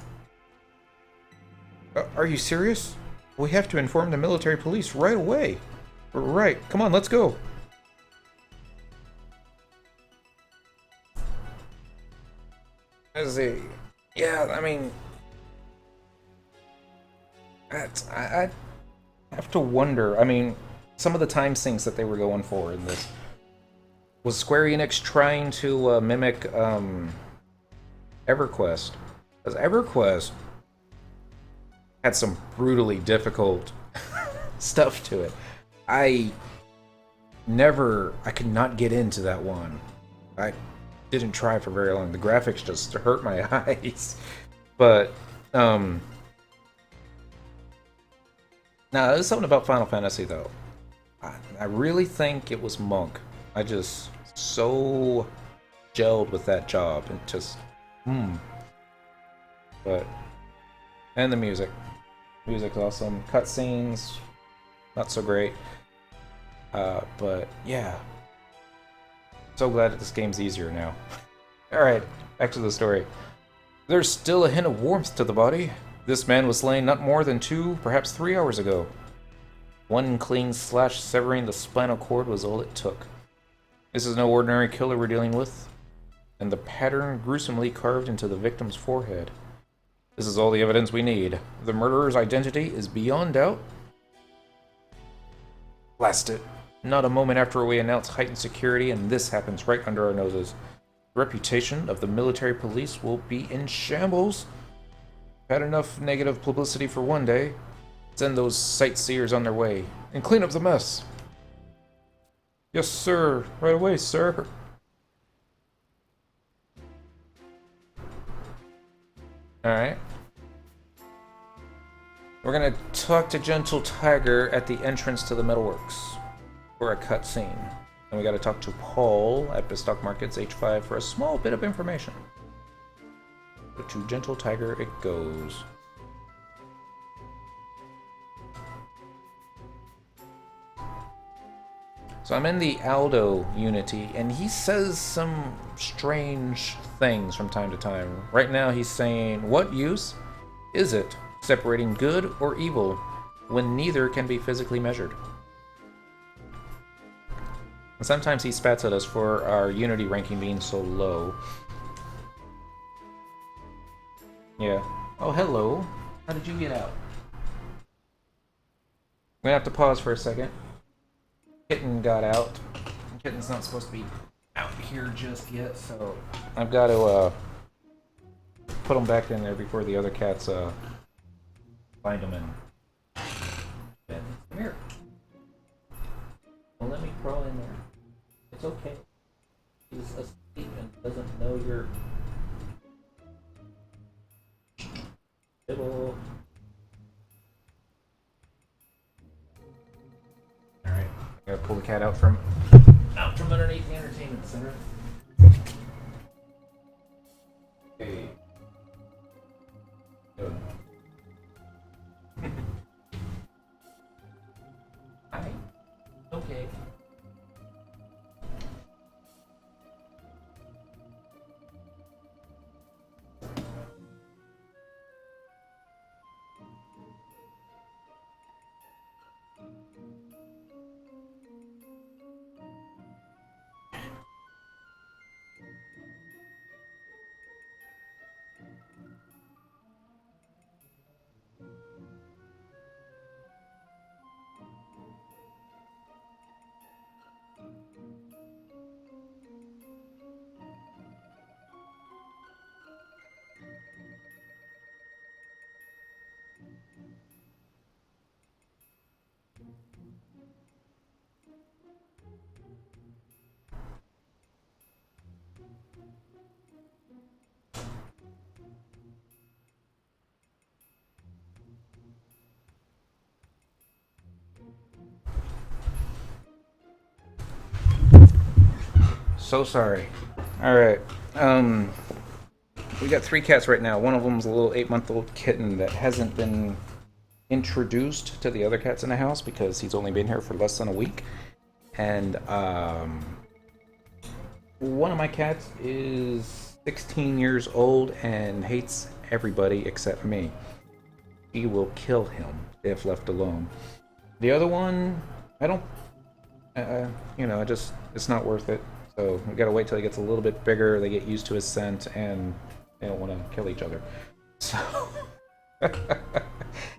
A: Are you serious? We have to inform the military police right away. Right, come on, let's go. Yeah, I mean, I have to wonder. I mean, some of the time sinks that they were going for in this. Was Square Enix trying to mimic EverQuest? Because EverQuest had some brutally difficult stuff to it. I could not get into that one. I didn't try for very long. The graphics just hurt my eyes. But, now, there's something about Final Fantasy, though. I really think it was Monk. I just so gelled with that job and just, But, and the music. Music's awesome. Cutscenes, not so great. But, yeah. So glad that this game's easier now. Alright, back to the story. There's still a hint of warmth to the body. This man was slain not more than 2, perhaps 3 hours ago. One clean slash severing the spinal cord was all it took. This is no ordinary killer we're dealing with, and the pattern gruesomely carved into the victim's forehead. This is all the evidence we need. The murderer's identity is beyond doubt. Blast it. Not a moment after we announce heightened security, and this happens right under our noses. The reputation of the military police will be in shambles. Had enough negative publicity for one day. Send those sightseers on their way, and clean up the mess. Yes, sir. Right away, sir. Alright. We're gonna talk to Gentle Tiger at the entrance to the metalworks for a cutscene. And we gotta talk to Paul at Bastok Markets H5 for a small bit of information. But to Gentle Tiger it goes. So I'm in the Aldo Unity, and he says some strange things from time to time. Right now he's saying, what use is it separating good or evil when neither can be physically measured? And sometimes he spats at us for our Unity ranking being so low. Yeah. Oh, hello. How did you get out? I'm gonna have to pause for a second. Kitten got out. Kitten's not supposed to be out here just yet, so I've got to put them back in there before the other cats find them and come here. Well, let me crawl in there. It's okay. He's asleep and doesn't know you're little. Alright, I gotta pull the cat out from underneath the entertainment center. Hey. Hi. Okay. So sorry. All right. We got 3 cats right now. One of them's a little 8-month-old kitten that hasn't been introduced to the other cats in the house because he's only been here for less than a week. And one of my cats is 16 years old and hates everybody except me. He will kill him if left alone. The other one, I don't, it's not worth it. So we gotta wait till he gets a little bit bigger, they get used to his scent, and they don't want to kill each other. So,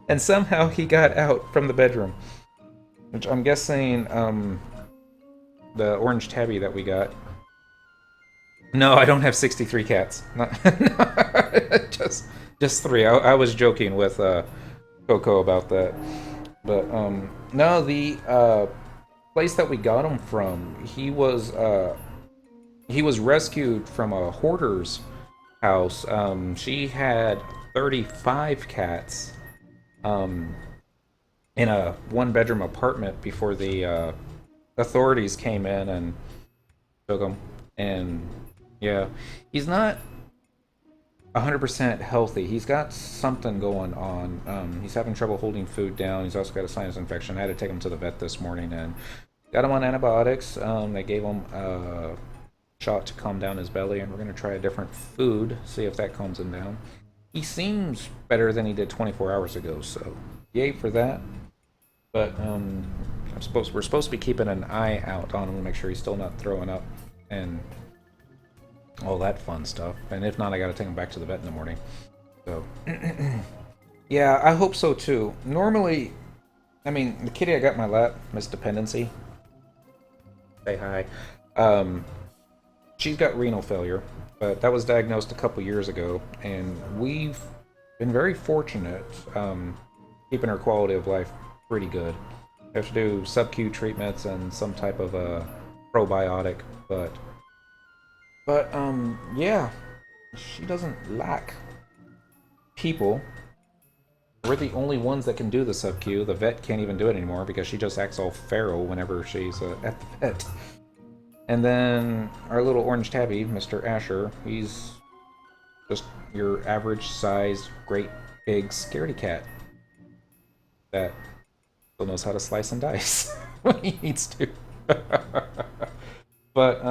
A: and somehow he got out from the bedroom, which I'm guessing the orange tabby that we got. No, I don't have 63 cats. Just 3. I was joking with Coco about that, but no, the place that we got him from, he was rescued from a hoarder's house. She had 35 cats in a 1-bedroom apartment before the authorities came in and took him. And yeah, he's not 100% healthy. He's got something going on. He's having trouble holding food down. He's also got a sinus infection. I had to take him to the vet this morning and got him on antibiotics. They gave him a shot to calm down his belly, and we're going to try a different food, see if that calms him down. He seems better than he did 24 hours ago, so yay for that. But we're supposed to be keeping an eye out on him to make sure he's still not throwing up and all that fun stuff. And if not, I gotta take him back to the vet in the morning. So, yeah, I hope so too. Normally, I mean, the kitty I got in my lap, Miss Dependency, say hi. She's got renal failure, but that was diagnosed a couple years ago, and we've been very fortunate keeping her quality of life pretty good. We have to do sub-Q treatments and some type of a probiotic, but yeah, she doesn't lack people. We're the only ones that can do the sub-Q. The vet can't even do it anymore because she just acts all feral whenever she's at the vet. And then our little orange tabby, Mr. Asher, he's just your average sized, great big scaredy cat that still knows how to slice and dice when he needs to. But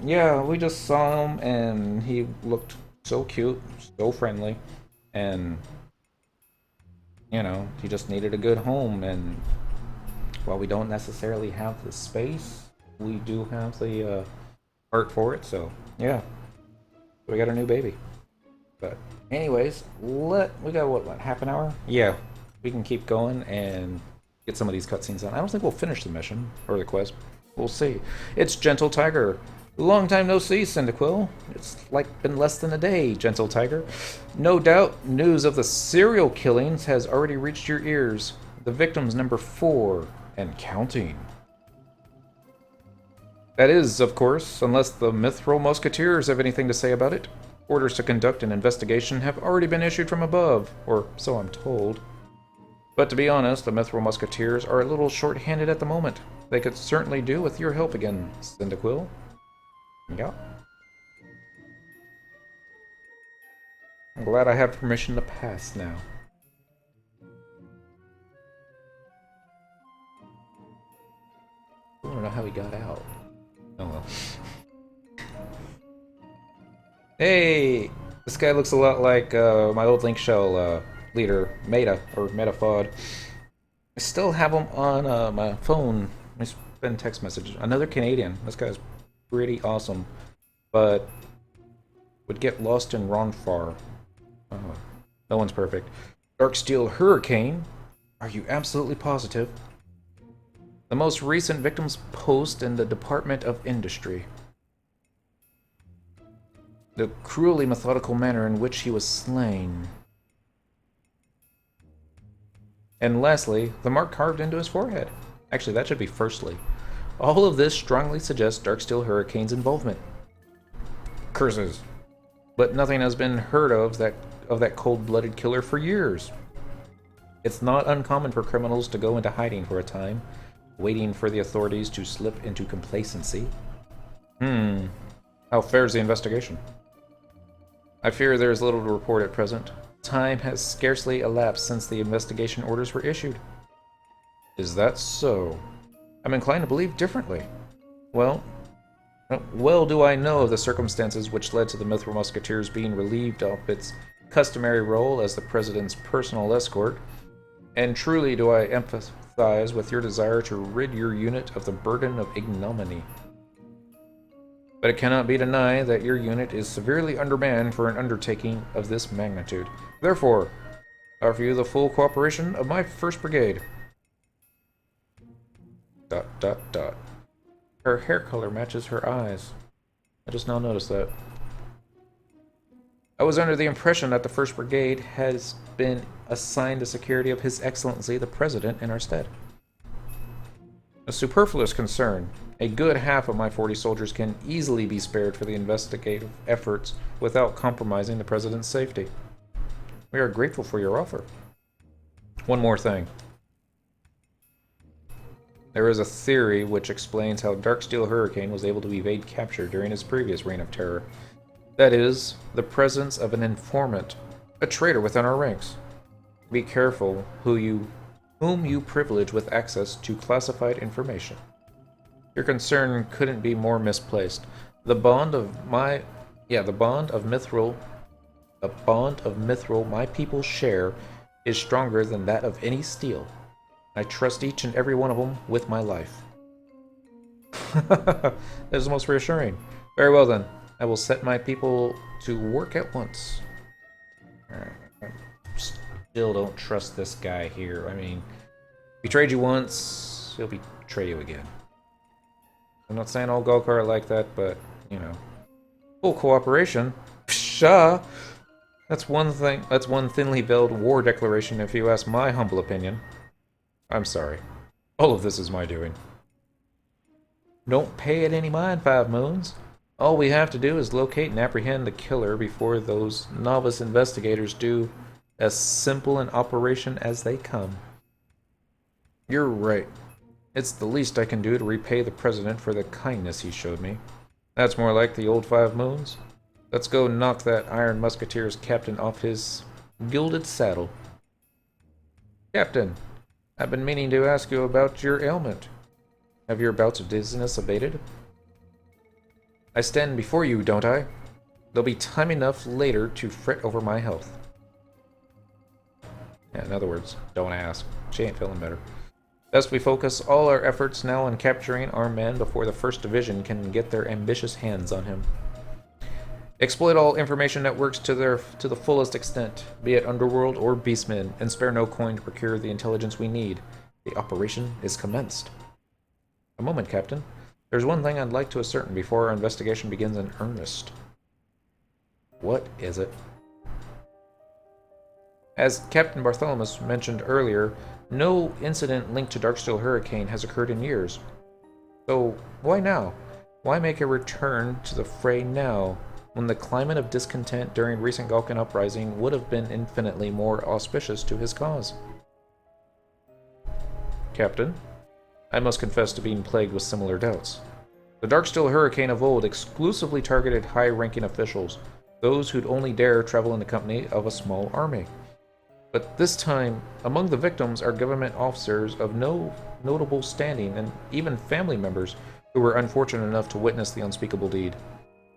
A: yeah, we just saw him and he looked so cute, so friendly, and you know, he just needed a good home. And while we don't necessarily have the space, we do have the heart for it. So yeah, we got a new baby. But anyways, we got what, half an hour? Yeah, we can keep going and get some of these cutscenes done. I don't think we'll finish the mission or the quest. We'll see. It's Gentle Tiger. Long time no see, Cyndaquil. It's been less than a day, Gentle Tiger. No doubt news of the serial killings has already reached your ears. The victims number 4 and counting. That is, of course, unless the Mithril Musketeers have anything to say about it. Orders to conduct an investigation have already been issued from above, or so I'm told. But to be honest, the Mithril Musketeers are a little short-handed at the moment. They could certainly do with your help again, Cyndaquil. Yeah. I'm glad I have permission to pass now. I don't know how he got out. Oh well. Hey! This guy looks a lot like my old Link Shell leader, Meta, or Metafod. I still have him on my phone. I send text message. Another Canadian. This guy's pretty awesome, but would get lost in Ronfar. No one's perfect. Darksteel Hurricane? Are you absolutely positive? The most recent victim's post in the Department of Industry. The cruelly methodical manner in which he was slain. And lastly, the mark carved into his forehead. Actually, that should be firstly. All of this strongly suggests Darksteel Hurricane's involvement. Curses. But nothing has been heard of that cold-blooded killer for years. It's not uncommon for criminals to go into hiding for a time, waiting for the authorities to slip into complacency. How fares the investigation? I fear there is little to report at present. Time has scarcely elapsed since the investigation orders were issued. Is that so? I'm inclined to believe differently. Well do I know of the circumstances which led to the Mithril Musketeers being relieved of its customary role as the President's personal escort, and truly do I empathize with your desire to rid your unit of the burden of ignominy. But it cannot be denied that your unit is severely undermanned for an undertaking of this magnitude. Therefore, I offer you the full cooperation of my 1st Brigade. ... Her hair color matches her eyes. I just now noticed that. I was under the impression that the 1st Brigade has been assigned the security of His Excellency the President in our stead. A superfluous concern. A good half of my 40 soldiers can easily be spared for the investigative efforts without compromising the President's safety. We are grateful for your offer. One more thing. There is a theory which explains how Darksteel Hurricane was able to evade capture during his previous reign of terror. That is, the presence of an informant, a traitor within our ranks. Be careful whom you privilege with access to classified information. Your concern couldn't be more misplaced. The bond of Mithril my people share is stronger than that of any steel. I trust each and every one of them with my life. That is most reassuring. Very well then. I will set my people to work at once. Still don't trust this guy here. I mean, betrayed you once, he'll betray you again. I'm not saying all Golkar are like that, but, you know. Full cooperation? Pshaw! That's one thinly veiled war declaration if you ask my humble opinion. I'm sorry. All of this is my doing. Don't pay it any mind, Five Moons. All we have to do is locate and apprehend the killer before those novice investigators do as simple an operation as they come. You're right. It's the least I can do to repay the President for the kindness he showed me. That's more like the old Five Moons. Let's go knock that Iron Musketeer's captain off his gilded saddle. Captain, I've been meaning to ask you about your ailment. Have your bouts of dizziness abated? I stand before you, don't I? There'll be time enough later to fret over my health. Yeah, in other words, don't ask. She ain't feeling better. Best we focus all our efforts now on capturing our men before the 1st Division can get their ambitious hands on him. Exploit all information networks to the fullest extent, be it Underworld or Beastmen, and spare no coin to procure the intelligence we need. The operation is commenced. A moment, Captain. There's one thing I'd like to ascertain before our investigation begins in earnest. What is it? As Captain Bartholomew mentioned earlier, no incident linked to Darksteel Hurricane has occurred in years. So, why now? Why make a return to the fray now, when the climate of discontent during recent Galkan uprising would have been infinitely more auspicious to his cause? Captain, I must confess to being plagued with similar doubts. The Darksteel Hurricane of old exclusively targeted high-ranking officials, those who'd only dare travel in the company of a small army. But this time, among the victims are government officers of no notable standing and even family members who were unfortunate enough to witness the unspeakable deed.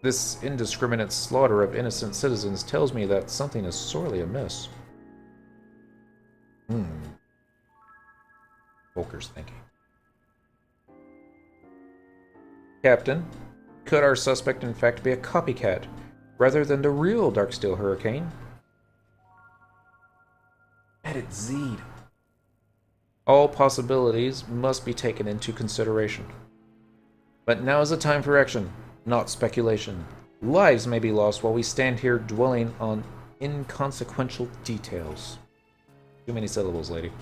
A: This indiscriminate slaughter of innocent citizens tells me that something is sorely amiss. Volker's thinking. Captain, could our suspect in fact be a copycat, rather than the real Darksteel Hurricane? Edit Zed. All possibilities must be taken into consideration. But now is the time for action, not speculation. Lives may be lost while we stand here dwelling on inconsequential details. Too many syllables, lady.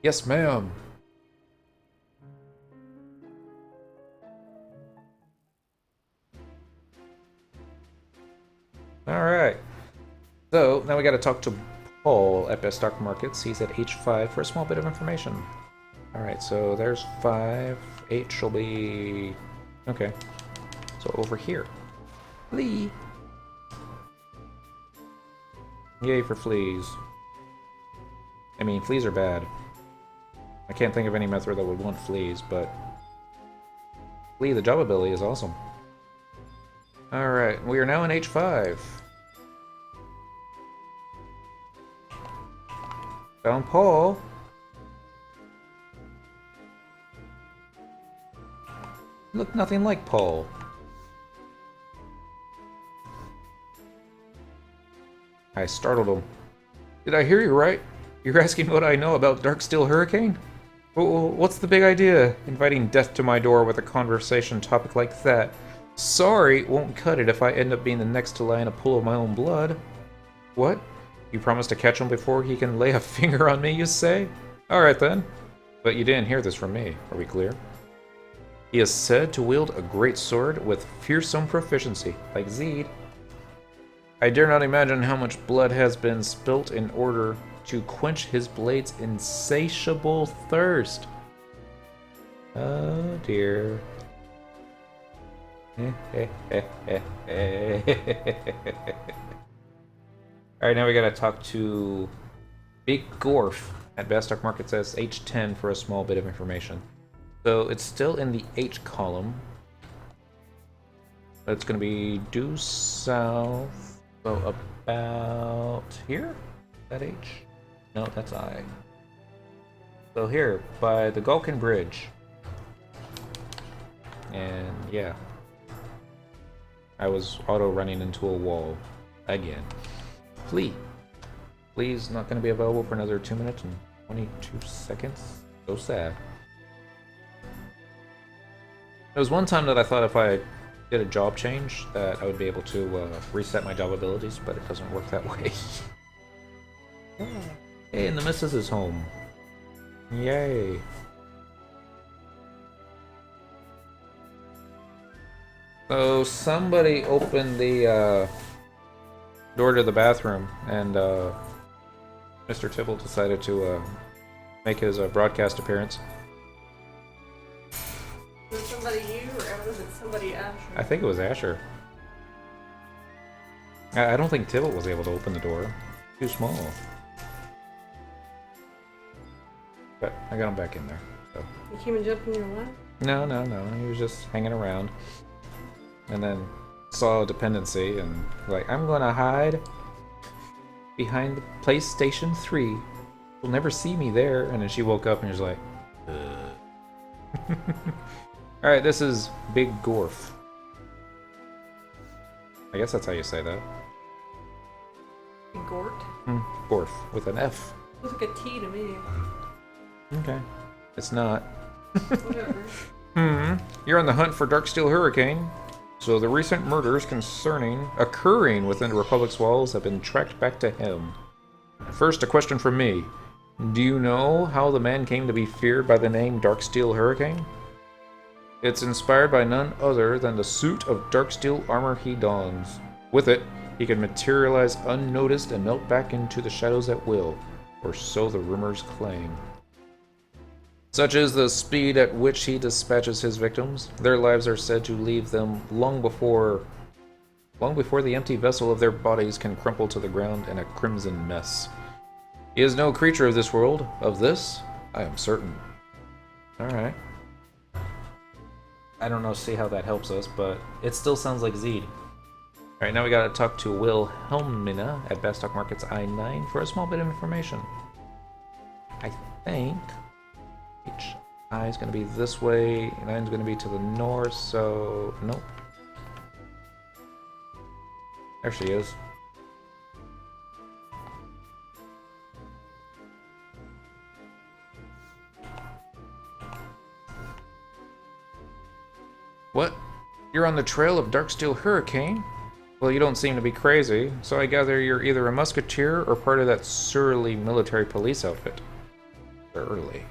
A: Yes, ma'am. Alright. So, now we gotta talk to Paul at Bastok Markets. He's at H5 for a small bit of information. Alright, so there's 5. H will be... Okay. So over here. Flea! Yay for fleas. I mean, fleas are bad. I can't think of any method that would want fleas, but... Flea, the job ability, is awesome. Alright, we are now in H5. Found Paul. Look nothing like Paul. I startled him. Did I hear you right? You're asking what I know about Darksteel Hurricane? What's the big idea? Inviting death to my door with a conversation topic like that. Sorry, won't cut it if I end up being the next to lie in a pool of my own blood. What? You promised to catch him before he can lay a finger on me, you say? Alright then. But you didn't hear this from me, are we clear? He is said to wield a great sword with fearsome proficiency, like Zed. I dare not imagine how much blood has been spilt in order to quench his blade's insatiable thirst. Oh dear. Alright, now we gotta talk to Big Gorf at Bastok Markets as H10 for a small bit of information. So it's still in the H column. It's gonna be due south. So about here? That H? No, that's I. So here, by the Gulkin Bridge. And yeah. I was auto-running into a wall. Again. Flea. Flea's not going to be available for another 2 minutes and 22 seconds. So sad. There was one time that I thought if I did a job change that I would be able to reset my job abilities, but it doesn't work that way. Hey, and the missus is home. Yay. So somebody opened the door to the bathroom, and Mr. Tibble decided to make his broadcast appearance.
B: Was it somebody you, or was it somebody Asher?
A: I think it was Asher. I don't think Tibble was able to open the door. Too small. But I got him back in there. So.
B: You came and jumped in your lap?
A: No. He was just hanging around. And then saw a dependency and like, I'm gonna hide behind the PlayStation 3. You'll never see me there. And then she woke up and was like, Alright, this is Big Gorf. I guess that's how you say that.
B: Gort?
A: Gorf, with an F.
B: Looks like a T to me.
A: Okay. It's not.
B: Whatever.
A: You're on the hunt for Darksteel Hurricane. So the recent murders occurring within the Republic's walls have been tracked back to him. First, a question from me. Do you know how the man came to be feared by the name Darksteel Hurricane? It's inspired by none other than the suit of Darksteel armor he dons. With it, he can materialize unnoticed and melt back into the shadows at will, or so the rumors claim. Such is the speed at which he dispatches his victims. Their lives are said to leave them long before long before the empty vessel of their bodies can crumple to the ground in a crimson mess. He is no creature of this world. Of this, I am certain. Alright. I don't know, see how that helps us, but it still sounds like Zed. Alright, now we gotta talk to Wilhelmina at Bastok Markets I-9 for a small bit of information. I think HI is gonna be this way, 9 is gonna be to the north, so nope. There she is. What? You're on the trail of Darksteel Hurricane? Well, you don't seem to be crazy, so I gather you're either a musketeer or part of that surly military police outfit. Surly.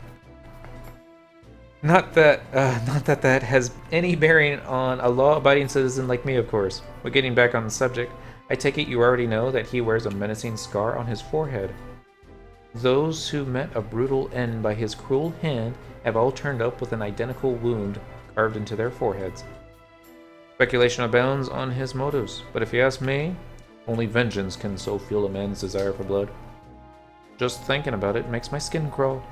A: Not that that has any bearing on a law-abiding citizen like me, of course. But getting back on the subject, I take it you already know that he wears a menacing scar on his forehead. Those who met a brutal end by his cruel hand have all turned up with an identical wound carved into their foreheads. Speculation abounds on his motives, but if you ask me, only vengeance can so fuel a man's desire for blood. Just thinking about it makes my skin crawl.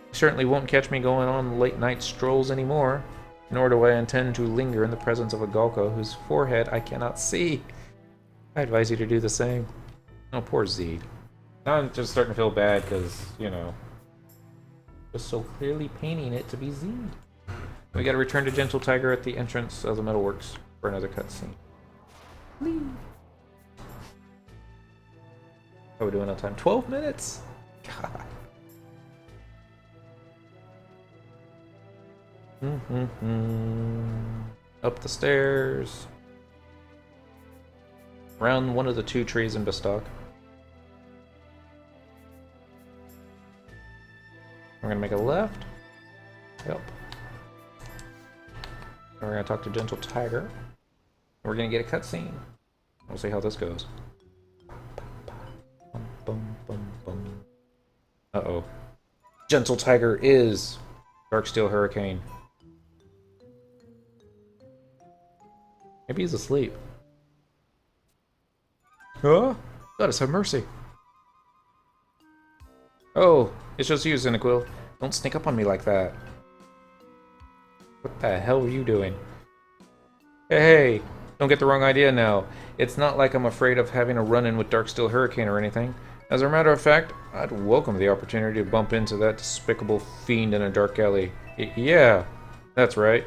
A: You certainly won't catch me going on late-night strolls anymore, nor do I intend to linger in the presence of a Galka whose forehead I cannot see. I advise you to do the same. Oh, poor Zed. Now I'm just starting to feel bad because, you know, just so clearly painting it to be Zed. We gotta return to Gentle Tiger at the entrance of the metalworks for another cutscene. How are we doing on time? 12 minutes? God. Up the stairs. Around one of the 2 trees in Bastok. We're gonna make a left. Yep. And we're gonna talk to Gentle Tiger. We're gonna get a cutscene. We'll see how this goes. Uh-oh. Gentle Tiger is Darksteel Hurricane. Maybe he's asleep. Oh, goddess have mercy. Oh, it's just you, Cyniquil. Don't sneak up on me like that. What the hell are you doing? Hey, don't get the wrong idea now. It's not like I'm afraid of having a run-in with Darksteel Hurricane or anything. As a matter of fact, I'd welcome the opportunity to bump into that despicable fiend in a dark alley. Yeah, that's right.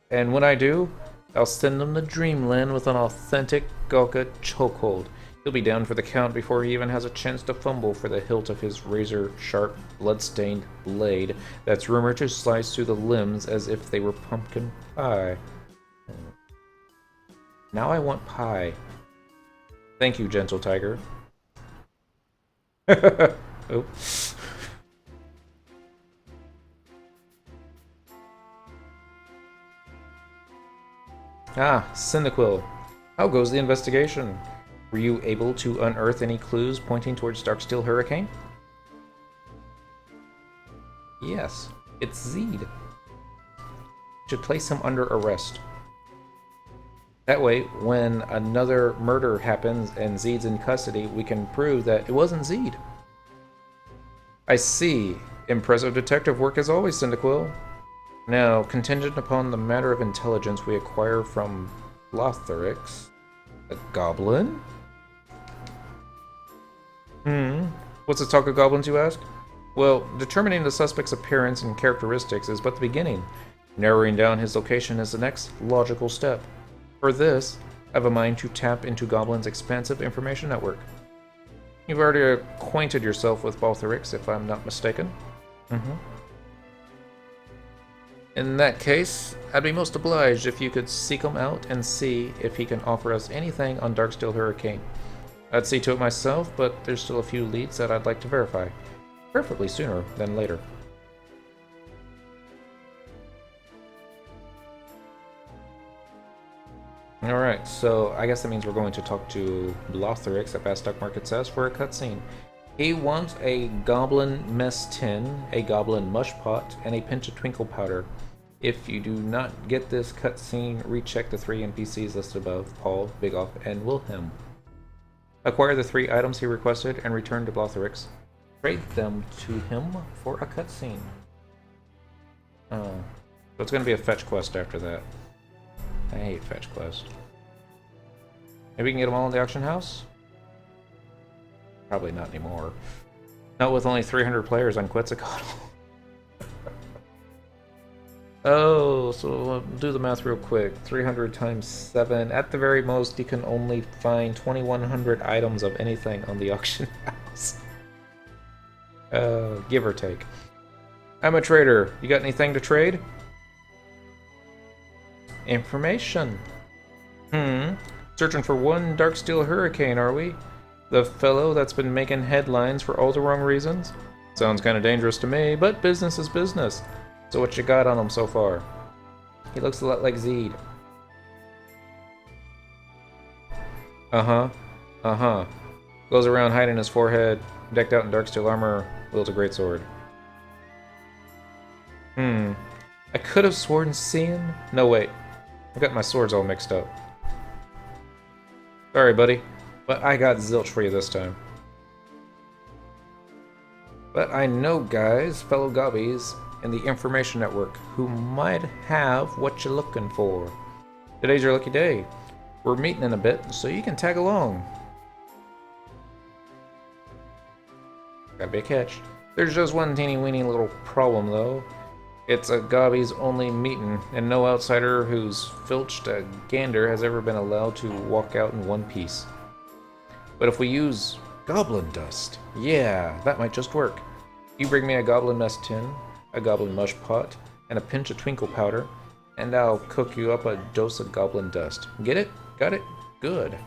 A: And when I do, I'll send him to Dreamland with an authentic Galka chokehold. He'll be down for the count before he even has a chance to fumble for the hilt of his razor-sharp, blood-stained blade that's rumored to slice through the limbs as if they were pumpkin pie. Now I want pie. Thank you, Gentle Tiger. Oh. Ah, Cyniquil. How goes the investigation? Were you able to unearth any clues pointing towards Darksteel Hurricane? Yes, it's Zed. Should place him under arrest. That way, when another murder happens and Zed's in custody, we can prove that it wasn't Zed. I see. Impressive detective work as always, Cyniquil. Now, contingent upon the matter of intelligence we acquire from Lotharix, a goblin? What's the talk of goblins, you ask? Well, determining the suspect's appearance and characteristics is but the beginning. Narrowing down his location is the next logical step. For this, I have a mind to tap into Goblin's expansive information network. You've already acquainted yourself with Lotharix, if I'm not mistaken. In that case, I'd be most obliged if you could seek him out and see if he can offer us anything on Darksteel Hurricane. I'd see to it myself, but there's still a few leads that I'd like to verify. Preferably sooner than later. Alright, so I guess that means we're going to talk to Lotharix at Bastok Market says for a cutscene. He wants a goblin mess tin, a goblin mush pot, and a pinch of twinkle powder. If you do not get this cutscene, recheck the 3 NPCs listed above, Paul, Bigoff, and Wilhelm. Acquire the 3 items he requested and return to Blotherix. Trade them to him for a cutscene. Oh. So it's going to be a fetch quest after that. I hate fetch quests. Maybe we can get them all in the auction house? Probably not anymore. Not with only 300 players on Quetzalcoatl. Oh, so do the math real quick. 300 times 7. At the very most, you can only find 2,100 items of anything on the auction house. Give or take. I'm a trader. You got anything to trade? Information. Searching for one Darksteel Hurricane, are we? The fellow that's been making headlines for all the wrong reasons? Sounds kind of dangerous to me, but business is business. So what you got on him so far? He looks a lot like Zed. Goes around hiding his forehead, decked out in Darksteel armor, wields a greatsword. I could have sworn seeing. No, wait. I got my swords all mixed up. Sorry, buddy. But I got zilch for you this time. But I know guys, fellow gobbies, in the information network who might have what you're looking for. Today's your lucky day. We're meeting in a bit, so you can tag along. Gotta be a catch. There's just one teeny weeny little problem though. It's a gobbies only meeting, and no outsider who's filched a gander has ever been allowed to walk out in one piece. But if we use goblin dust, yeah, that might just work. You bring me a goblin mess tin, a goblin mush pot, and a pinch of twinkle powder, and I'll cook you up a dose of goblin dust. Get it? Got it? Good.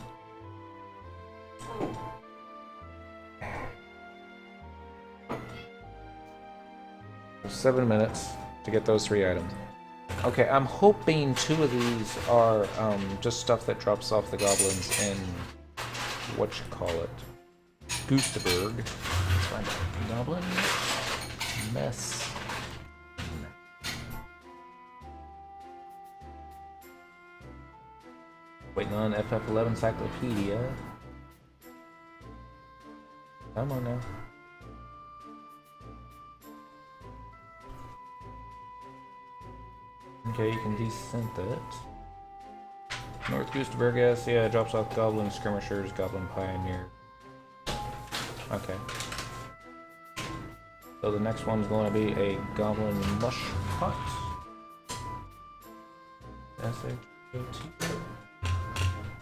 A: 7 minutes to get those 3 items. Okay, I'm hoping 2 of these are just stuff that drops off the goblins in Goosterberg. Let's find out. Goblin mess. Waiting on FF11 Encyclopedia. Come on now. Okay, you can descent it. North Goosterberg, yes, yeah, it drops off Goblin Skirmishers, Goblin Pioneer. Okay. So the next one's going to be a Goblin Mush Pot. S-H-A-T.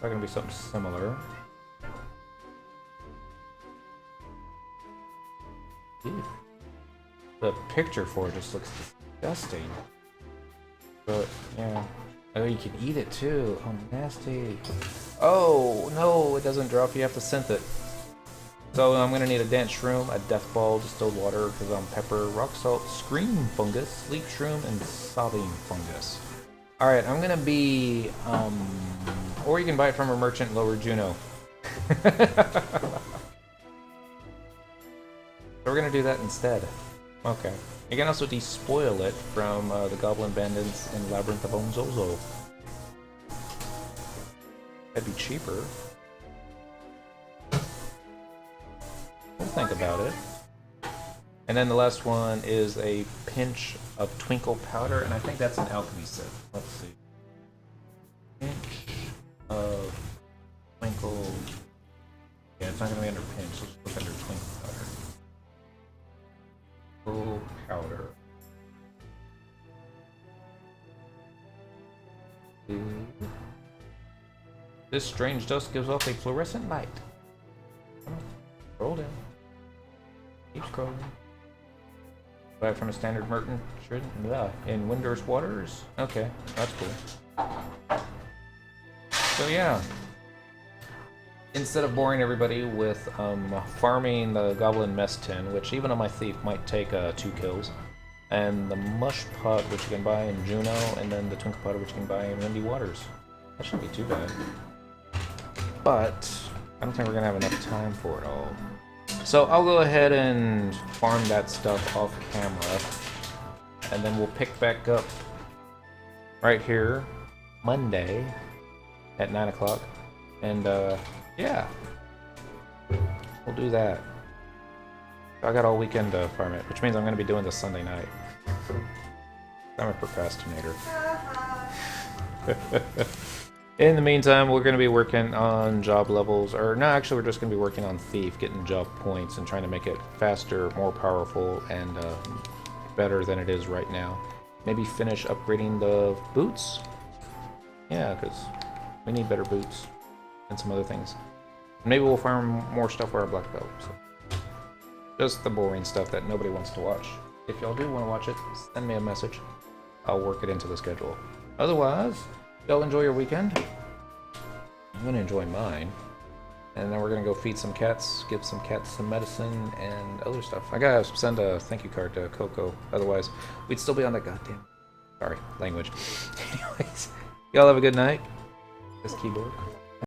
A: Probably going to be something similar. Ew. The picture for it just looks disgusting. But, yeah. Oh, you can eat it too. Oh, nasty. Oh, no, it doesn't drop. You have to synth it. So I'm going to need a dance shroom, a death ball, distilled water, pepper, rock salt, scream fungus, sleep shroom, and sobbing fungus. Alright, I'm going to be... or you can buy it from a merchant in Lower Juno. So we're going to do that instead. Okay. You can also despoil it from the Goblin Bandits in Labyrinth of Onzozo. That'd be cheaper. We'll think about it. And then the last one is a pinch of twinkle powder, and I think that's an alchemy set. Let's see. Pinch of twinkle. Yeah, it's not going to be under pinch, so let's look under twinkle powder. Twinkle powder. This strange dust gives off a fluorescent light. Come on, scroll down. Keep scrolling. Buy it from a standard merchant in Windurst Waters. Okay, that's cool. So yeah, instead of boring everybody with farming the Goblin Mess Tin, which even on my thief might take 2 kills, and the Mush Pot, which you can buy in Juno, and then the Twinkle Powder, which you can buy in Windy Waters. That shouldn't be too bad. But I don't think we're gonna have enough time for it all. So I'll go ahead and farm that stuff off camera, and then we'll pick back up right here Monday at 9 o'clock. And yeah, we'll do that. I got all weekend to farm it, which means I'm going to be doing this Sunday night. I'm a procrastinator. In the meantime, we're going to be working on job levels, or no, actually, we're just going to be working on Thief, getting job points, and trying to make it faster, more powerful, and better than it is right now. Maybe finish upgrading the boots. Yeah, because we need better boots and some other things. Maybe we'll farm more stuff for our black belt. So. Just the boring stuff that nobody wants to watch. If y'all do want to watch it, send me a message. I'll work it into the schedule. Otherwise, y'all enjoy your weekend. I'm gonna enjoy mine. And then we're gonna go feed some cats, give some cats some medicine and other stuff. I gotta send a thank you card to Coco. Otherwise, we'd still be on that goddamn... Sorry, language. Anyways, y'all have a good night. This keyboard.